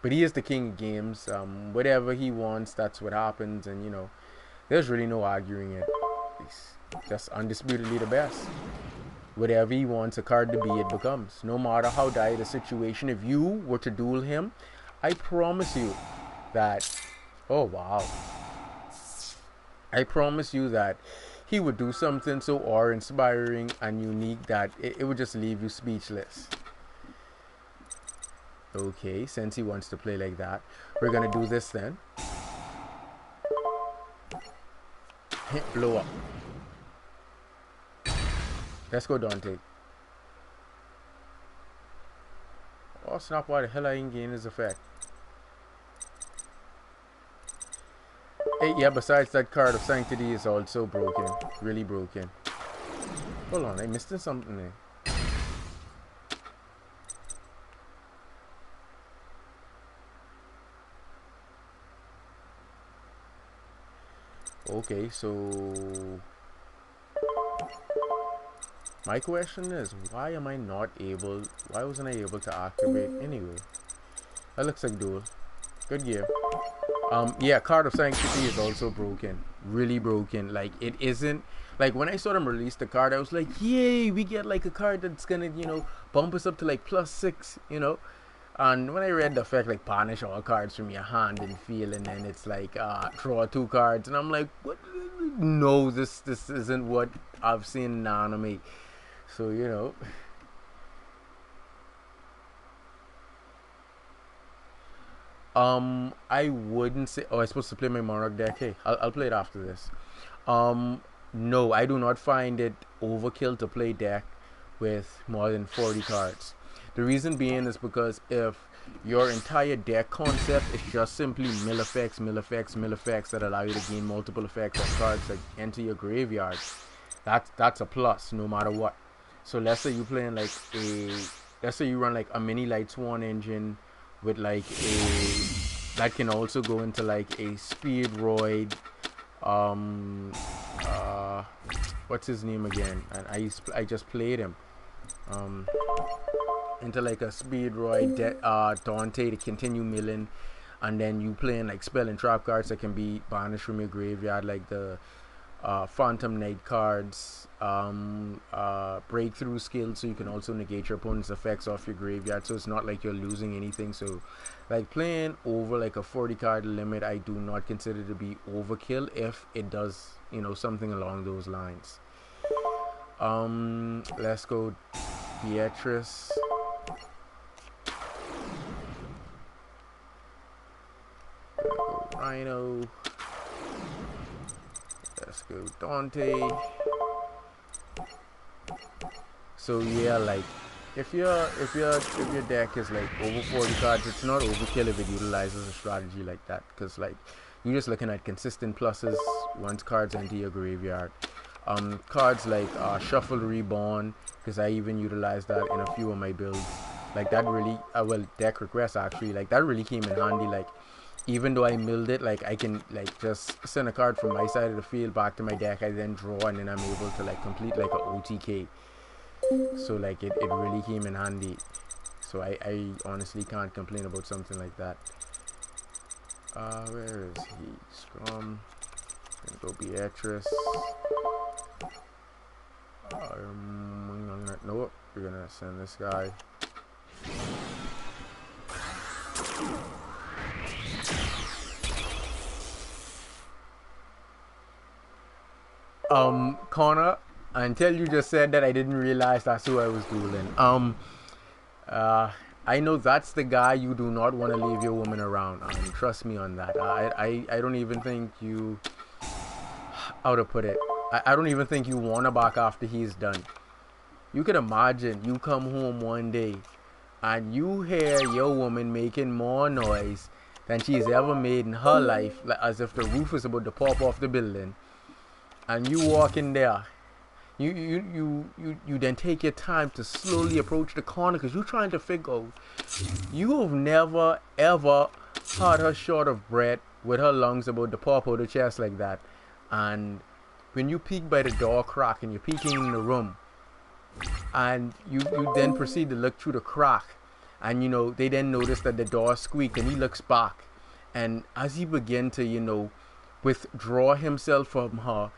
But he is the King of Games. Whatever he wants, that's what happens, and there's really no arguing it. He's just undisputedly the best. Whatever he wants a card to be, it becomes. No matter how dire the situation, if you were to duel him, I promise you that, oh wow, I promise you that he would do something so awe-inspiring and unique that it would just leave you speechless. Okay, since he wants to play like that, we're gonna do this then. Blow up. Let's go, Dante. Oh snap, why the hell I ain't gain his effect? Hey, yeah, besides that, card of Sanctity is also broken. Really broken. Hold on, I missed something there. Okay, so my question is, why wasn't I able to activate anyway? That looks like duel. Good game. Yeah, Card of Sanctity is also broken. Really broken. Like, it isn't. Like, when I saw them release the card, I was like, yay, we get like a card that's gonna, bump us up to like +6. And when I read the effect, like, banish all cards from your hand and feel, and then it's like, draw 2 cards, and I'm like, what? No, this isn't what I've seen in anime. So, I wouldn't say. Oh, I'm supposed to play my Monarch deck. Hey, I'll play it after this. Um, no, I do not find it overkill to play deck with more than 40 cards. The reason being is because if your entire deck concept is just simply mill effects that allow you to gain multiple effects on cards that enter your graveyard, that's a plus no matter what. So let's say you playing like let's say you run like a mini Light Swan engine with like that can also go into like a Speedroid, um uh what's his name again, and I just played him, um into like a Speedroid Dante to continue milling, and then you playing like spell and trap cards that can be banished from your graveyard, like the Phantom Knight cards, breakthrough skill, so you can also negate your opponent's effects off your graveyard, so it's not like you're losing anything. So like playing over like a 40 card limit, I do not consider to be overkill if it does something along those lines. Let's go Beatrice. Go Rhino. Let's go Dante. So yeah, like if your deck is like over 40 cards, it's not overkill if it utilizes a strategy like that, because like you're just looking at consistent pluses once cards enter your graveyard. Cards like Shuffle Reborn, because I even utilized that in a few of my builds. Like that really, well, deck request actually, like that really came in handy. Like even though I milled it, like I can like just send a card from my side of the field back to my deck. I then draw, and then I'm able to like complete like a OTK. So like it really came in handy. So I honestly can't complain about something like that. Where is he? Strom. Gonna go Beatrice. Nope, we're gonna send this guy. Connor, until you just said that, I didn't realize that's who I was dueling. I know that's the guy you do not want to leave your woman around. Trust me on that. I don't even think you, how to put it, I don't even think you want to back after he's done. You can imagine you come home one day and you hear your woman making more noise than she's ever made in her life, like as if the roof is about to pop off the building, and you walk in there. You then take your time to slowly approach the corner, because you're trying to figure out, you have never ever had her short of breath with her lungs about to pop out of the chest like that. And when you peek by the door crack and you're peeking in the room, and you then proceed to look through the crack, and they then notice that the door squeaked, and he looks back, and as he begin to withdraw himself from her,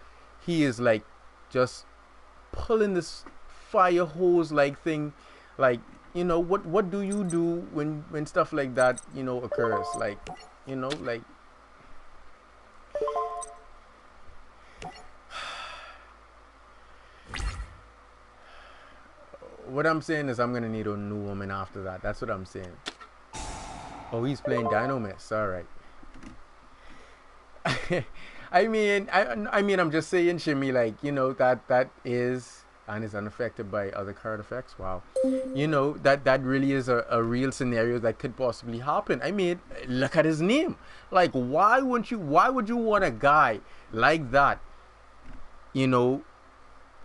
he is like just pulling this fire hose like thing, like what do you do when stuff like that occurs, like like what I'm saying is I'm gonna need a new woman after that. That's what I'm saying. Oh, he's playing Dynamis. All right. I mean, I'm just saying, Shimmy, like that is and is unaffected by other card effects. Wow, that really is a real scenario that could possibly happen. I mean, look at his name. Like, why would you want a guy like that?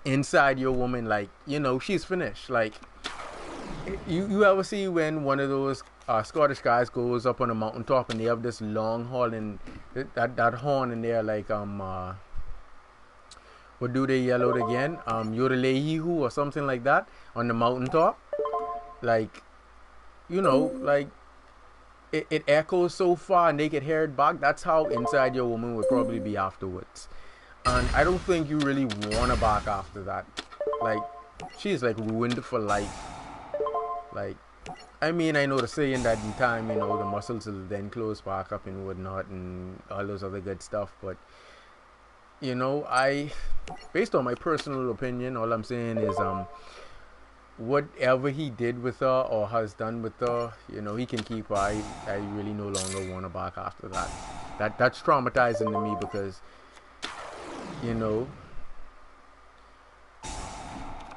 Inside your woman, like she's finished. Like, you ever see when one of those Scottish guys goes up on a mountaintop and they have this long horn, and that horn, and they're like what do they yell out again? Yodelehihu or something like that on the mountaintop. Like like it echoes so far and they could hear it back. That's how inside your woman would probably be afterwards. And I don't think you really want her back after that. Like, she's like ruined for life. Like, I mean, I know the saying that in time, the muscles will then close back up and whatnot and all those other good stuff. But, I, based on my personal opinion, all I'm saying is, whatever he did with her or has done with her, he can keep her. I really no longer want her back after that. That's traumatizing to me because, you know.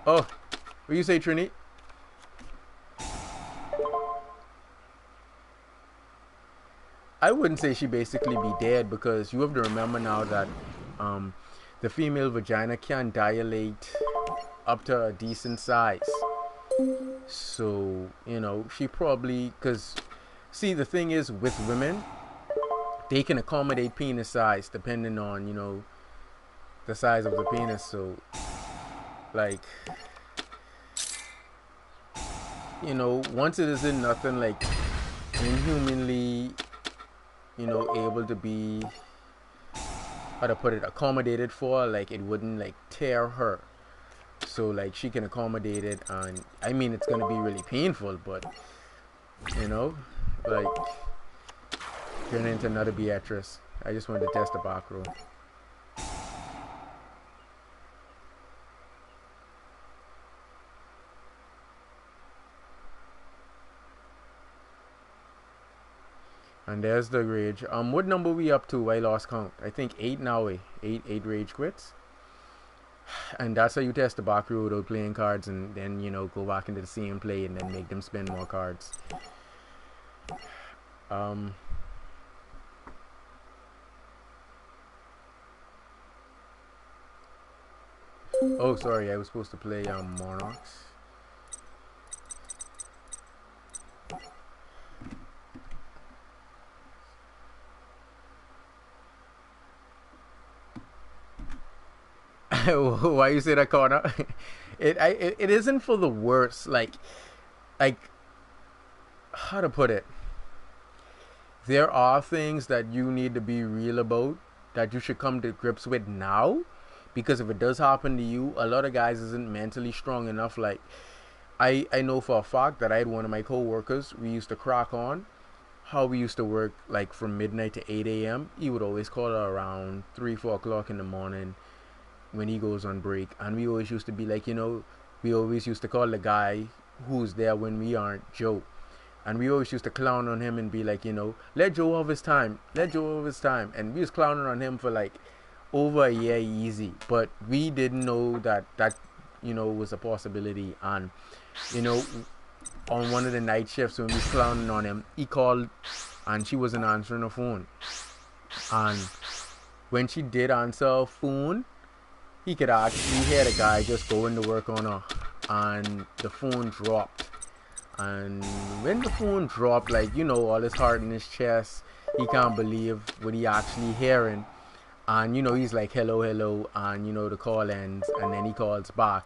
Oh, what you say, Trini? I wouldn't say she basically be dead because you have to remember now that um, the female vagina can dilate up to a decent size. So, she probably, because, see, the thing is with women, they can accommodate penis size depending on, the size of the penis. So, like, once it isn't nothing like inhumanly, able to be, how to put it, accommodated for, like, it wouldn't, like, tear her. So, like, she can accommodate it, and, I mean, it's gonna be really painful, but, like, turn into another Beatrice. I just wanted to test the back row. And there's the rage. What number we up to? I lost count. I think 8 now. Eight rage quits. And that's how you test the back row without playing cards, and then go back into the same play and then make them spend more cards. Oh, sorry, I was supposed to play Monarchs. Why you say that, Connor? It isn't for the worst. Like, how to put it? There are things that you need to be real about that you should come to grips with now, because if it does happen to you, a lot of guys isn't mentally strong enough. Like, I know for a fact that I had one of my co-workers, we used to crack on how we used to work like from midnight to 8 a.m. He would always call her around 3-4 o'clock in the morning when he goes on break, and we always used to be like, we always used to call the guy who's there when we aren't Joe, and we always used to clown on him and be like, let Joe have his time, and we was clowning on him for like over a year easy, but we didn't know that was a possibility. And on one of the night shifts when we was clowning on him, he called and she wasn't answering the phone, and when she did answer her phone, he could actually hear the guy just going to work on her, and the phone dropped. And when the phone dropped, like, all his heart in his chest, he can't believe what he actually hearing. And, he's like, hello, hello, and, the call ends, and then he calls back.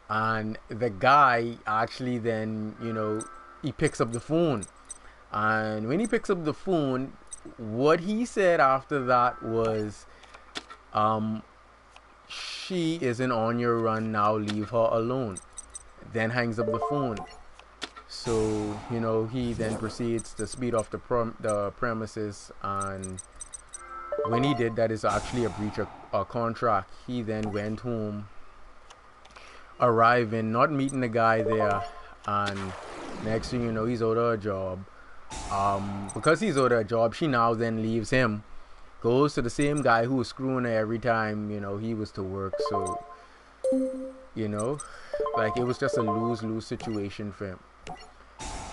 And the guy actually then, he picks up the phone. And when he picks up the phone, what he said after that was, she isn't on your run now, leave her alone. Then hangs up the phone. So, he then proceeds to speed off the premises, and when he did, that is actually a breach of a contract. He then went home, arriving, not meeting the guy there, and next thing you know, he's out of a job. Because he's out of a job, she now then leaves him, goes to the same guy who was screwing her every time, he was to work. So, like, it was just a lose-lose situation for him.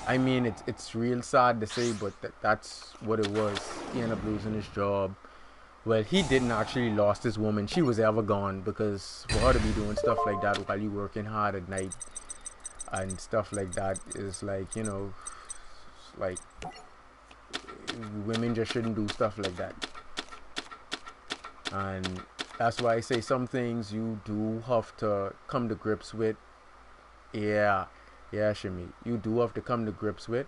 I mean, it's real sad to say, but that's what it was. He ended up losing his job. Well, he didn't actually lost his woman. She was ever gone, because for her to be doing stuff like that while you working hard at night and stuff like that is like, like, women just shouldn't do stuff like that. And that's why I say some things you do have to come to grips with. Yeah, Shimmy, you do have to come to grips with.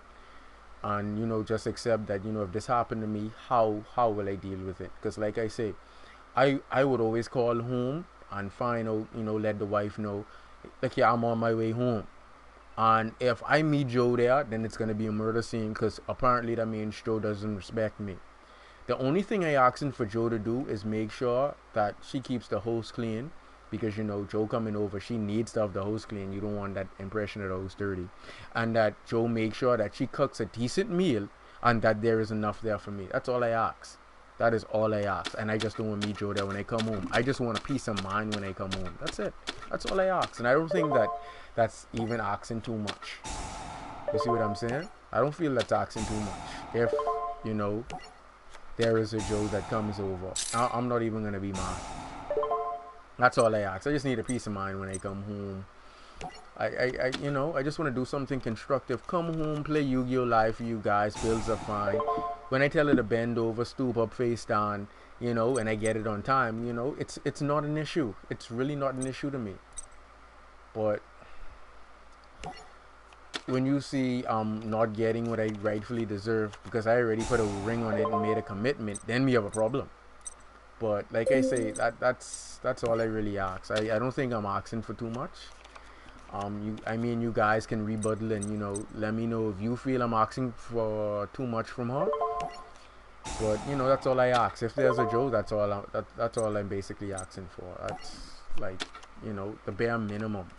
and just accept that if this happened to me, how will I deal with it? Because like I say, I would always call home and find out, let the wife know, like, yeah, I'm on my way home. And if I meet Joe there, then it's gonna be a murder scene, because apparently that means Joe doesn't respect me. The only thing I asking for Joe to do is make sure that she keeps the house clean, because Joe coming over, she needs to have the house clean. You don't want that impression of the house dirty, and that Joe make sure that she cooks a decent meal and that there is enough there for me. That's all I ask. That is all I ask, and I just don't want to meet Joe there when I come home. I just want a peace of mind when I come home. That's it. That's all I ask, and I don't think that that's even asking too much. You see what I'm saying? I don't feel that's asking too much. If you know there is a Joe that comes over, I'm not even gonna be mad. That's all I ask. I just need a peace of mind when I come home. I just want to do something constructive. Come home, play Yu-Gi-Oh! Live for you guys. Bills are fine. When I tell her to bend over, stoop up, face down, and I get it on time, it's not an issue. It's really not an issue to me. But when you see not getting what I rightfully deserve because I already put a ring on it and made a commitment, then we have a problem. But like I say, that's all I really ask. I don't think I'm asking for too much. You guys can rebuttal and let me know if you feel I'm asking for too much from her. But that's all I ask. If there's a Joe, that's all I'm basically asking for. That's like the bare minimum,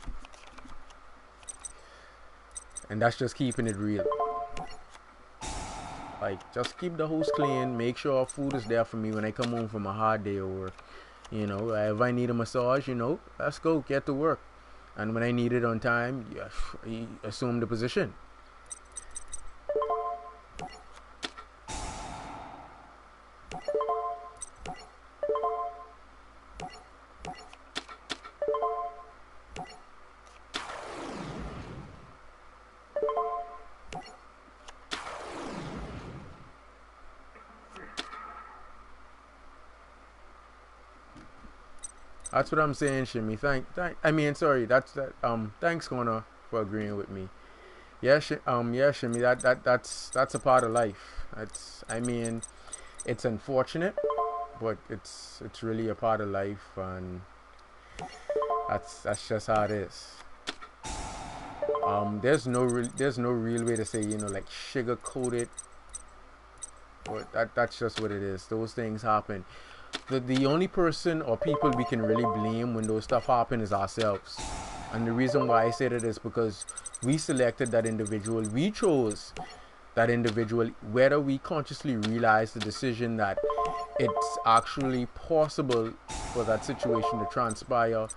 and that's just keeping it real. Like, just keep the house clean. Make sure food is there for me when I come home from a hard day of work. If I need a massage, let's go get to work. And when I need it on time, you assume the position. That's what I'm saying, Shimmy. Thanks, Connor, for agreeing with me. Yeah, Shimmy. That's a part of life. It's unfortunate, but it's really a part of life, and that's just how it is. There's no real way to say like sugarcoat it, but that's just what it is. Those things happen. The only person or people we can really blame when those stuff happen is ourselves. And the reason why I say that is because we selected that individual. We chose that individual, whether we consciously realize the decision that it's actually possible for that situation to transpire,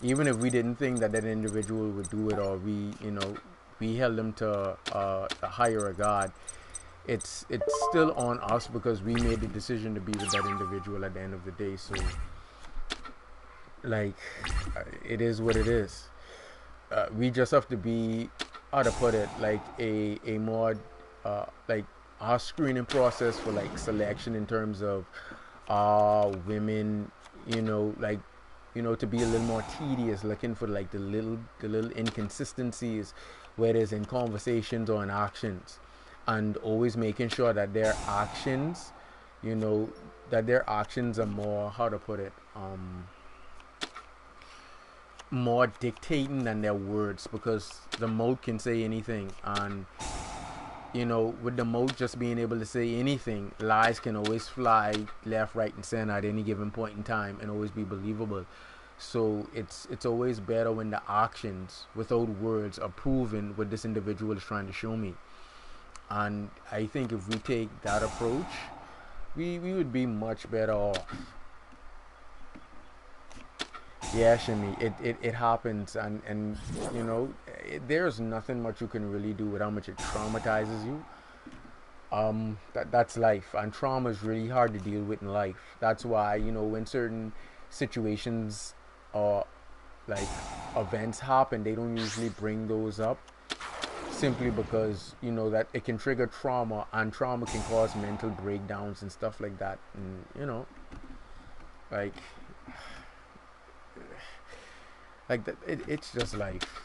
even if we didn't think that individual would do it, or we held them to a higher regard. It's still on us because we made the decision to be with that individual at the end of the day. So like, it is what it is. We just have to be, how to put it, like a more like our screening process for like selection in terms of women, to be a little more tedious, looking for like the little inconsistencies, whether it's in conversations or in actions, and always making sure that their actions, are more, how to put it, more dictating than their words, because the mouth can say anything, and with the mouth just being able to say anything, lies can always fly left, right, and center at any given point in time and always be believable. So it's always better when the actions without words are proven what this individual is trying to show me. And I think if we take that approach, we would be much better off. Yeah, Shimmy, it happens, and there's nothing much you can really do with how much it traumatizes you. That's life, and trauma is really hard to deal with in life. That's why when certain situations or like events happen, they don't usually bring those up, simply because that it can trigger trauma, and trauma can cause mental breakdowns and stuff like that, and like that, it's just life.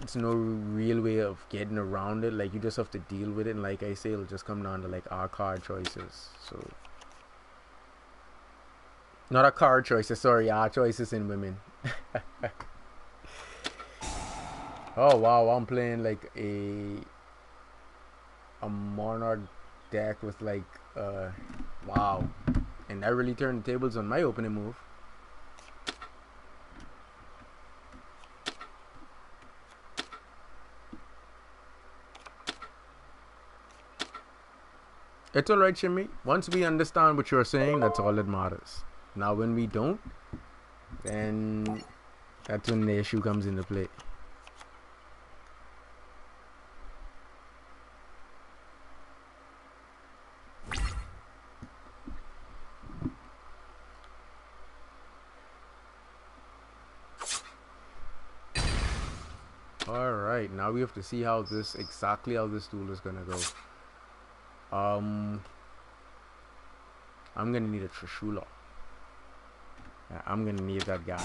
it's no real way of getting around it. Like, you just have to deal with it, and like I say, it'll just come down to like our card choices. So not our card choices, sorry, our choices in women. Oh wow, I'm playing like a monarch deck with like wow, and that really turned the tables on my opening move. It's alright, Shimmy. Once we understand what you're saying, that's all that matters. Now, when we don't, then that's when the issue comes into play. Alright, now we have to see how this, exactly how this duel is gonna go. I'm gonna need a Trishula. Yeah, I'm gonna need that guy.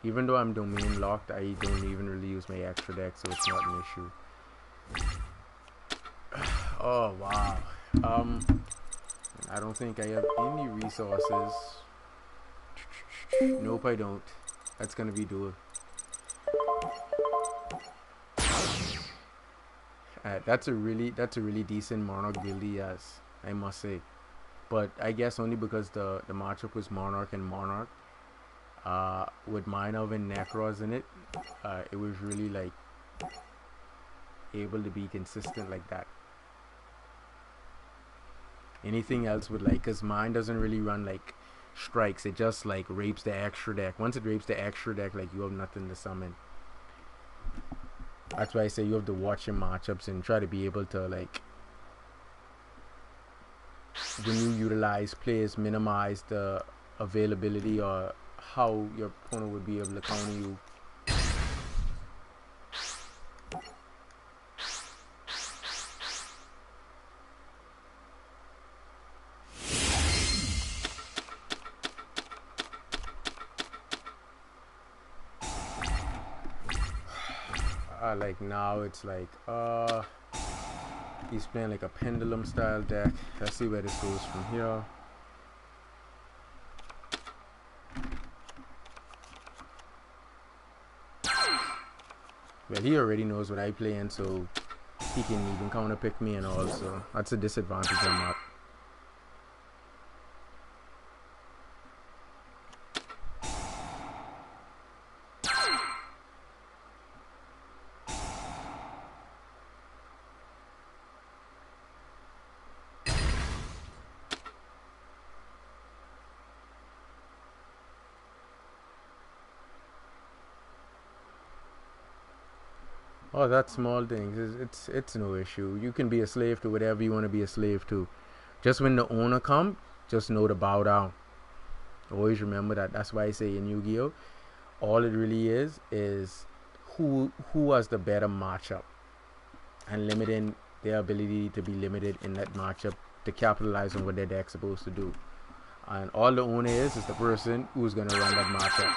Even though I'm domain locked, I don't even really use my extra deck, so it's not an issue. Oh wow. I don't think I have any resources. Nope, I don't. That's gonna be duel. That's a really decent Monarch buildy, yes, I must say. But I guess only because the matchup was Monarch and Monarch. With Minov and Necros in it, it was really like able to be consistent like that. Anything else would like, cause mine doesn't really run like strikes. It just like rapes the extra deck. Once it rapes the extra deck, like you have nothing to summon. That's why I say you have to watch your matchups and try to be able to, like, when you utilize players, minimize the availability or how your opponent would be able to counter you. Like now it's like he's playing like a pendulum style deck. Let's see where this goes from here. Well, he already knows what I play in, so he can even counter pick me and all, so that's a disadvantage I'm at. Oh, that's small things. It's no issue. You can be a slave to whatever you want to be a slave to. Just when the owner come, just know to bow down. Always remember that. That's why I say in Yu-Gi-Oh, all it really is who has the better matchup, and limiting their ability to be limited in that matchup to capitalize on what their deck's supposed to do. And all the owner is the person who's gonna run that matchup.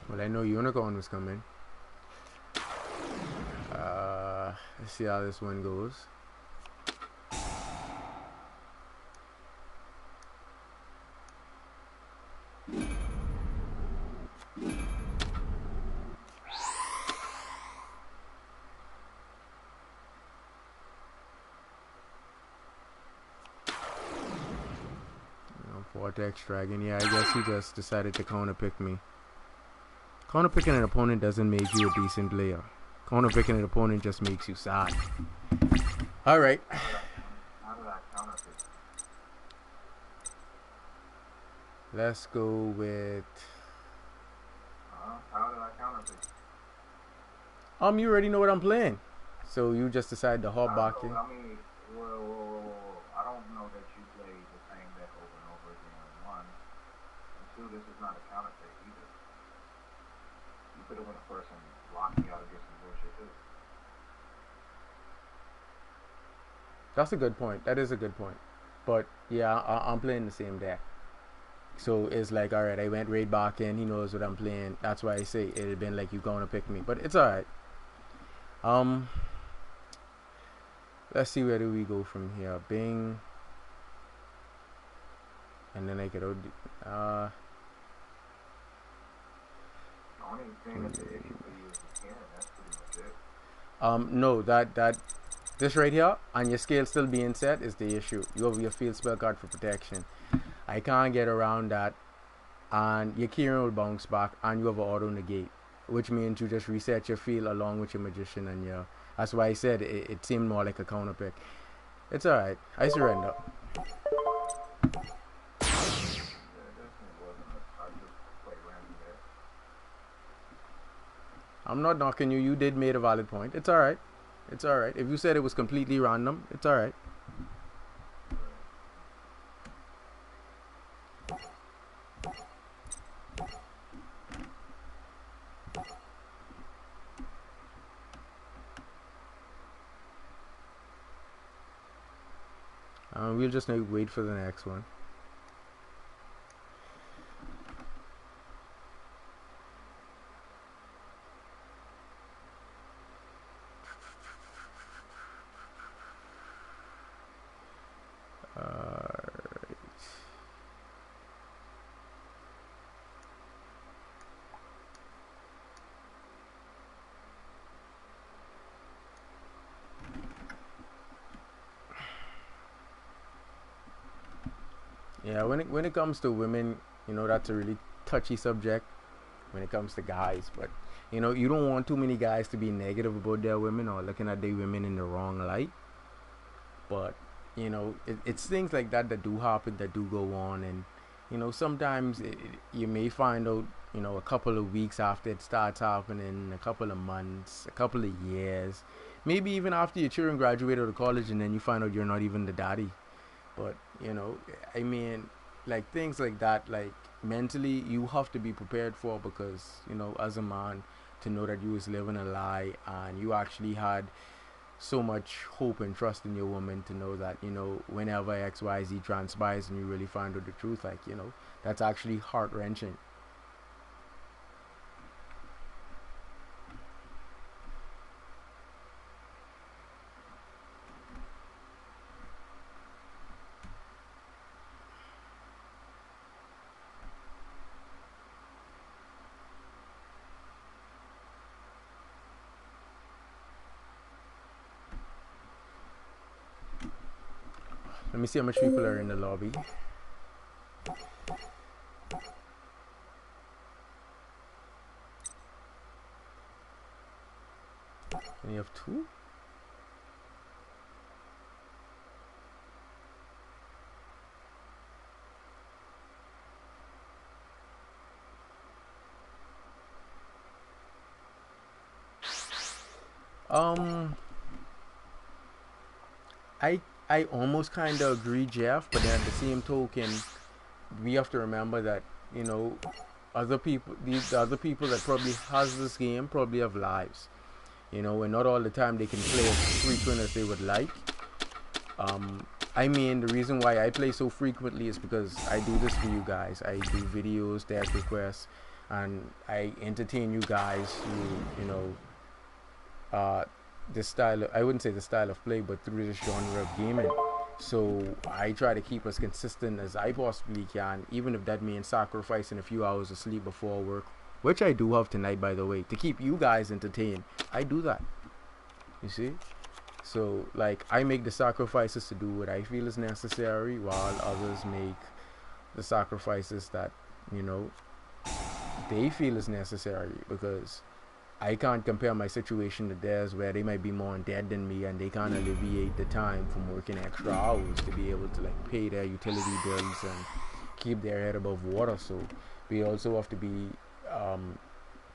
Well, I know Unicorn was coming. Let's see how this one goes. Vortex Dragon, yeah, I guess he just decided to counter pick me. Counter picking an opponent doesn't make you a decent player. Counter picking an opponent just makes you sad. All right. How did I counterfeit? Let's go with. How did I counterfeit? You already know what I'm playing, so you just decide to hop I don't back know. in. I mean, I don't know that you play the same deck over and over again. One and two, this is not a counterfeit either. You could have went first and locked me out of some bullshit too. That's a good point. That is a good point. But yeah, I'm playing the same deck. So it's like, all right, I went right back in. He knows what I'm playing. That's why I say it had been like you going to pick me. But it's all right. Um, let's see where do we go from here. Bing, and then I could. The only thing that's an issue for you is the skin. That's pretty much it. No, that this right here and your scale still being set is the issue. You have your field spell card for protection. I can't get around that, and your keyring will bounce back, and you have an auto negate, which means you just reset your field along with your magician and your. That's why I said it seemed more like a counter pick. It's all right. I surrender. Yeah, it definitely wasn't. I just played random there. I'm not knocking you. You did made a valid point. It's all right. It's all right. If you said it was completely random, it's all right. We'll just wait for the next one. Yeah, when it comes to women, that's a really touchy subject when it comes to guys. But you don't want too many guys to be negative about their women or looking at their women in the wrong light. But it's things like that that do happen, that do go on, and sometimes you may find out a couple of weeks after it starts happening, a couple of months, a couple of years, maybe even after your children graduate out of college, and then you find out you're not even the daddy. But I mean, like things like that, like mentally you have to be prepared for, because as a man, to know that you was living a lie and you actually had so much hope and trust in your woman, to know that whenever XYZ transpires and you really find out the truth, like that's actually heart-wrenching. Let me see how much people are in the lobby. And you have two. um I I almost kind of agree, Jeff, but then at the same token, we have to remember that you know other people, these other people that probably has this game probably have lives, and not all the time they can play as frequent as they would like. Um, I mean, the reason why I play so frequently is because I do this for you guys. I do videos, deck requests, and I entertain you guys through, uh, this style. I wouldn't say the style of play, but through this genre of gaming. So I try to keep as consistent as I possibly can, even if that means sacrificing a few hours of sleep before work, which I do have tonight, by the way, to keep you guys entertained. I do that. You see? So, like, I make the sacrifices to do what I feel is necessary, while others make the sacrifices that, you know, they feel is necessary. Because I can't compare my situation to theirs where they might be more in debt than me and they can't alleviate the time from working extra hours to be able to like pay their utility bills and keep their head above water. So we also have to be um,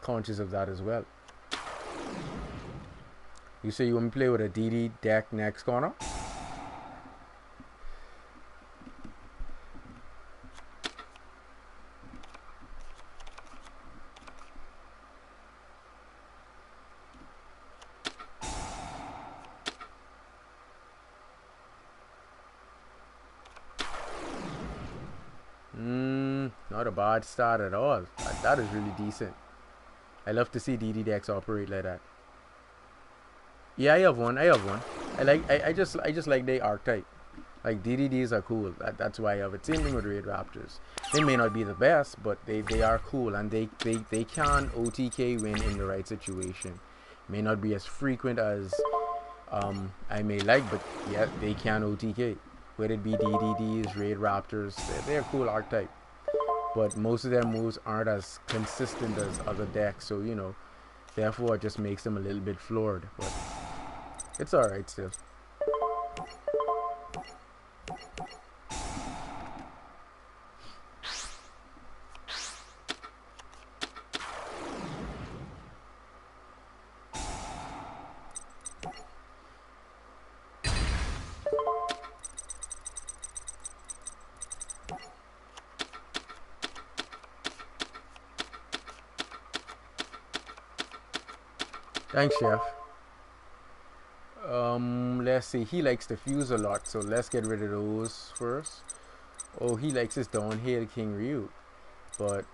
conscious of that as well. You say you want me to play with a DD deck next corner? Not a bad start at all. That is really decent. I love to see DD decks operate like that. Yeah, I have one. I have one. I just like the archetype. Like DDDs are cool. That's why I have it. Same thing with Raid Raptors. They may not be the best, but they are cool and they can OTK win in the right situation. May not be as frequent as I may like, but yeah, they can OTK. Whether it be DDDs, Raid Raptors, they're a cool archetype. But most of their moves aren't as consistent as other decks, so therefore it just makes them a little bit floored. But it's alright still. Thanks, Chef. Let's see. He likes to fuse a lot, so let's get rid of those first. Oh, he likes his downhill King Ryu, but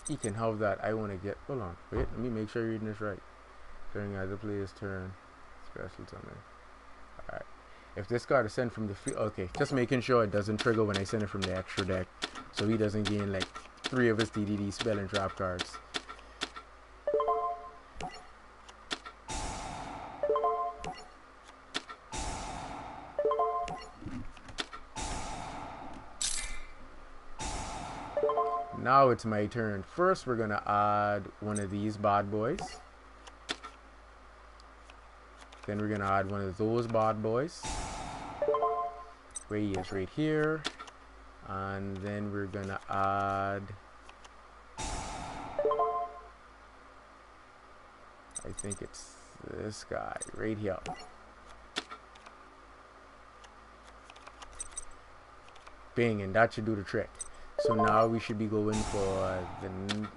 he can have that. I want to get. Hold on. Wait. Let me make sure you're reading this right. During either player's turn, special summon. All right. If this card is sent from the field, okay, just making sure it doesn't trigger when I send it from the extra deck, so he doesn't gain like 3 of his DDD spell and trap cards. Now it's my turn. First, we're gonna add one of these bad boys. Then we're gonna add one of those bad boys. Where he is, right here. And then we're gonna add, I think it's this guy right here. Bing, and that should do the trick. So now we should be going for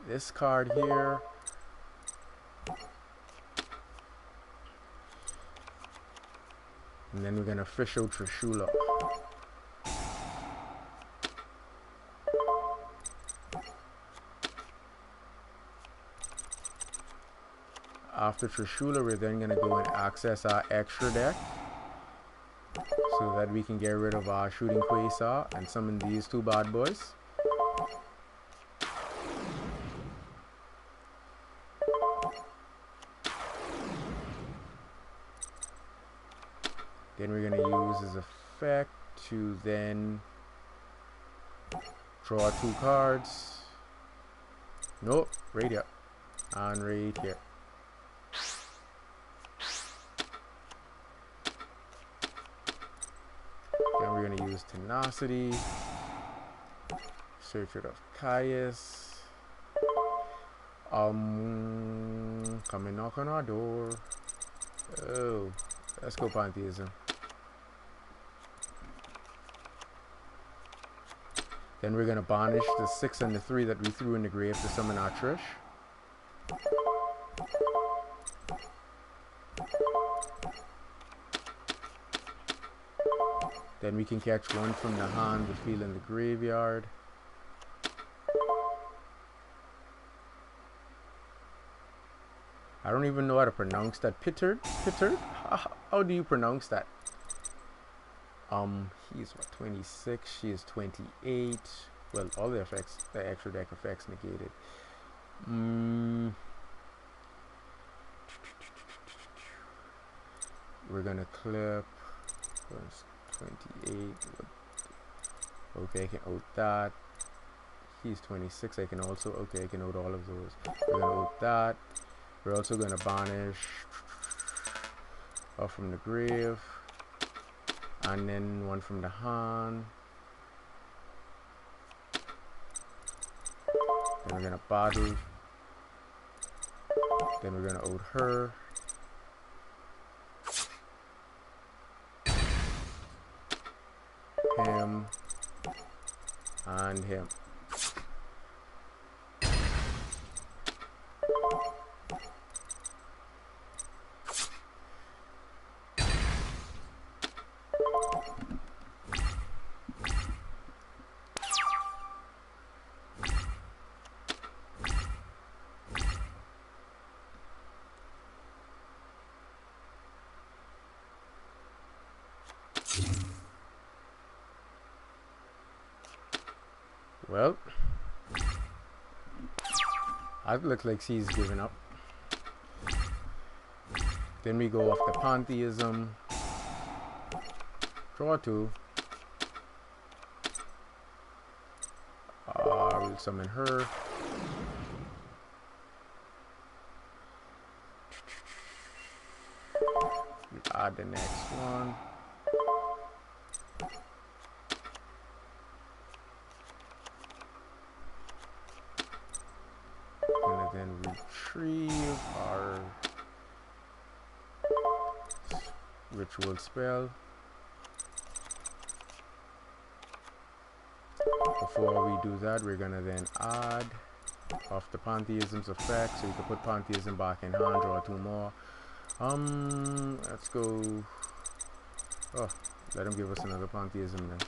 this card here. And then we're gonna fish out Trishula. After Trishula, we're then gonna go and access our extra deck so that we can get rid of our shooting Quasar and summon these 2 bad boys. Then we're going to use his effect to then draw 2 cards. Nope, right here. And right here. Then we're going to use Tenacity. Secret of Caius. Come and knock on our door. Oh, let's go Pantheism. Then we're going to banish the 6 and the 3 that we threw in the grave to summon our Trish. Then we can catch 1 from the hand, the field, and the graveyard. I don't even know how to pronounce that. Pittard? Pittard? How do you pronounce that? He's what, 26, she is 28. Well, all the effects, the extra deck effects negated. We're gonna clip 28. Okay, I can out that. He's 26, I can also, okay, I can out all of those. We're gonna out that. We're also going to banish off from the grave, and then one from the hand. Then we're going to battle. Then we're going to out her. Him. And him. Well, that looks like she's giving up. Then we go off the pantheism. Draw 2. We'll summon her. We'll add the next one. Gonna then retrieve our ritual spell. Before we do that, we're gonna then add off the pantheism's effect, so we can put pantheism back in hand, draw 2 more. Let's go. Oh, let him give us another pantheism then.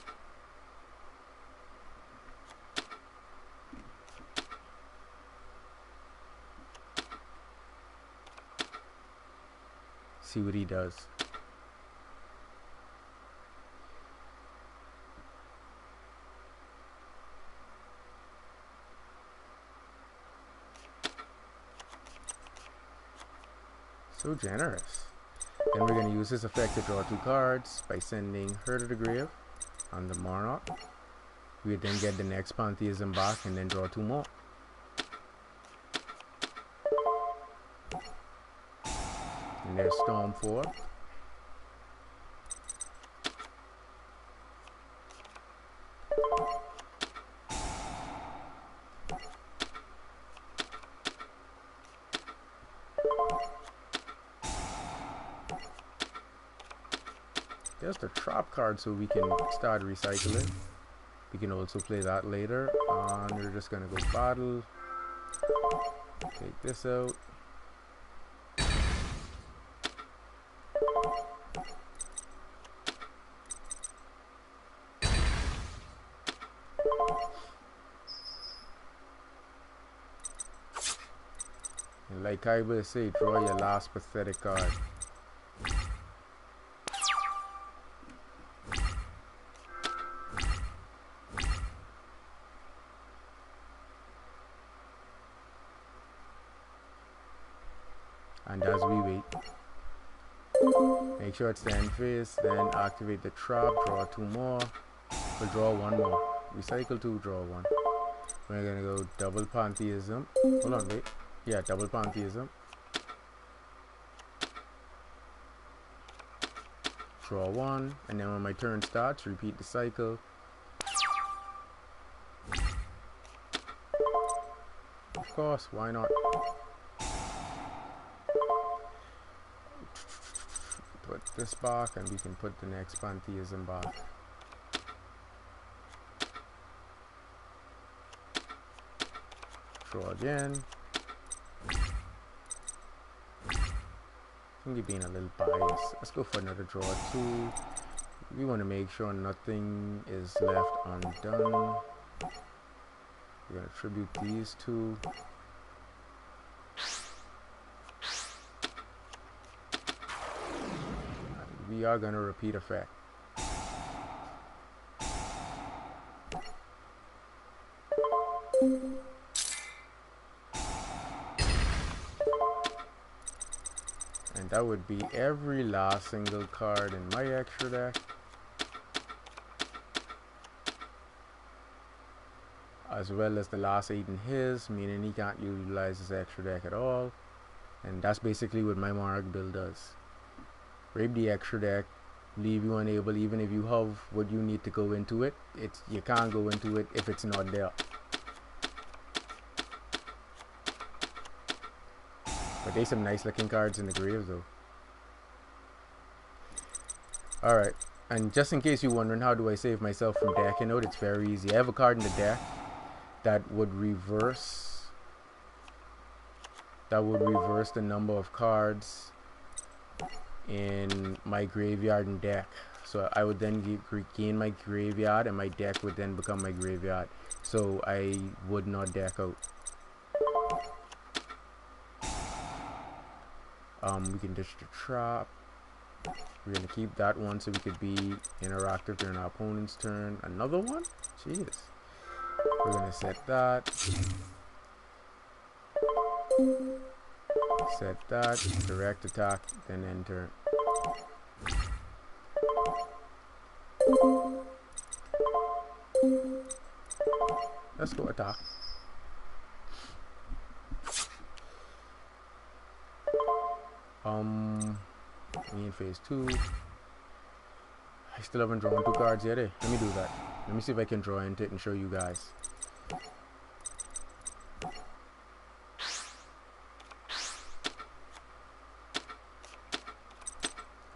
See what he does. So generous. Then we're going to use this effect to draw 2 cards by sending her to the grave on the Monarch. We would then get the next pantheism back and then draw 2 more. And there's Storm 4. There's the trap card, so we can start recycling. We can also play that later. And we're just gonna go battle. Take this out. And like I will say, draw your last pathetic card. And as we wait, make sure it's the end phase, then activate the trap, draw 2 more. We'll draw 1 more. Recycle 2, draw 1. We're gonna go double pantheism. Hold on, wait. Yeah, double pantheism. Draw 1, and then when my turn starts, repeat the cycle. Of course, why not? Put this back, and we can put the next pantheism back. Draw again. I think you're being a little biased. Let's go for another draw 2. We want to make sure nothing is left undone. We're going to tribute these 2. We are going to repeat effect. And that would be every last single card in my extra deck, as well as the last 8 in his, meaning he can't utilize his extra deck at all. And that's basically what my Monarch build does. Rape the extra deck, leave you unable even if you have what you need to go into it. You can't go into it if it's not there. But there's some nice looking cards in the grave though. Alright, and just in case you're wondering how do I save myself from decking out, it's very easy. I have a card in the deck that would reverse the number of cards in my graveyard and deck. So I would then regain my graveyard and my deck would then become my graveyard. So I would not deck out. We can ditch the trap. We're going to keep that one so we could be interactive during our opponent's turn. Another one? Jeez. We're going to set that. Set that. Direct attack. Then end turn. Let's go attack. Me in phase 2. I still haven't drawn 2 cards yet, eh? Let me do that. Let me see if I can draw into it and show you guys.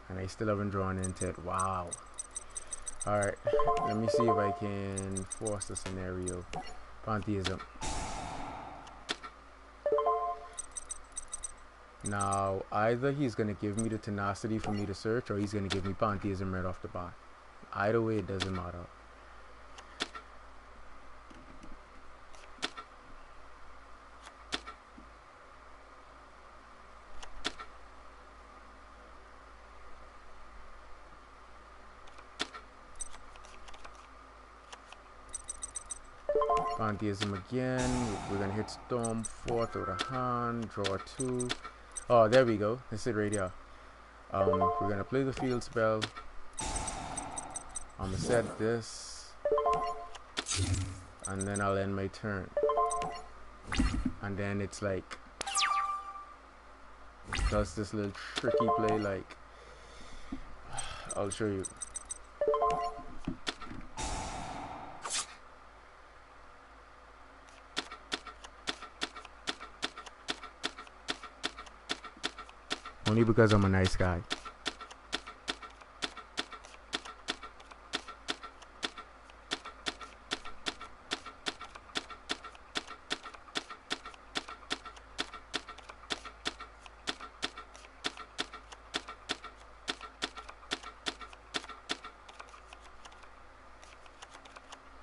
And I still haven't drawn into it. Wow. Alright, let me see if I can force the scenario. Pantheism. Now, either he's going to give me the tenacity for me to search, or he's going to give me Pantheism right off the bat. Either way, it doesn't matter. Pantheism again. We're going to hit Storm 4 through the hand, draw 2. Oh, there we go. That's it right here. We're gonna play the field spell. I'm gonna set this, and then I'll end my turn. And then it's like does this little tricky play. Like I'll show you. Only because I'm a nice guy.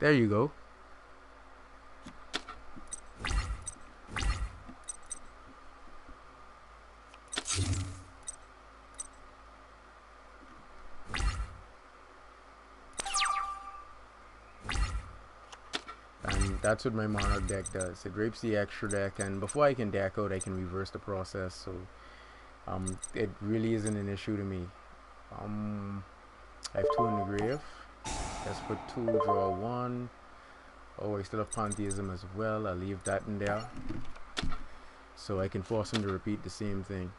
There you go. And that's what my Monarch deck does. It rapes the extra deck, and before I can deck out, I can reverse the process. So it really isn't an issue to me. I have 2 in the grave. Let's put 2, draw 1. Oh, I still have Pantheism as well. I'll leave that in there, so I can force him to repeat the same thing.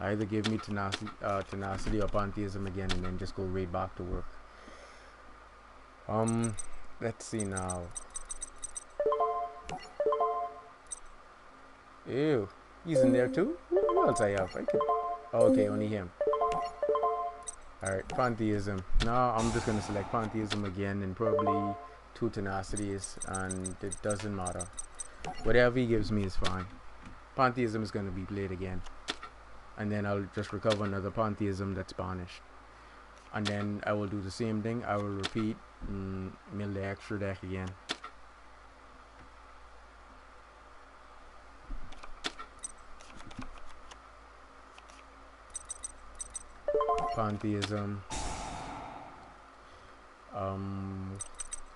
Either give me tenacity or Pantheism again, and then just go right back to work. Let's see now. Ew, he's in there too? Who else I have? Okay, only him. Alright, Pantheism. Now I'm just gonna select Pantheism again and probably 2 tenacities, and it doesn't matter. Whatever he gives me is fine. Pantheism is gonna be played again. And then I'll just recover another Pantheism that's banished. And then I will do the same thing. I will repeat, mill the extra deck again. Pantheism.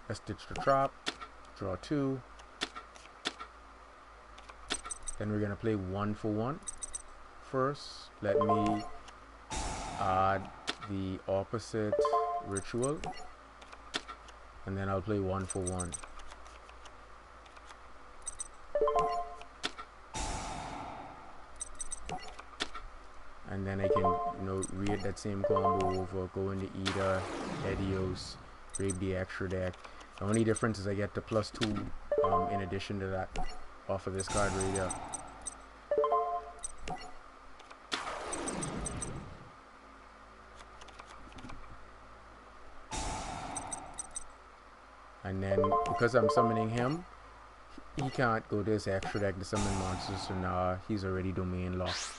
Let's ditch the trap. Draw 2. Then we're gonna play 1 for 1. First, let me add the opposite ritual, and then I'll play 1 for 1. and then I can, you know, read that same combo over, go into Eda, Edios, grab the extra deck. The only difference is I get the +2 in addition to that off of this card right here. And then because I'm summoning him, he can't go to his extra deck to summon monsters, so now he's already domain locked.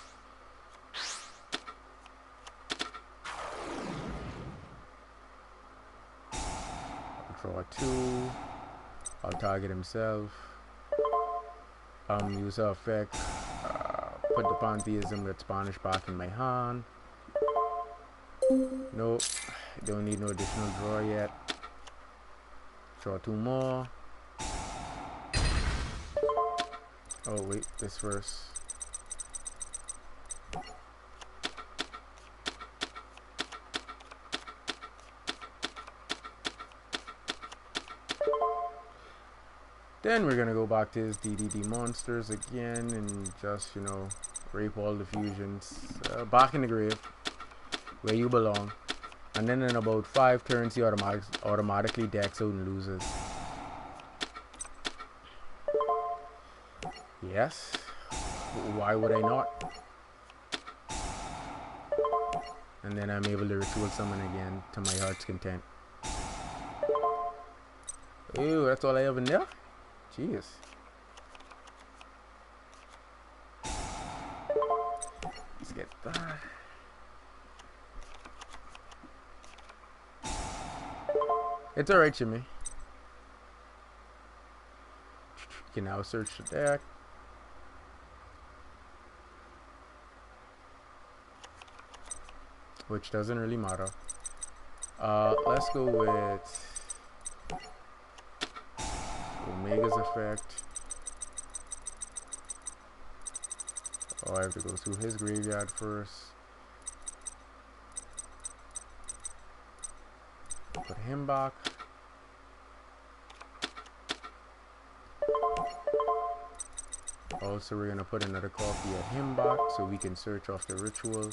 Draw 2. I'll target himself. Use her effect. Put the Pantheism with Spanish back in my hand. Nope. Don't need no additional draw yet. Draw 2 more. Oh wait, this first. Then we're gonna go back to his DDD monsters again and just, you know, rape all the fusions. Back in the grave, where you belong. And then in about 5 turns, he automatically decks out and loses. Yes. Why would I not? And then I'm able to ritual summon again to my heart's content. Ooh, that's all I have in there? Jeez. Let's get that. It's alright, Jimmy. You can now search the deck. Which doesn't really matter. Let's go with Omega's effect. Oh, I have to go through his graveyard first. Put him back. Also, we're gonna put another copy of him back so we can search off the ritual.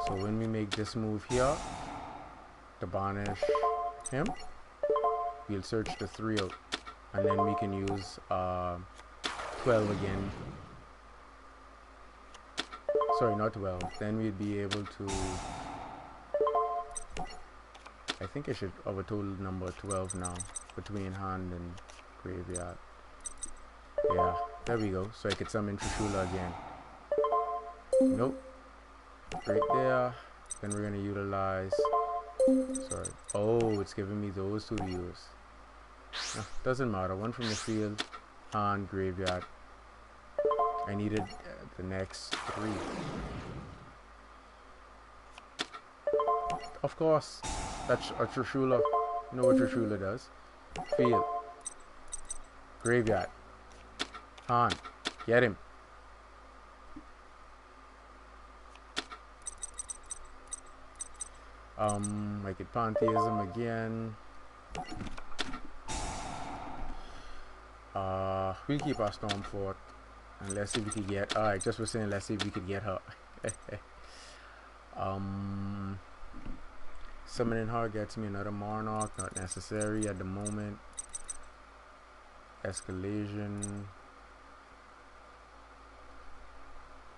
So when we make this move here to banish him, we'll search the 3 out, and then we can use 12 again. Sorry, not 12. Then we'd be able to, I think I should have a total number 12 now between hand and graveyard. Yeah, there we go. So I could summon Trishula again. Nope. Right there. Then we're gonna utilize, sorry, oh, it's giving me those 2 to use. Doesn't matter. 1 from the field, hand, graveyard. I needed the next 3. Of course, that's a Trishula. You know what Trishula does? Field, graveyard, hand, get him. I could Pantheism again. We'll keep our Stormfort. And let's see if we could get, alright, just for saying, let's see if we could get her. Summoning her gets me another Monarch, not necessary at the moment. Escalation.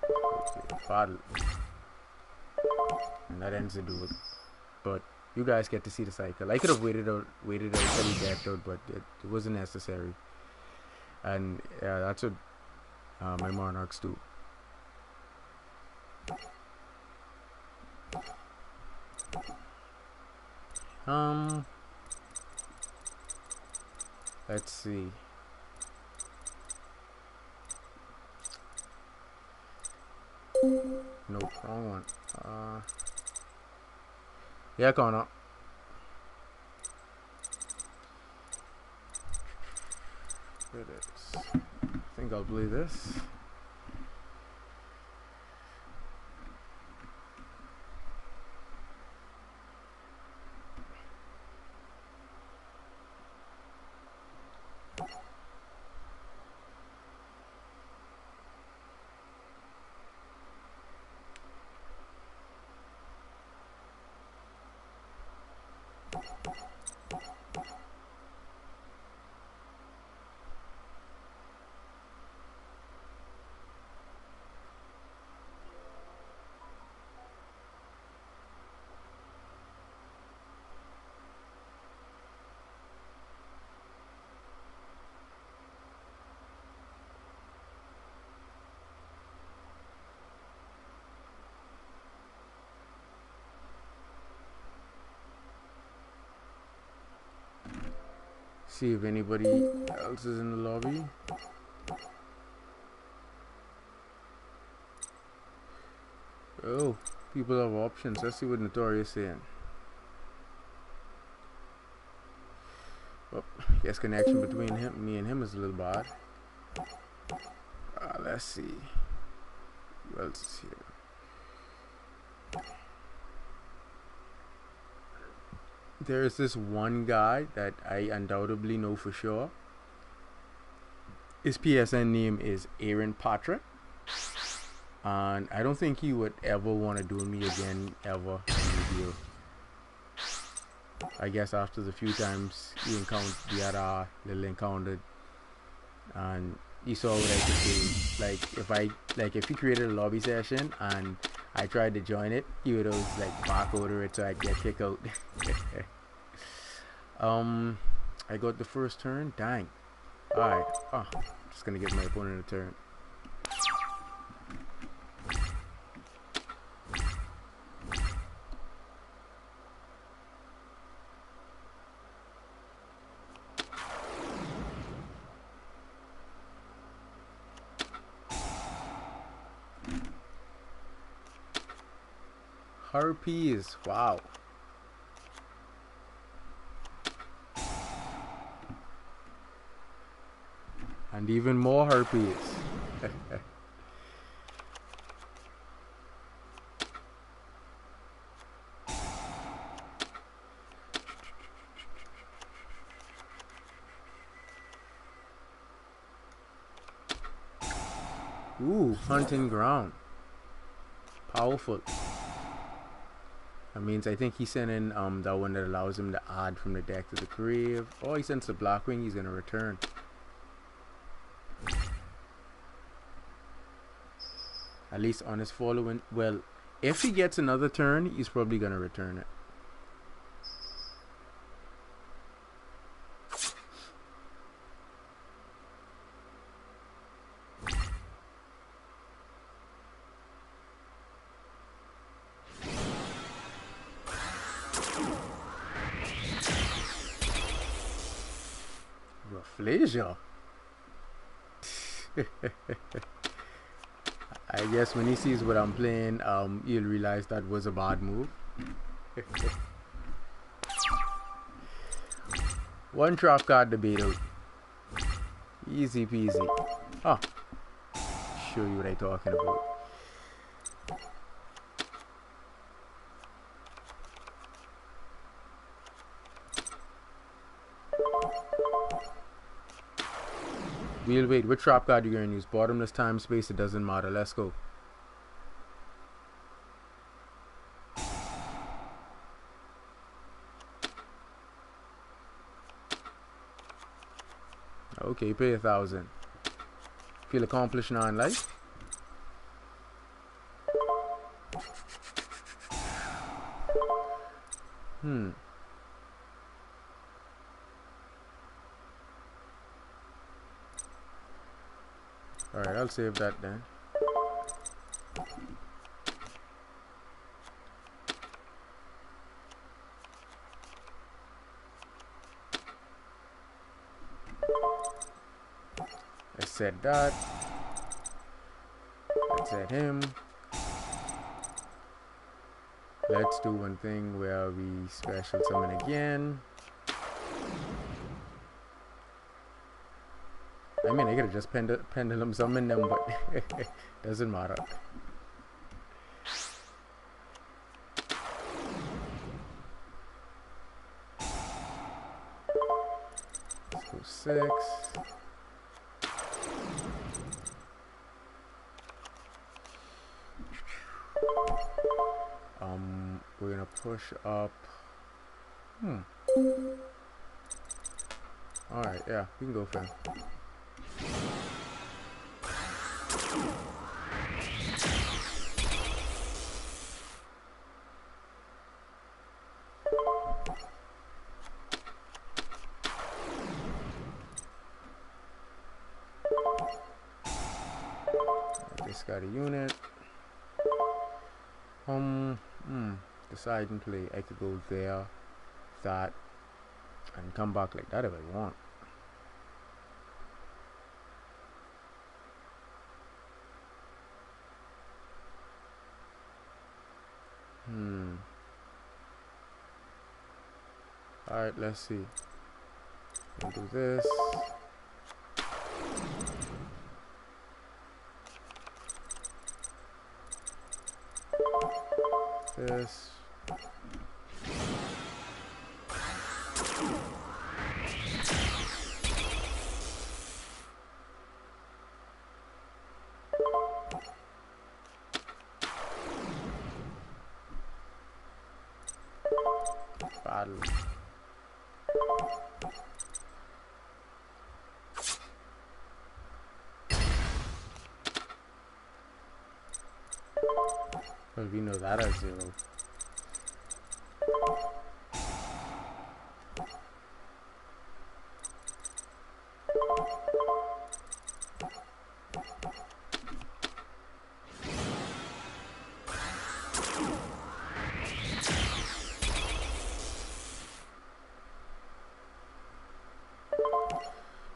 Okay, battle. And that ends the duel. But you guys get to see the cycle. I could have waited out until he decked out, but it wasn't necessary. And yeah, that's what my Monarchs do. Let's see. Nope, wrong one. Yeah, Connor. Here it is. I think I'll play this. See if anybody else is in the lobby. Oh, people have options. Let's see what Notorious is saying. Oh, guess connection between me and him is a little bad. Let's see. Who else is here? There is this one guy that I undoubtedly know for sure. His PSN name is Aaron Patrick. And I don't think he would ever want to duel me again, ever in the deal. I guess after the few times he encountered, we had our little encounter, and he saw what I could do. Like if he created a lobby session and I tried to join it, he would always like bark over it so I'd get kicked out. I got the first turn. Dang. Alright. Oh, just gonna give my opponent a turn. Harpies. Wow. And even more harpies. Ooh, hunting ground. Powerful. That means I think he sent in that one that allows him to add from the deck to the grave. Oh, he sends the Blackwing, he's gonna return. At least on his following. Well, if he gets another turn, he's probably gonna return it. Rafflesia. I guess when he sees what I'm playing, he'll realize that was a bad move. One trap card to beat out. Easy peasy. Oh, show you what I'm talking about. We'll wait. What trap card you gonna use? Bottomless time space. It doesn't matter. Let's go. Okay, pay 1,000. Feel accomplished now in life. Alright, I'll save that then. I said that. I said him. Let's do one thing where we special summon again. I mean, I could've just pendulum summon them, but doesn't matter. Let's go 6. We're gonna push up Hmm. Alright, yeah, we can go for him. I just got a unit. Hmm. Decide and play. I could go there, that, and come back like that if I want. Hmm. Alright, let's see. We'll do this. This. Battle. Well, we know that as 0.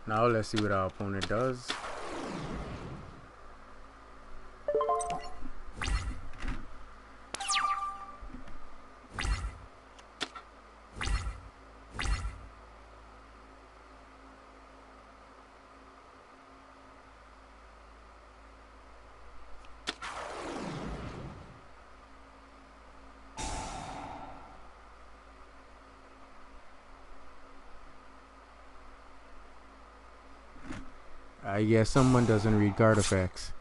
Now let's see what our opponent does. I guess someone doesn't read card effects.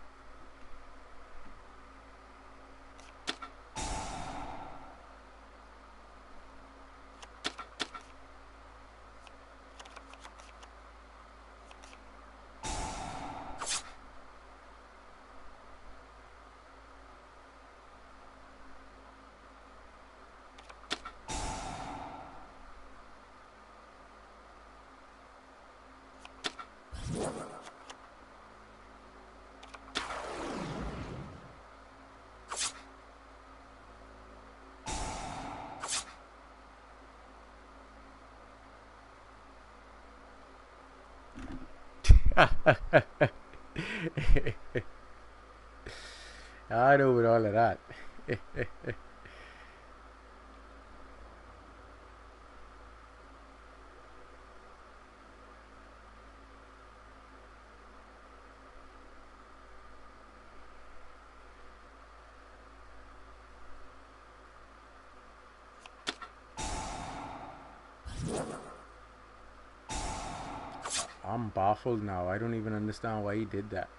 I know with all of that. I'm baffled now. I don't even understand why he did that.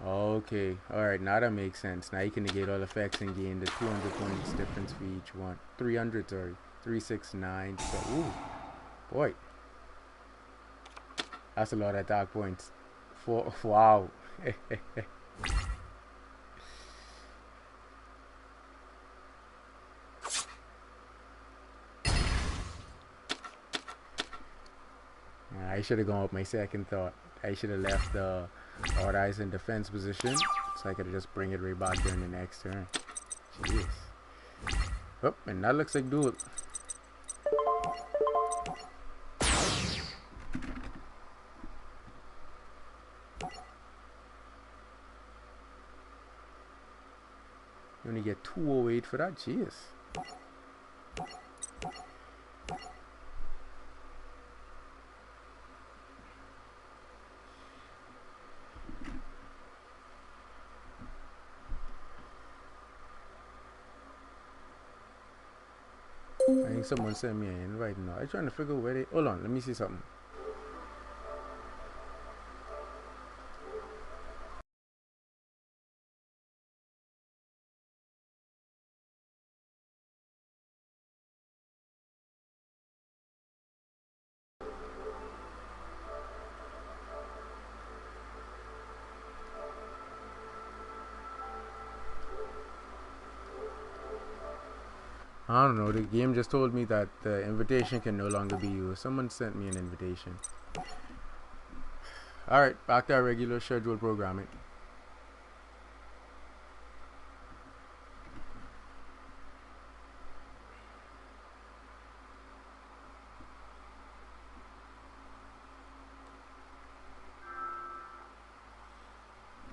Okay, alright, now that makes sense. Now you can negate all effects and gain the 200 points difference for each one. 300, sorry. 369. So, ooh, boy. That's a lot of attack points. Wow. I should have gone with my second thought. I should have left the Odd Eyes in defense position so I could just bring it right back during the next turn. Jeez. Oh, and that looks like duel. You only get 208 for that? Jeez. I think someone sent me an invite now. I'm trying to figure out where they... Hold on, let me see something. I don't know. The game just told me that the invitation can no longer be used. Someone sent me an invitation. Alright, back to our regular scheduled programming.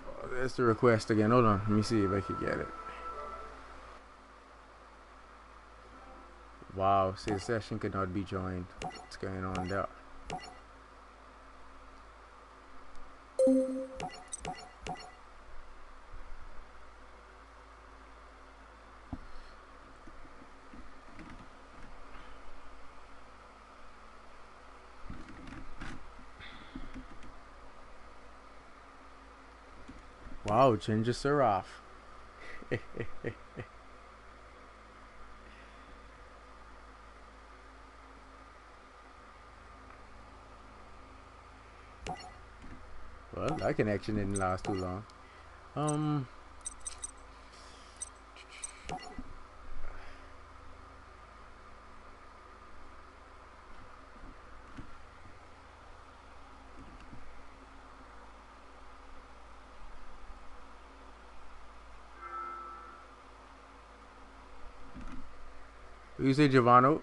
Oh, there's the request again. Hold on. Let me see if I can get it. Wow, see, the session could not be joined. What's going on there? Wow, Ginger Seraph. Well, that connection didn't last too long. You say Giovanno?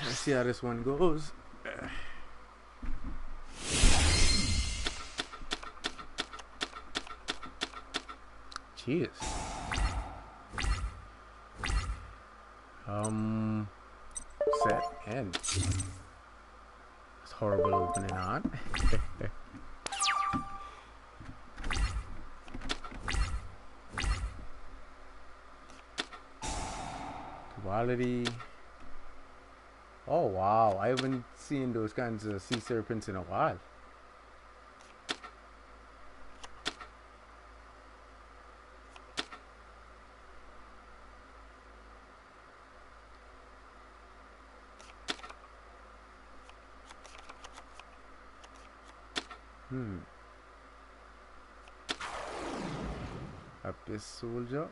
Let's see how this one goes. Jeez. Set end. It's horrible opening on. Quality. Oh wow, I haven't seen those kinds of sea serpents in a while. Abyss Soldier.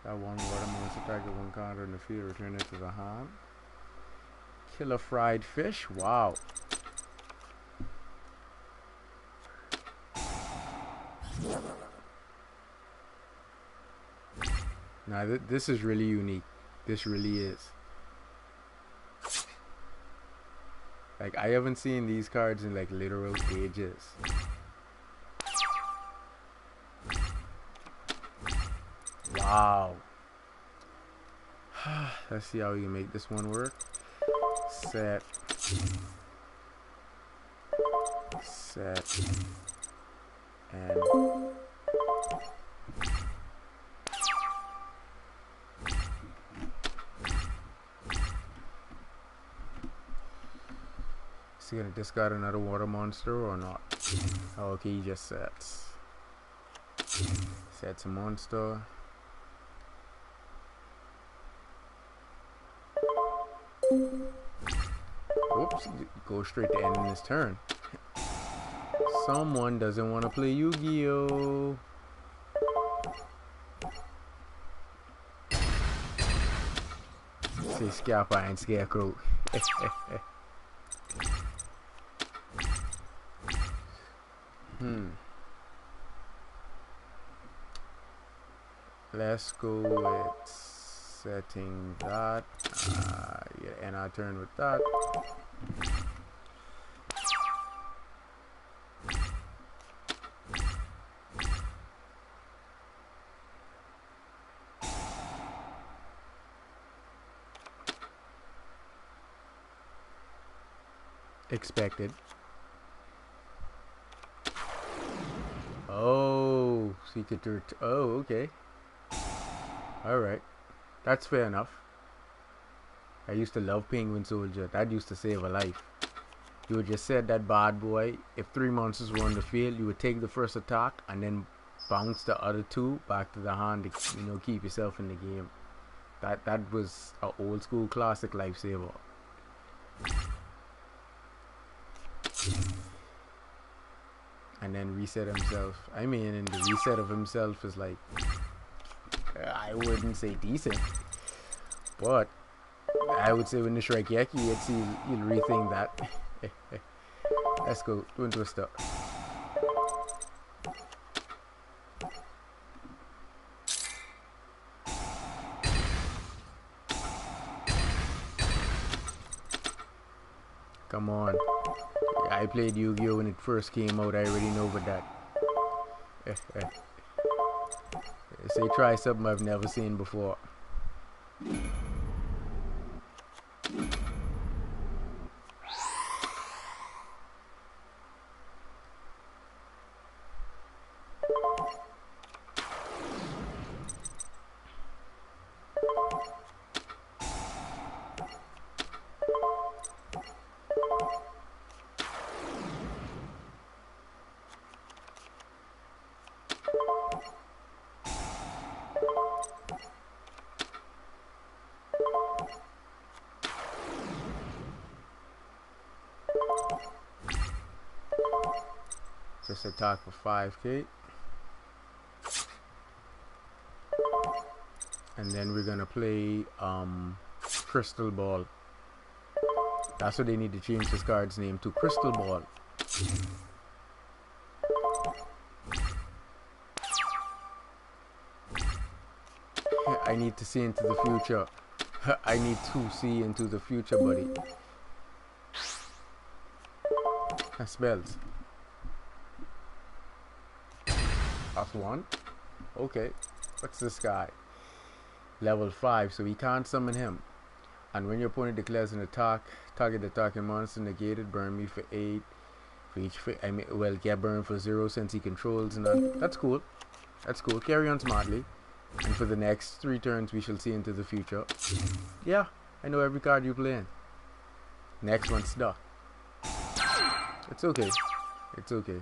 That one watermelon attack at one counter in the field, return it to the hand. Killer fried fish. Wow. Now this is really unique. This really is. Like, I haven't seen these cards in like literal ages. Wow. Let's see how we can make this one work. Set. And is he gonna discard another water monster or not? Oh, okay, he just sets. Sets a monster. Whoops, go straight to ending his turn. Someone doesn't want to play Yu-Gi-Oh! Say Scalper and Scarecrow. Let's go with setting that. Yeah, and I turn with that. Expected. Oh, secret dirt. Oh, okay. All right. That's fair enough. I used to love Penguin Soldier. That used to save a life. You would just set that bad boy. If 3 monsters were on the field, you would take the first attack and then bounce the other two back to the hand to, keep yourself in the game. That was an old school classic lifesaver. And then reset himself. I mean, and the reset of himself is like, I wouldn't say decent, but I would say when the Shrek Yeki hits, you'll rethink that. Let's go. Twin Twister. Come on. I played Yu-Gi-Oh! When it first came out. I already know about that. Say try something I've never seen before. Just attack for 5k. And then we're gonna play Crystal Ball. That's what they need to change this card's name to, Crystal Ball. I need to see into the future. I need to see into the future, buddy. That spells. That's one. Okay. What's this guy? Level 5, so we can't summon him. And when your opponent declares an attack, target attacking monster negated, burn me for 8. For each, get burned for 0 since he controls none. That's cool. That's cool. Carry on smartly. And for the next 3 turns, we shall see into the future. Yeah, I know every card you're playing. Next one's stuck. It's okay. It's okay.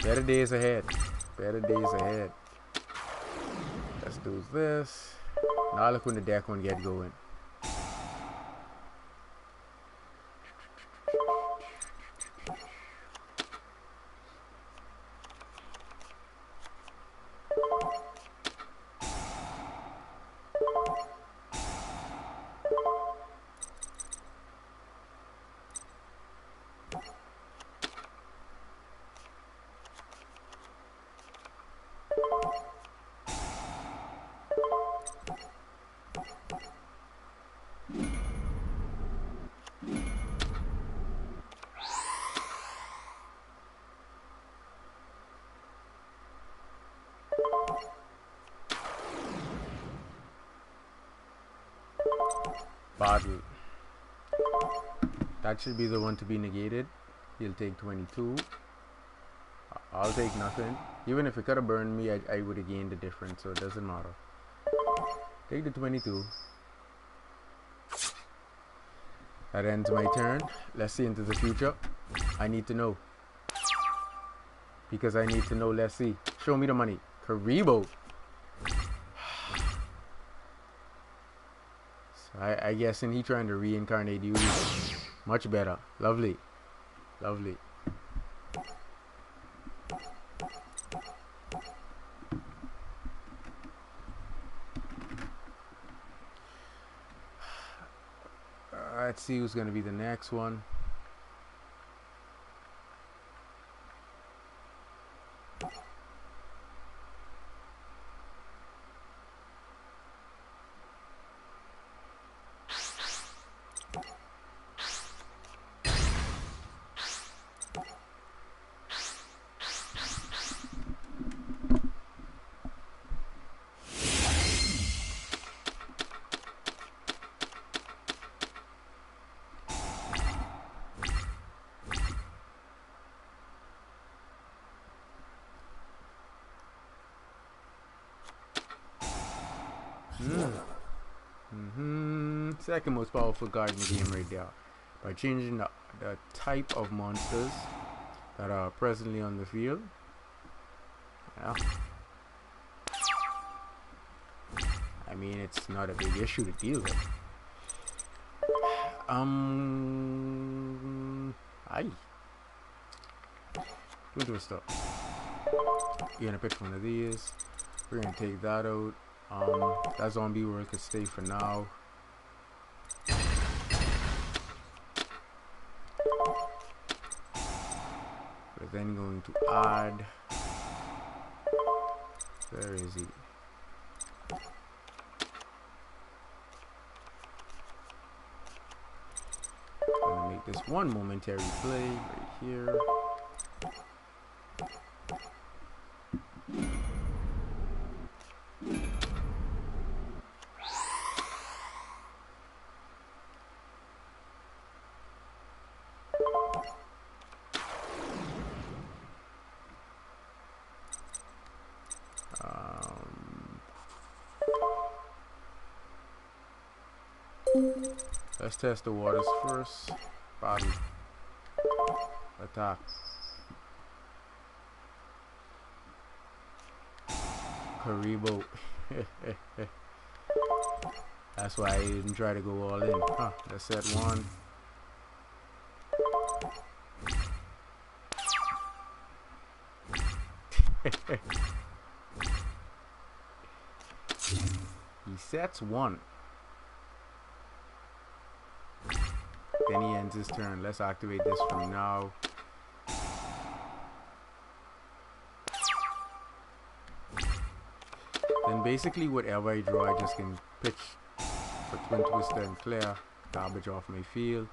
Better days ahead. Better days ahead. Let's do this. Now look when the deck won't get going. Bottle. That should be the one to be negated. He'll take 22. I'll take nothing. Even if it could have burned me, I would have gained the difference, so it doesn't matter. Take the 22. That ends my turn. Let's see into the future. I need to know. Because I need to know. Let's see. Show me the money. Karibo. I guess and he trying to reincarnate you. Much better. Lovely. Lovely. Let's see who's going to be the next one. Second most powerful card in the game right there. By changing the type of monsters that are presently on the field. Yeah. I mean, it's not a big issue to deal with. Aye. We'll do a stop. You're gonna pick one of these. We're gonna take that out. That zombie world could stay for now. We're then going to add. Where is he? Gonna make this one momentary play right here. Let's test the waters first. Body. Attack. Karibo. That's why I didn't try to go all in. Huh, let's set one. He sets one. Then he ends his turn. Let's activate this from now. Then basically whatever I draw, I just can pitch for Twin Twister and clear garbage off my field.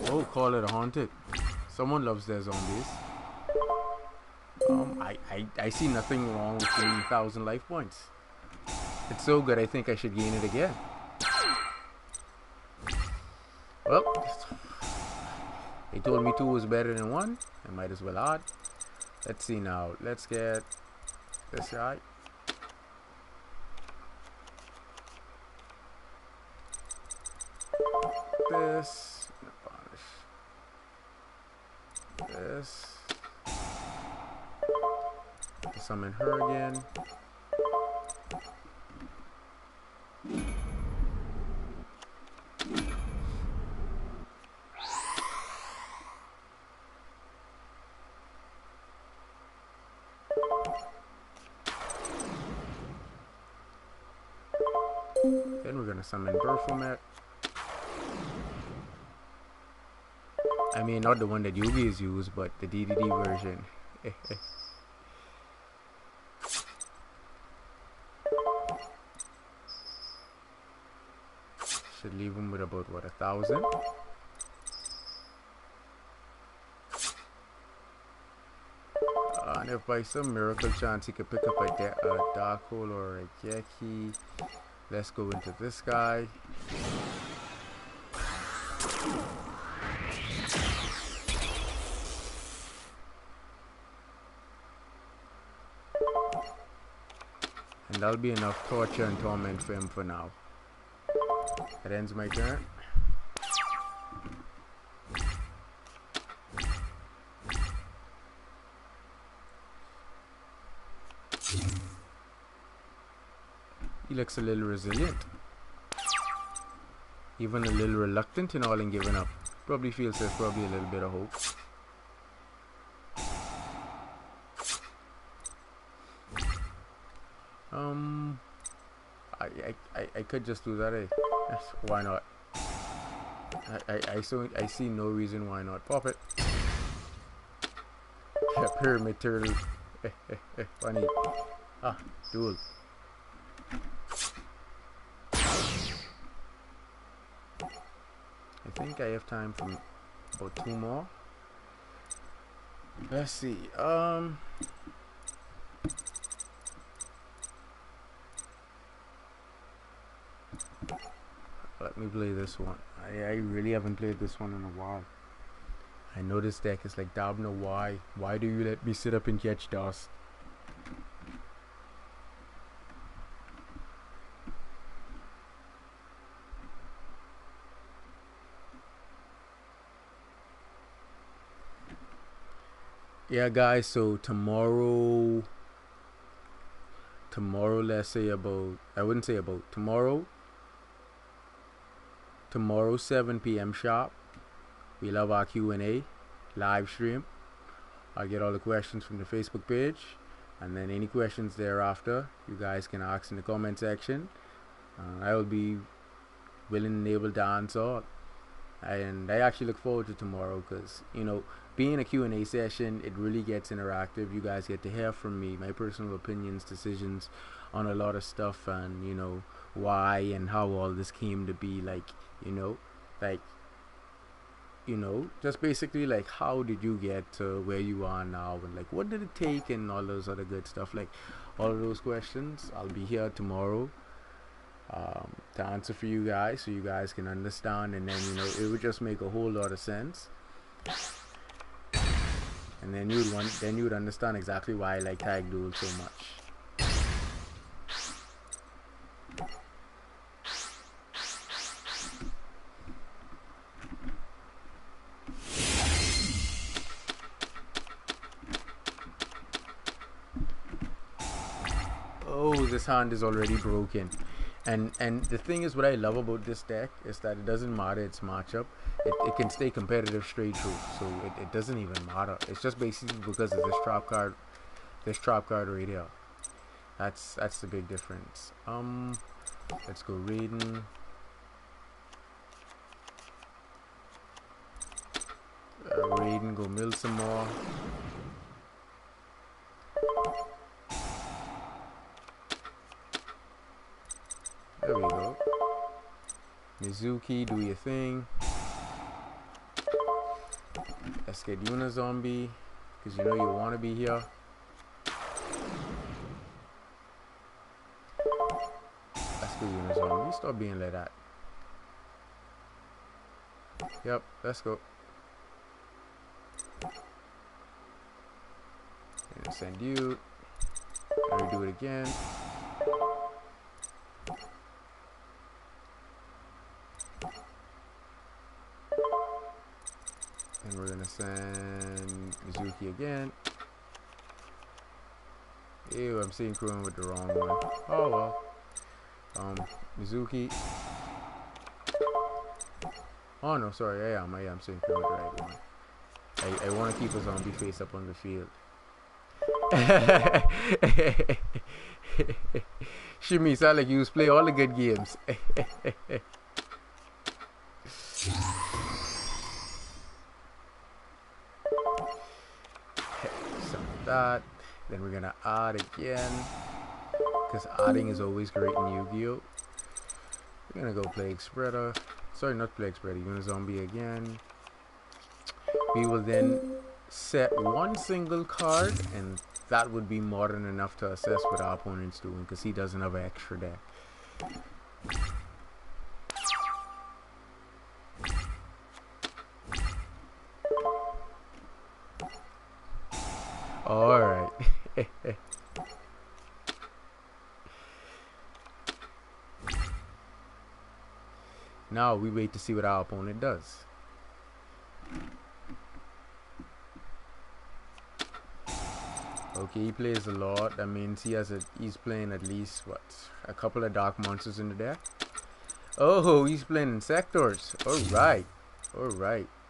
Oh, call it a haunted. Someone loves their zombies. I see nothing wrong with gaining 1,000 life points. It's so good, I think I should gain it again. Well, they told me 2 was better than 1. I might as well add. Let's see now. Let's get this guy. This. This. Summon her again. Then we're gonna summon Baphomet. I mean, not the one that Yugi's used, but the DDD version. Should leave him with about, what, 1,000? And if by some miracle chance he could pick up a Dark Hole or a Geki, let's go into this guy. And that'll be enough torture and torment for him for now. That ends my turn. He looks a little resilient. Even a little reluctant in all and giving up. Probably feels there's probably a little bit of hope. I could just do that, eh? Yes, why not? I see no reason why not. Pop it. Pyramid turtle. Funny. Ah, duel. I think I have time for about 2 more. Let's see. Let me play this one. I really haven't played this one in a while. I know this deck is like, Dabna, why? Why do you let me sit up and catch dust? Yeah, guys, so tomorrow, let's say about, I wouldn't say about, tomorrow 7 p.m. sharp, we'll have our Q&A live stream. I'll get all the questions from the Facebook page, and then any questions thereafter, you guys can ask in the comment section. I will be willing and able to answer. And I actually look forward to tomorrow because, you know, being a Q&A session, it really gets interactive. You guys get to hear from me, my personal opinions, decisions on a lot of stuff, and, you know, why and how all this came to be. Like, you know, like, you know, just basically like, how did you get to where you are now, and like, what did it take, and all those other good stuff. Like, all of those questions, I'll be here tomorrow to answer for you guys, so you guys can understand, and then, you know, it would just make a whole lot of sense, and then you would understand exactly why I like tag duel so much. Oh, this hand is already broken. And the thing is, what I love about this deck is that it doesn't matter its matchup. It can stay competitive straight through, so it doesn't even matter. It's just basically because of this trap card right here. That's the big difference. Let's go Raiden. Raiden, go mill some more. There we go. Mizuki, do your thing. Let's get Unizombie, because you know you want to be here. Let's go Unizombie. Stop being like that. Yep, let's go. And send you. And we do it again. And we're gonna send Mizuki again. Ew, I'm synchroning with the wrong one. Oh well. Mizuki. Oh no, sorry, I am synchroning with the right one. I want to keep a zombie face up on the field. Shimmy, sound like you was play all the good games. That. Then we're gonna add again, because adding is always great in Yu-Gi-Oh! We're gonna go Plague Spreader. Sorry, not Plague Spreader, Unizombie again. We will then set one single card, and that would be more than enough to assess what our opponent's doing, because he doesn't have an extra deck. Alright. Now we wait to see what our opponent does. Okay, he plays a lot. That means he's playing at least what, a couple of dark monsters in the deck. Oh, he's playing Insectors. Alright.